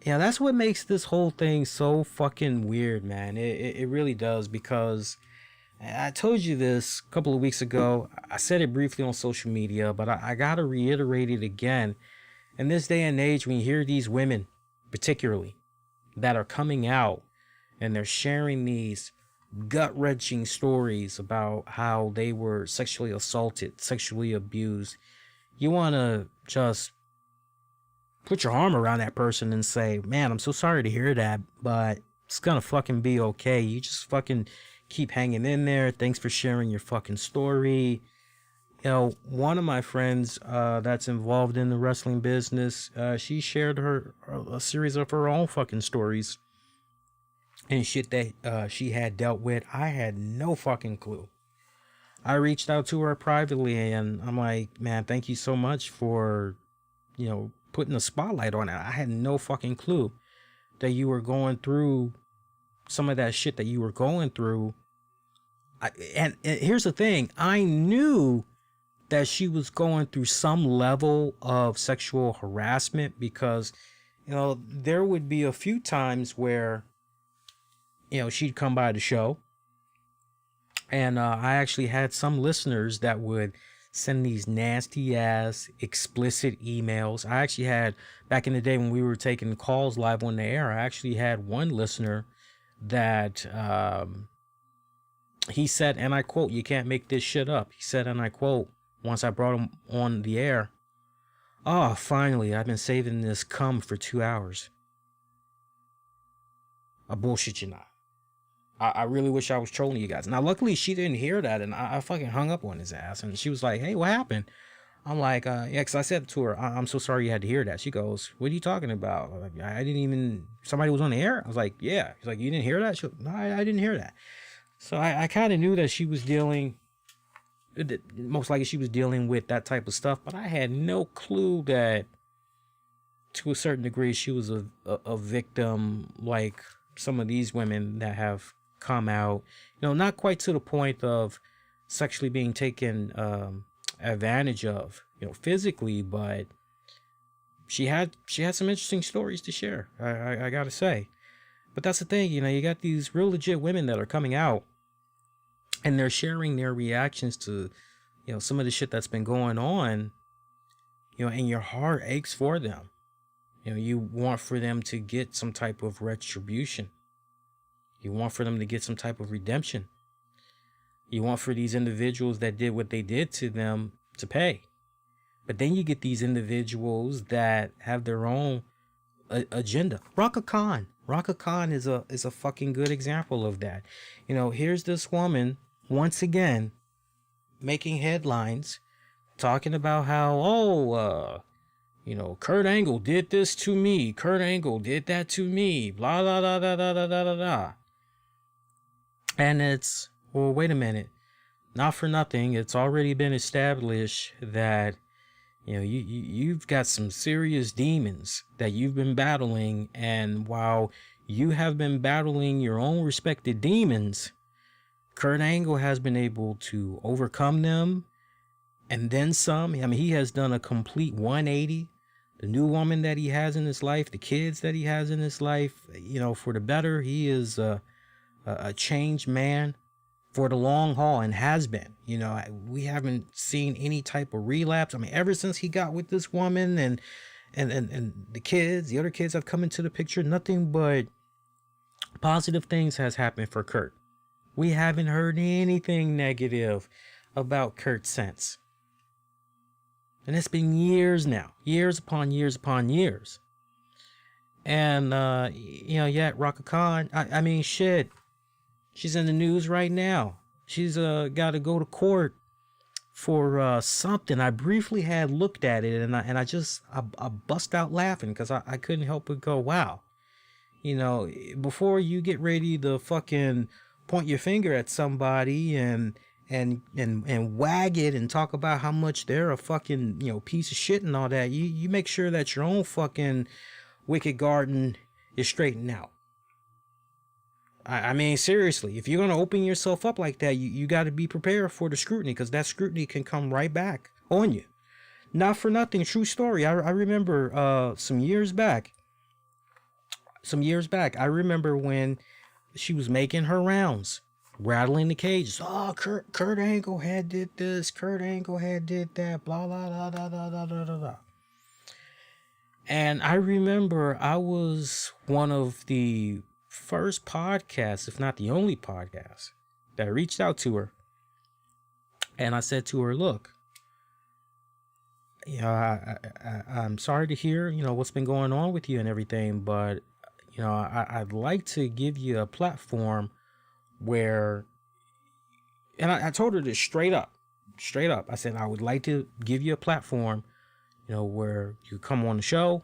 That's what makes this whole thing so fucking weird, man. It really does, because I told you this a couple of weeks ago. I said it briefly on social media, but I gotta reiterate it again. In this day and age, when you hear these women, particularly, that are coming out and they're sharing these gut-wrenching stories about how they were sexually assaulted, sexually abused, you want to just put your arm around that person and say, man, I'm so sorry to hear that, but it's gonna fucking be okay. You just fucking keep hanging in there. Thanks for sharing your fucking story. One of my friends that's involved in the wrestling business, she shared a series of her own fucking stories and shit that she had dealt with. I had no fucking clue. I reached out to her privately and I'm like, man, thank you so much for, putting a spotlight on it. I had no fucking clue that you were going through some of that shit that you were going through. And here's the thing. I knew that she was going through some level of sexual harassment because, there would be a few times where, she'd come by the show. And I actually had some listeners that would send these nasty ass explicit emails. I actually had, back in the day when we were taking calls live on the air, I actually had one listener that he said, and I quote, "You can't make this shit up." He said, and I quote, once I brought him on the air, "Oh, finally, I've been saving this cum for 2 hours." I bullshit you not. I really wish I was trolling you guys. Now, luckily, she didn't hear that, and I fucking hung up on his ass. And she was like, "Hey, what happened?" I'm like, yeah, because I said to her, "I'm so sorry you had to hear that." She goes, "What are you talking about?" I'm like, I didn't even, somebody was on the air? I was like, "Yeah." She's like, "You didn't hear that?" She goes, "No, I didn't hear that." So I kind of knew that she was most likely she was dealing with that type of stuff, but I had no clue that to a certain degree she was a victim like some of these women that have come out, not quite to the point of sexually being taken advantage of, physically, but she had some interesting stories to share. I gotta say. But that's the thing, you got these real legit women that are coming out and they're sharing their reactions to, some of the shit that's been going on, and your heart aches for them. You want for them to get some type of retribution. You want for them to get some type of redemption. You want for these individuals that did what they did to them to pay. But then you get these individuals that have their own agenda. Raka Khan is a fucking good example of that. Here's this woman once again making headlines talking about how, Kurt Angle did this to me. Kurt Angle did that to me. Blah, blah, blah, blah, blah, blah, blah, blah. And it's, well, wait a minute. Not for nothing. It's already been established that, you've got some serious demons that you've been battling. And while you have been battling your own respected demons, Kurt Angle has been able to overcome them and then some. I mean, he has done a complete 180. The new woman that he has in his life, the kids that he has in his life, for the better. He is a changed man for the long haul and has been. We haven't seen any type of relapse. I mean, ever since he got with this woman and the other kids have come into the picture, nothing but positive things has happened for Kurt. We haven't heard anything negative about Kurt since. And it's been years now. Years upon years upon years. And, yet Raka Khan, I mean, shit. She's in the news right now. She's got to go to court for something. I briefly had looked at it and I bust out laughing because I couldn't help but go, wow. Before you get ready to fucking point your finger at somebody and wag it and talk about how much they're a fucking, piece of shit and all that, you make sure that your own fucking wicked garden is straightened out. I mean, seriously, if you're going to open yourself up like that, you got to be prepared for the scrutiny, because that scrutiny can come right back on you. Not for nothing, true story. I remember some years back, I remember when she was making her rounds, rattling the cages. Oh, Kurt Angle had did this, Kurt Angle had did that, blah, blah, blah, blah, blah, blah, blah, blah. And I remember I was one of the first podcast, if not the only podcast, that reached out to her. And I said to her, look, I'm sorry to hear, what's been going on with you and everything, but, I'd like to give you a platform where, and I told her this straight up. I said, I would like to give you a platform, where you come on the show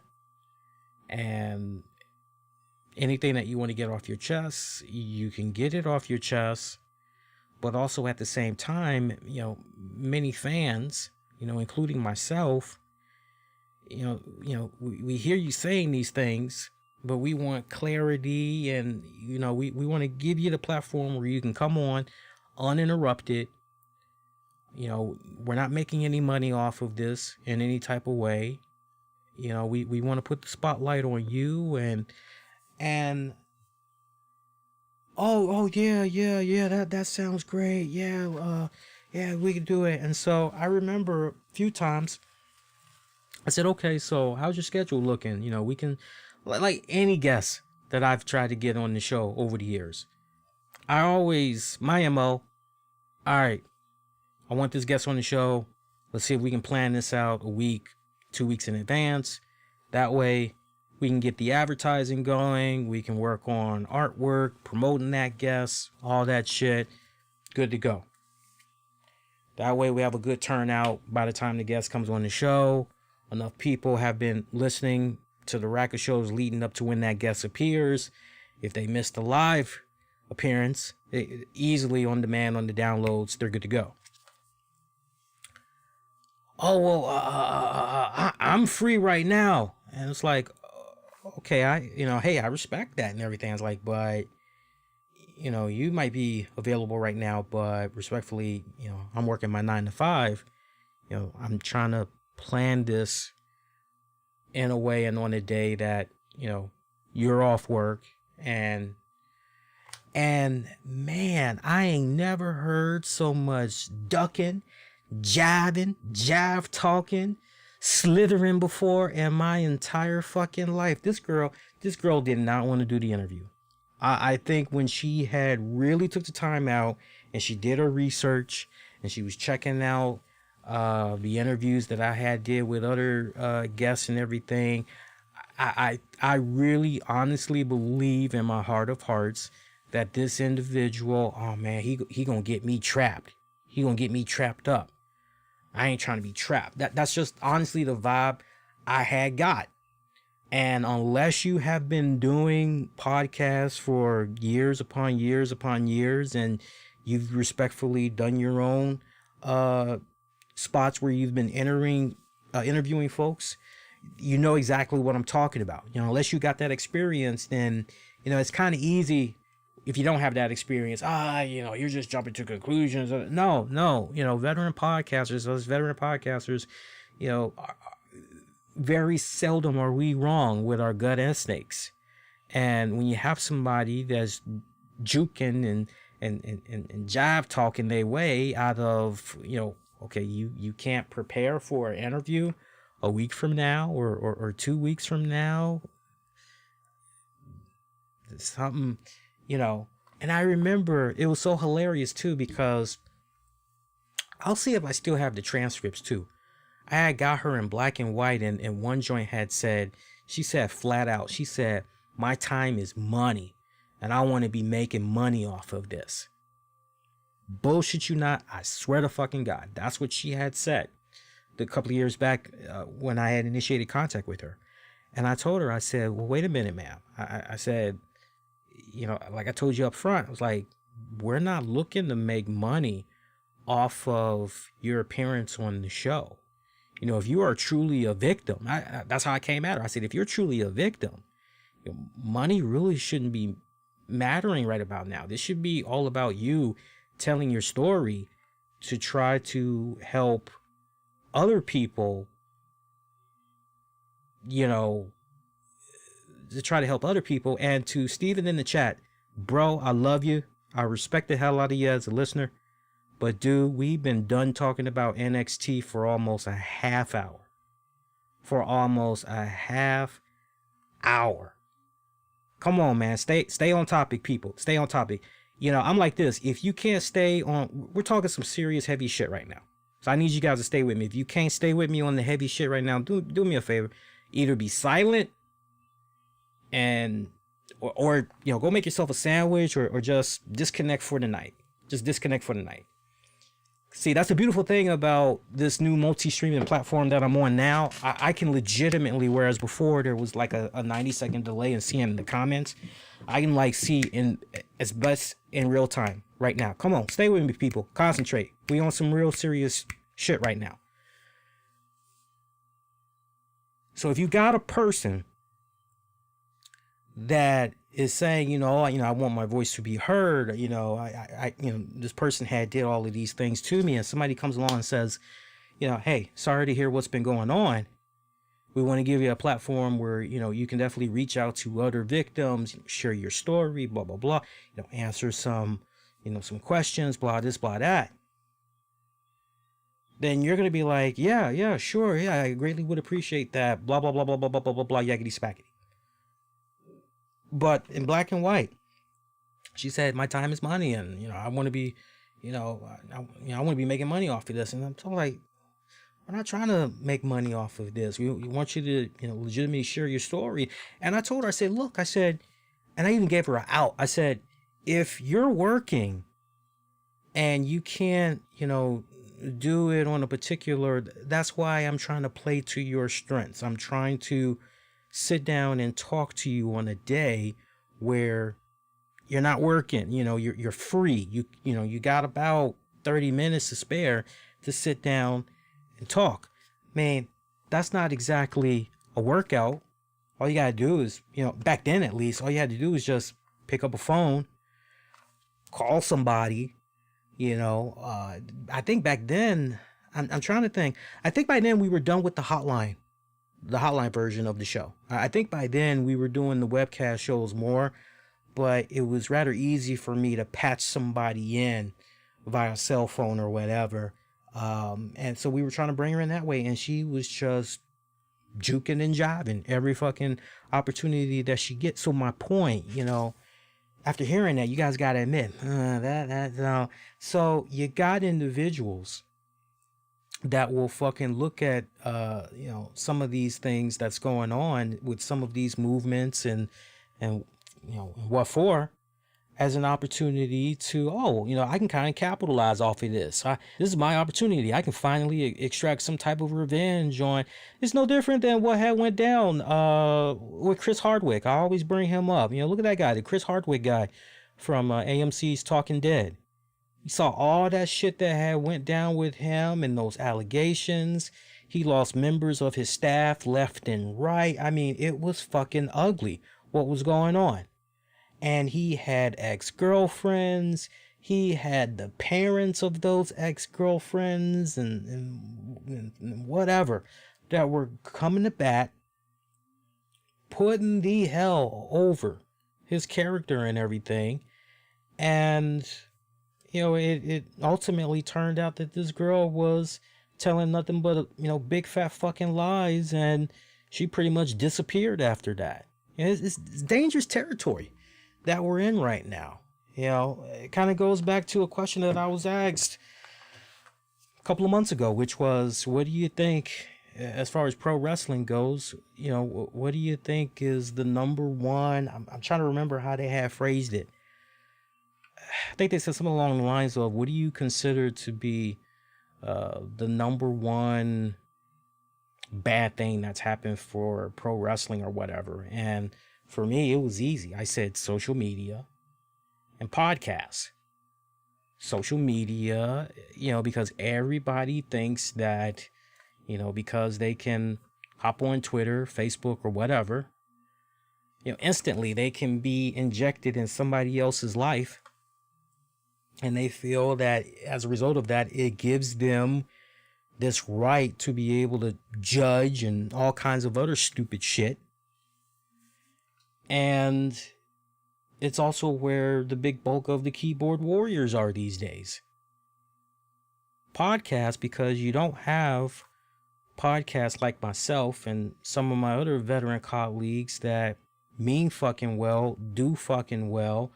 and anything that you want to get off your chest, you can get it off your chest. But also at the same time, many fans, including myself, we hear you saying these things, but we want clarity, and, we want to give you the platform where you can come on uninterrupted. We're not making any money off of this in any type of way. We want to put the spotlight on you and yeah, that sounds great. Yeah, we can do it. And so I remember a few times I said, okay, so how's your schedule looking? We can, like any guest that I've tried to get on the show over the years, my MO, all right, I want this guest on the show. Let's see if we can plan this out a week, 2 weeks in advance. That way we can get the advertising going. We can work on artwork, promoting that guest, all that shit. Good to go. That way we have a good turnout by the time the guest comes on the show. Enough people have been listening to the rack of shows leading up to when that guest appears. If they missed the live appearance, easily on demand on the downloads, they're good to go. Oh, well, I'm free right now. And it's like, okay, I respect that and everything. It's like, but, you might be available right now, but respectfully, I'm working my 9 to 5. I'm trying to plan this in a way and on a day that, you're off work. And man, I ain't never heard so much ducking, jive talking, slithering before in my entire fucking life. This girl did not want to do the interview. I think when she had really took the time out and she did her research and she was checking out the interviews that I had did with other guests and everything, I really honestly believe in my heart of hearts that this individual, oh man, he gonna get me trapped. He gonna get me trapped up. I ain't trying to be trapped. That's just honestly the vibe I had got. And unless you have been doing podcasts for years upon years upon years, and you've respectfully done your own spots where you've been interviewing folks, you know exactly what I'm talking about. You know, unless you got that experience, then, you know, it's kind of easy if you don't have that experience. You know, you're just jumping to conclusions. No, you know, veteran podcasters, you know, very seldom are we wrong with our gut instincts. And when you have somebody that's juking and jive talking their way out of, you know, okay, you can't prepare for an interview a week from now or 2 weeks from now. Something, you know. And I remember it was so hilarious too, because I'll see if I still have the transcripts too. I had got her in black and white, and one joint had said, she said flat out, she said, my time is money and I want to be making money off of this. Bullshit you not, I swear to fucking God, that's what she had said a couple of years back when I had initiated contact with her. And I told her, I said, well, wait a minute, ma'am. I said, you know, like I told you up front, I was like, we're not looking to make money off of your appearance on the show. You know, if you are truly a victim, that's how I came at her. I said, if you're truly a victim, you know, money really shouldn't be mattering right about now. This should be all about you telling your story to try to help other people, you know, to try to help other people. And to Steven in the chat, bro, I love you. I respect the hell out of you as a listener. But dude, we've been done talking about NXT for almost a half hour. Come on, man. Stay on topic, people. Stay on topic. You know, I'm like this. If you can't stay on, we're talking some serious heavy shit right now. So I need you guys to stay with me. If you can't stay with me on the heavy shit right now, do me a favor. Either be silent and or you know, go make yourself a sandwich, or just disconnect for the night. Just disconnect for the night. See, that's the beautiful thing about this new multi-streaming platform that I'm on now. I can legitimately, whereas before there was like a 90-second delay in seeing the comments, I can like see in as best in real time right now. Come on, stay with me, people. Concentrate. We on some real serious shit right now. So if you got a person that is saying, you know, I want my voice to be heard, you know, I this person did all of these things to me, and somebody comes along and says, you know, hey, sorry to hear what's been going on. We want to give you a platform where, you know, you can definitely reach out to other victims, share your story, blah, blah, blah, you know, answer some, you know, some questions, blah, this, blah, that. Then you're going to be like, yeah, sure. Yeah, I greatly would appreciate that. Blah, blah, blah, blah, blah, blah, blah, blah, blah, yakety spackety. But in black and white, she said, my time is money. And, you know, I want to be, I want to be making money off of this. And I'm totally like, we're not trying to make money off of this. We want you to, you know, legitimately share your story. And I told her, I said, look, I said, and I even gave her an out. I said, if you're working and you can't, you know, do it on a particular, that's why I'm trying to play to your strengths. I'm trying to sit down and talk to you on a day where you're not working, you know, you're free. You know, you got about 30 minutes to spare to sit down and talk. Man, that's not exactly a workout. All you gotta do is, you know, back then at least, all you had to do was just pick up a phone, call somebody, you know. I think back then, I'm trying to think. I think by then we were done with the hotline version of the show. I think by then we were doing the webcast shows more, but it was rather easy for me to patch somebody in via cell phone or whatever. And so we were trying to bring her in that way, and she was just juking and jiving every fucking opportunity that she gets. So my point, you know, after hearing that, you guys got to admit, so you got individuals that will fucking look at, you know, some of these things that's going on with some of these movements and, you know, what for, as an opportunity to, I can kind of capitalize off of this. This is my opportunity. I can finally extract some type of revenge on. It's no different than what had went down with Chris Hardwick. I always bring him up. Look at that guy, the Chris Hardwick guy from AMC's Talking Dead. You saw all that shit that had went down with him and those allegations. He lost members of his staff left and right. I mean, it was fucking ugly what was going on. And he had ex-girlfriends. He had the parents of those ex-girlfriends and whatever that were coming to bat, putting the hell over his character and everything. And, it ultimately turned out that this girl was telling nothing but, big fat fucking lies. And she pretty much disappeared after that. It's dangerous territory that we're in right now. It kind of goes back to a question that I was asked a couple of months ago, which was, what do you think, as far as pro wrestling goes, what do you think is the number one? I'm trying to remember how they had phrased it. I think they said something along the lines of, what do you consider to be the number one bad thing that's happened for pro wrestling or whatever? And for me, it was easy. I said social media and podcasts. Social media, because everybody thinks that, because they can hop on Twitter, Facebook, or whatever, instantly they can be injected in somebody else's life. And they feel that as a result of that, it gives them this right to be able to judge and all kinds of other stupid shit. And it's also where the big bulk of the keyboard warriors are these days. Podcasts, because you don't have podcasts like myself and some of my other veteran colleagues that mean fucking well, do fucking well,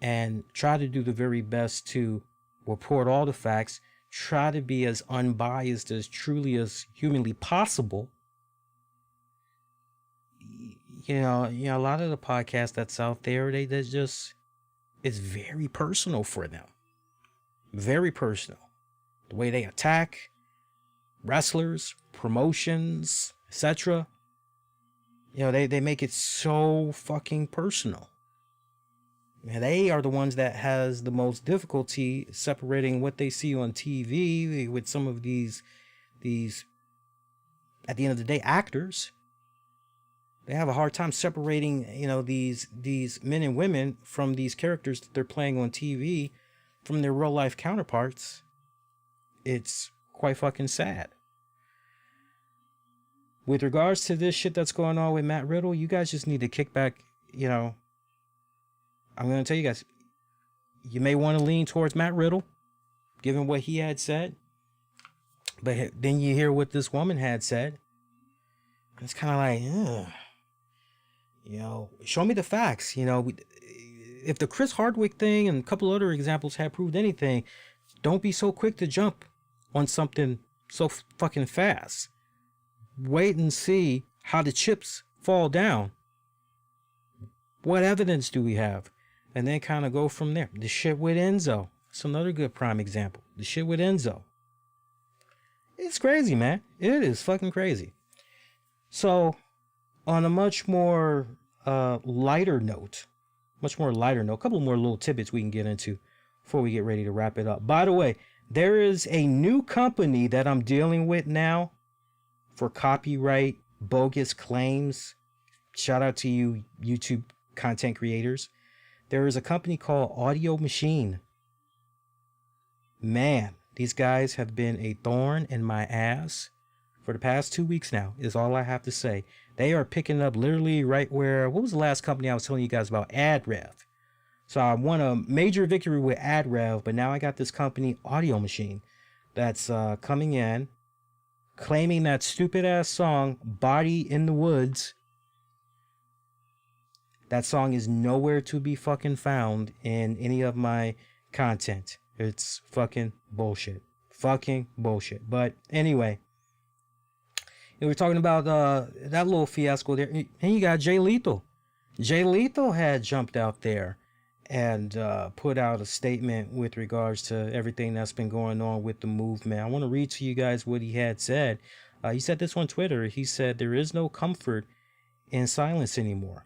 and try to do the very best to report all the facts, try to be as unbiased as truly as humanly possible. A lot of the podcasts that's out there, it's very personal for them. Very personal. The way they attack wrestlers, promotions, etc. They make it so fucking personal. And they are the ones that has the most difficulty separating what they see on TV with some of these, at the end of the day, actors. They have a hard time separating, these men and women from these characters that they're playing on TV from their real life counterparts. It's quite fucking sad. With regards to this shit that's going on with Matt Riddle, you guys just need to kick back, I'm going to tell you guys, you may want to lean towards Matt Riddle, given what he had said. But then you hear what this woman had said. It's kind of like, show me the facts. If the Chris Hardwick thing and a couple other examples have proved anything, don't be so quick to jump on something so fucking fast. Wait and see how the chips fall down. What evidence do we have? And then kind of go from there. The shit with Enzo. It's another good prime example. The shit with Enzo. It's crazy, man. It is fucking crazy. So, on a much more lighter note, a couple more little tidbits we can get into before we get ready to wrap it up. By the way, there is a new company that I'm dealing with now for copyright bogus claims. Shout out to you, YouTube content creators. There is a company called Audio Machine. Man, these guys have been a thorn in my ass for the past 2 weeks now, is all I have to say. They are picking up literally right where, what was the last company I was telling you guys about? AdRev. So I won a major victory with AdRev, but now I got this company, Audio Machine, that's coming in, claiming that stupid ass song, Body in the Woods. That song is nowhere to be fucking found in any of my content. It's fucking bullshit. Fucking bullshit. But anyway, we're talking about that little fiasco there. And you got Jay Lethal. Jay Lethal had jumped out there and put out a statement with regards to everything that's been going on with the movement. I want to read to you guys what he had said. He said this on Twitter. He said, "There is no comfort in silence anymore.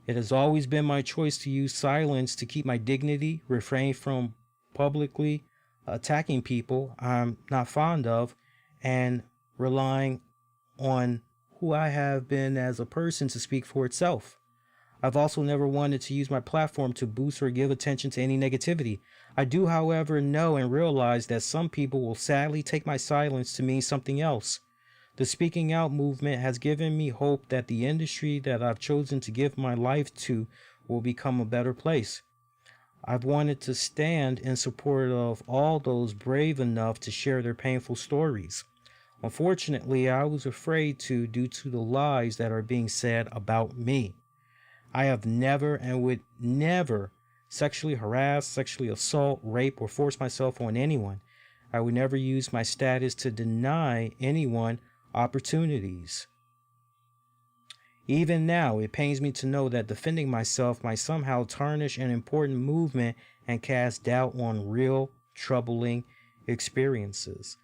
It has always been my choice to use silence to keep my dignity, refrain from publicly attacking people I'm not fond of, and relying on who I have been as a person to speak for itself. I've also never wanted to use my platform to boost or give attention to any negativity. I do, however, know and realize that some people will sadly take my silence to mean something else. The speaking out movement has given me hope that the industry that I've chosen to give my life to will become a better place. I've wanted to stand in support of all those brave enough to share their painful stories. Unfortunately, I was afraid to due to the lies that are being said about me. I have never and would never sexually harass, sexually assault, rape, or force myself on anyone. I would never use my status to deny anyone opportunities. Even now, it pains me to know that defending myself might somehow tarnish an important movement and cast doubt on real, troubling experiences."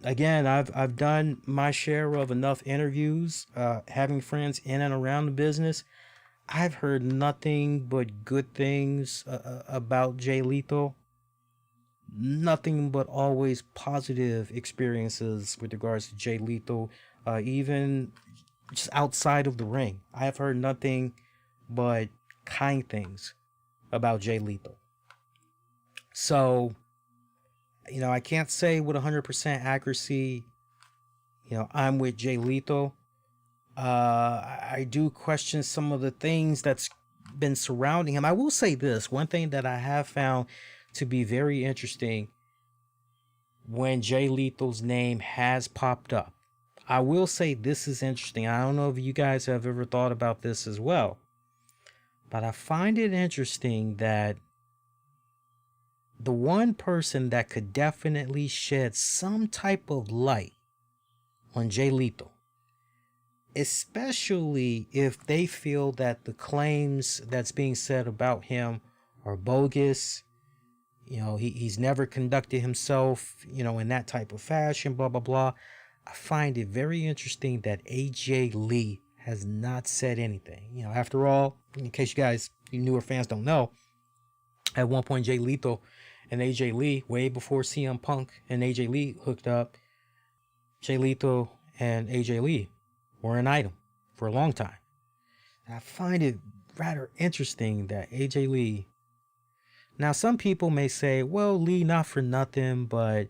Again, I've done my share of enough interviews, having friends in and around the business. I've heard nothing but good things about Jay Lethal. Nothing but always positive experiences with regards to Jay Lethal, even just outside of the ring. I have heard nothing but kind things about Jay Lethal. So, I can't say with 100% accuracy, I'm with Jay Lethal. I do question some of the things that's been surrounding him. I will say this, one thing that I have found to be very interesting when Jay Lethal's name has popped up. I will say this is interesting. I don't know if you guys have ever thought about this as well, but I find it interesting that the one person that could definitely shed some type of light on Jay Lethal, especially if they feel that the claims that's being said about him are bogus, he's never conducted himself, in that type of fashion, blah, blah, blah. I find it very interesting that AJ Lee has not said anything. After all, in case you newer fans don't know, at one point Jay Lethal and AJ Lee, way before CM Punk and AJ Lee hooked up, Jay Lethal and AJ Lee were an item for a long time. I find it rather interesting that AJ Lee, now some people may say, well, Lee not for nothing, but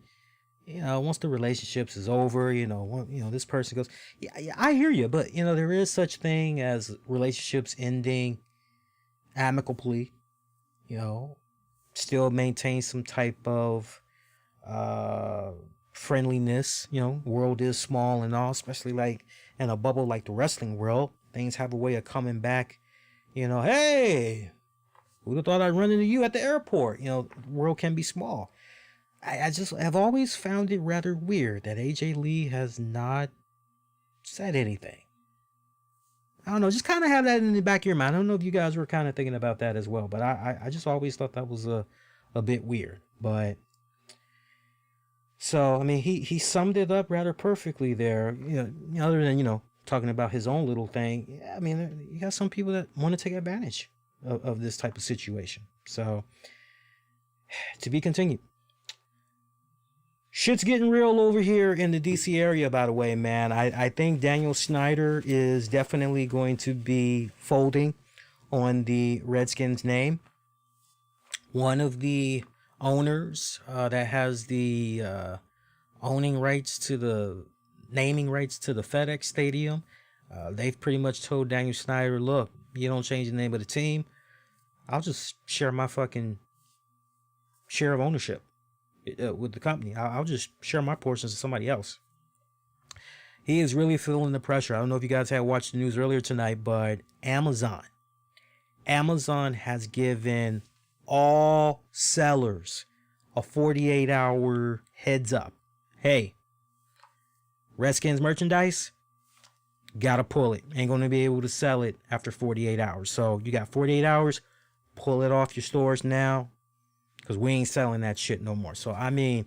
once the relationships is over, this person goes, yeah, I hear you, but there is such thing as relationships ending amicably, still maintain some type of friendliness. World is small and all, especially like in a bubble like the wrestling world. Things have a way of coming back. Hey, who'd have thought I'd run into you at the airport? The world can be small. I just have always found it rather weird that AJ Lee has not said anything. I don't know, just kind of have that in the back of your mind. I don't know if you guys were kind of thinking about that as well, but I just always thought that was a bit weird. But so, he summed it up rather perfectly there. Other than, talking about his own little thing. Yeah, you got some people that want to take advantage of this type of situation. So, to be continued. Shit's getting real over here in the DC area, by the way, man. I think Daniel Snyder is definitely going to be folding on the Redskins name. One of the owners that has the naming rights to the FedEx Stadium, they've pretty much told Daniel Snyder, look, you don't change the name of the team, I'll just share my fucking share of ownership with the company. I'll just share my portions with somebody else. He is really feeling the pressure. I don't know if you guys had watched the news earlier tonight, but Amazon has given all sellers a 48-hour heads up. Hey, Redskins merchandise, gotta pull it. Ain't gonna be able to sell it after 48 hours. So you got 48 hours, pull it off your stores now, because we ain't selling that shit no more. So I mean,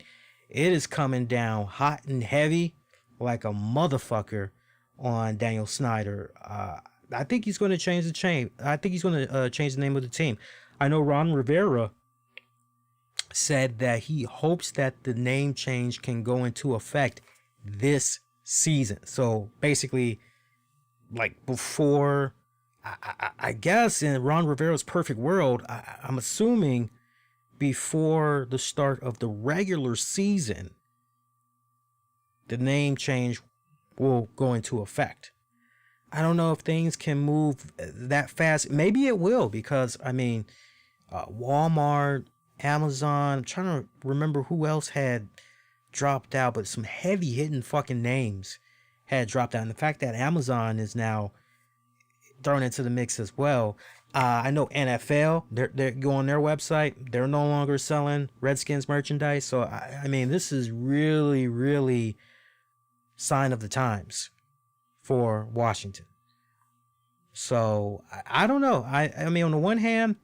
it is coming down hot and heavy like a motherfucker on Daniel Snyder. I think he's going to change the chain. I think he's going to change the name of the team. I know Ron Rivera said that he hopes that the name change can go into effect this season. So basically, like before, I guess in Ron Rivera's perfect world, I'm assuming before the start of the regular season, the name change will go into effect. I don't know if things can move that fast. Maybe it will, because I mean, Walmart, Amazon, I'm trying to remember who else had dropped out, but some heavy hitting fucking names had dropped out. And the fact that Amazon is now thrown into the mix as well. I know NFL, they're going on their website. They're no longer selling Redskins merchandise. So, I mean, this is really, really sign of the times for Washington. So, I don't know. I mean, on the one hand,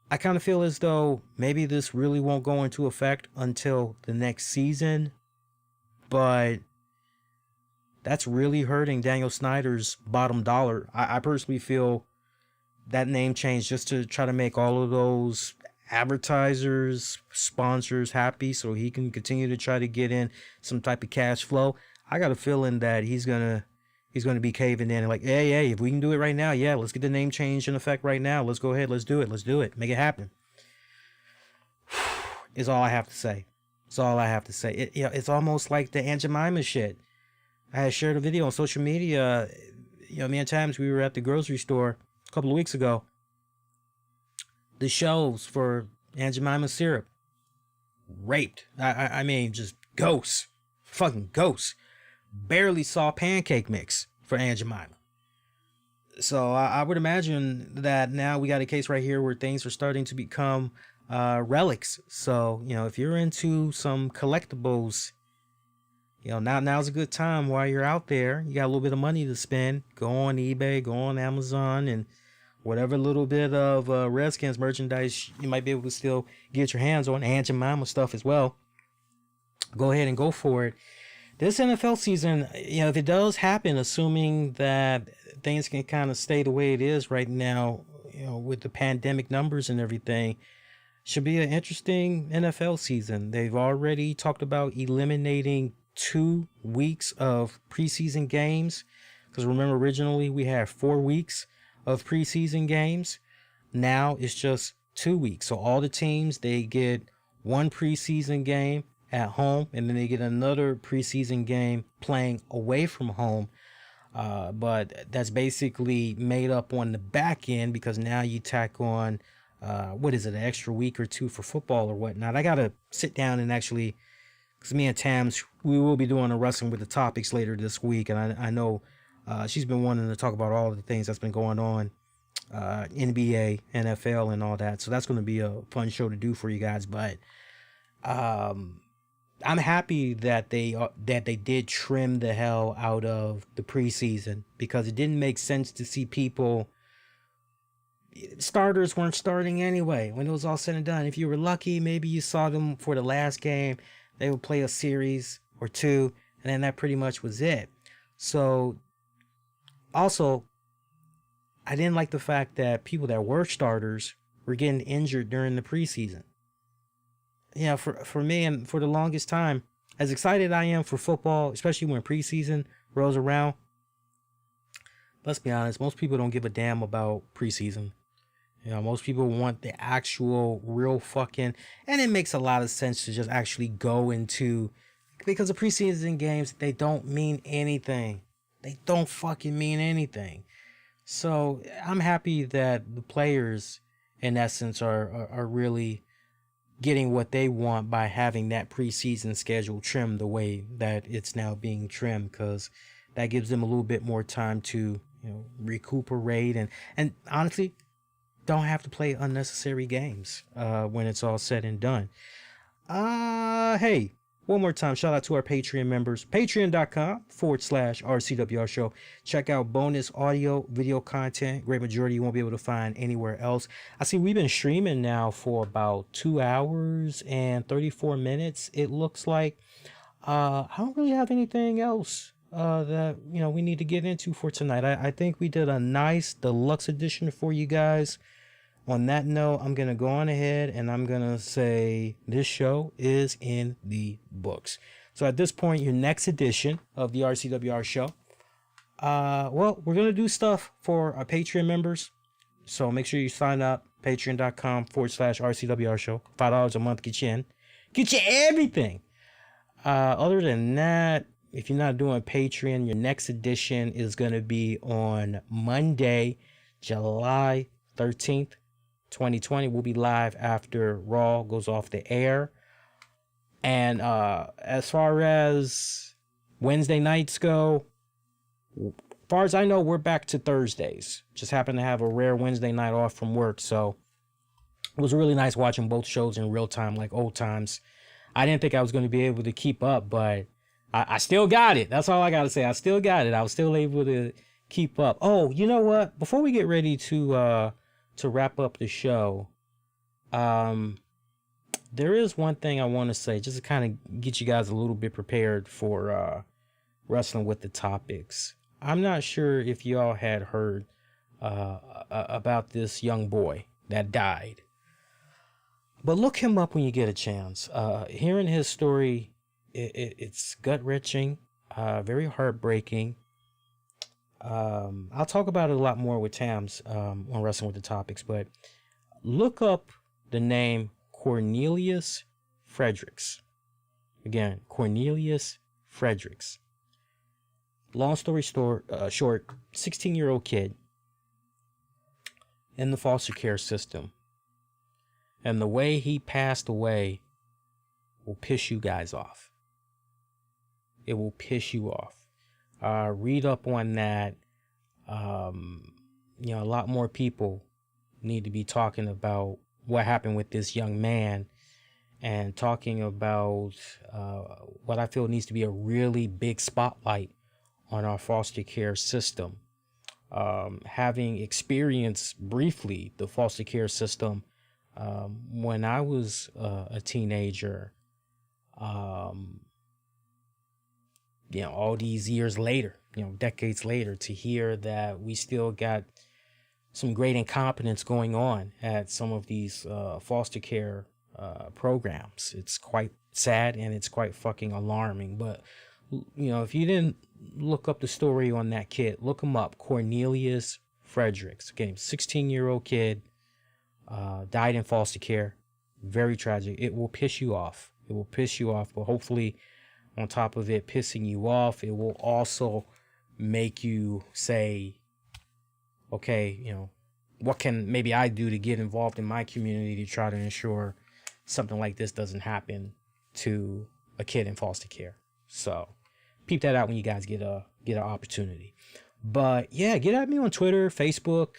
I kind of feel as though maybe this really won't go into effect until the next season. But that's really hurting Daniel Snyder's bottom dollar. I personally feel that name change just to try to make all of those advertisers, sponsors happy so he can continue to try to get in some type of cash flow. I got a feeling that he's gonna be caving in and like, hey, if we can do it right now, yeah, let's get the name change in effect right now. Let's go ahead, let's do it, make it happen. Is all I have to say. It's all I have to say. It's almost like the Aunt Jemima shit. I had shared a video on social media. Many times we were at the grocery store a couple of weeks ago. The shelves for Aunt Jemima syrup raped. I mean, just ghosts, fucking ghosts. Barely saw pancake mix for Aunt Jemima. So I would imagine that now we got a case right here where things are starting to become relics. So if you're into some collectibles, now's a good time while you're out there. You got a little bit of money to spend. Go on eBay, go on Amazon, and whatever little bit of Redskins merchandise you might be able to still get your hands on, Aunt Jemima stuff as well. Go ahead and go for it. This NFL season, if it does happen, assuming that things can kind of stay the way it is right now, with the pandemic numbers and everything, should be an interesting NFL season. They've already talked about eliminating 2 weeks of preseason games, because remember, originally we had 4 weeks of preseason games. Now it's just 2 weeks. So all the teams, they get one preseason game at home, and then they get another preseason game playing away from home. But that's basically made up on the back end, because now you tack on an extra week or 2 for football or whatnot. I gotta sit down and actually, because me and Tams, we will be doing a wrestling with the topics later this week, and I know she's been wanting to talk about all the things that's been going on, NBA, NFL, and all that. So that's going to be a fun show to do for you guys. But I'm happy that they did trim the hell out of the preseason, because it didn't make sense to see people. Starters weren't starting anyway when it was all said and done. If you were lucky, maybe you saw them for the last game. They would play a series or 2, and then that pretty much was it. So, also, I didn't like the fact that people that were starters were getting injured during the preseason. For me, and for the longest time, as excited I am for football, especially when preseason rolls around, let's be honest, most people don't give a damn about preseason. Most people want the actual real fucking, and it makes a lot of sense to just actually go into, because the preseason games, they don't mean anything. They don't fucking mean anything. So I'm happy that the players, in essence, are really getting what they want by having that preseason schedule trimmed the way that it's now being trimmed, because that gives them a little bit more time to recuperate and honestly don't have to play unnecessary games when it's all said and done. Hey, one more time, shout out to our Patreon members, patreon.com/RCWR show. Check out bonus audio, video content. Great majority you won't be able to find anywhere else. I see we've been streaming now for about 2 hours and 34 minutes. It looks like I don't really have anything else that we need to get into for tonight. I think we did a nice deluxe edition for you guys. On that note, I'm going to go on ahead and I'm going to say this show is in the books. So at this point, your next edition of the RCWR show, well, we're going to do stuff for our Patreon members. So make sure you sign up, patreon.com/RCWR show. $5 a month get you in. Get you everything. Other than that, if you're not doing Patreon, your next edition is going to be on Monday, July 13th. 2020 will be live after Raw goes off the air. And as far as Wednesday nights go, as far as I know, we're back to Thursdays. Just happen to have a rare Wednesday night off from work, so it was really nice watching both shows in real time, like old times. I didn't think I was going to be able to keep up, but I still got it. That's all I got to say. I still got it. I was still able to keep up. Oh, you know what? Before we get ready to wrap up the show, there is one thing I want to say, just to kind of get you guys a little bit prepared for wrestling with the topics. I'm not sure if y'all had heard about this young boy that died, but look him up when you get a chance. Hearing his story, it's gut-wrenching, very heartbreaking. I'll talk about it a lot more with Tams on Wrestling with the Topics, but look up the name Cornelius Fredericks. Again, Cornelius Fredericks. Long story short, 16-year-old kid in the foster care system. And the way he passed away will piss you guys off. It will piss you off. Read up on that. A lot more people need to be talking about what happened with this young man and talking about what I feel needs to be a really big spotlight on our foster care system. Having experienced briefly the foster care system when I was a teenager, all these years later, decades later, to hear that we still got some great incompetence going on at some of these foster care programs. It's quite sad and it's quite fucking alarming. But, if you didn't look up the story on that kid, look him up. Cornelius Fredericks. Again, 16-year-old kid, died in foster care. Very tragic. It will piss you off. It will piss you off, but hopefully, on top of it pissing you off, it will also make you say, okay, what can maybe I do to get involved in my community to try to ensure something like this doesn't happen to a kid in foster care. So peep that out when you guys get an opportunity. But yeah, get at me on Twitter, Facebook,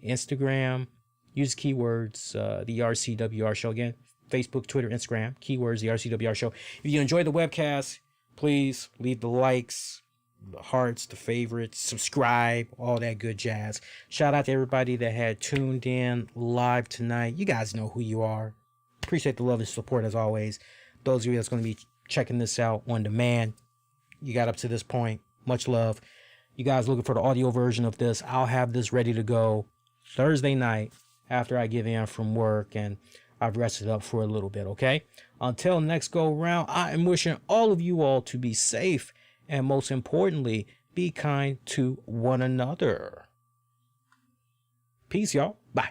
Instagram. Use keywords, the RCWR show. Again, Facebook, Twitter, Instagram, keywords, the RCWR show. If you enjoyed the webcast, please leave the likes, the hearts, the favorites, subscribe, all that good jazz. Shout out to everybody that had tuned in live tonight. You guys know who you are. Appreciate the love and support as always. Those of you that's going to be checking this out on demand, you got up to this point. Much love. You guys looking for the audio version of this, I'll have this ready to go Thursday night after I get in from work and I've rested up for a little bit, okay? Until next go round, I am wishing all of you all to be safe and most importantly, be kind to one another. Peace, y'all. Bye.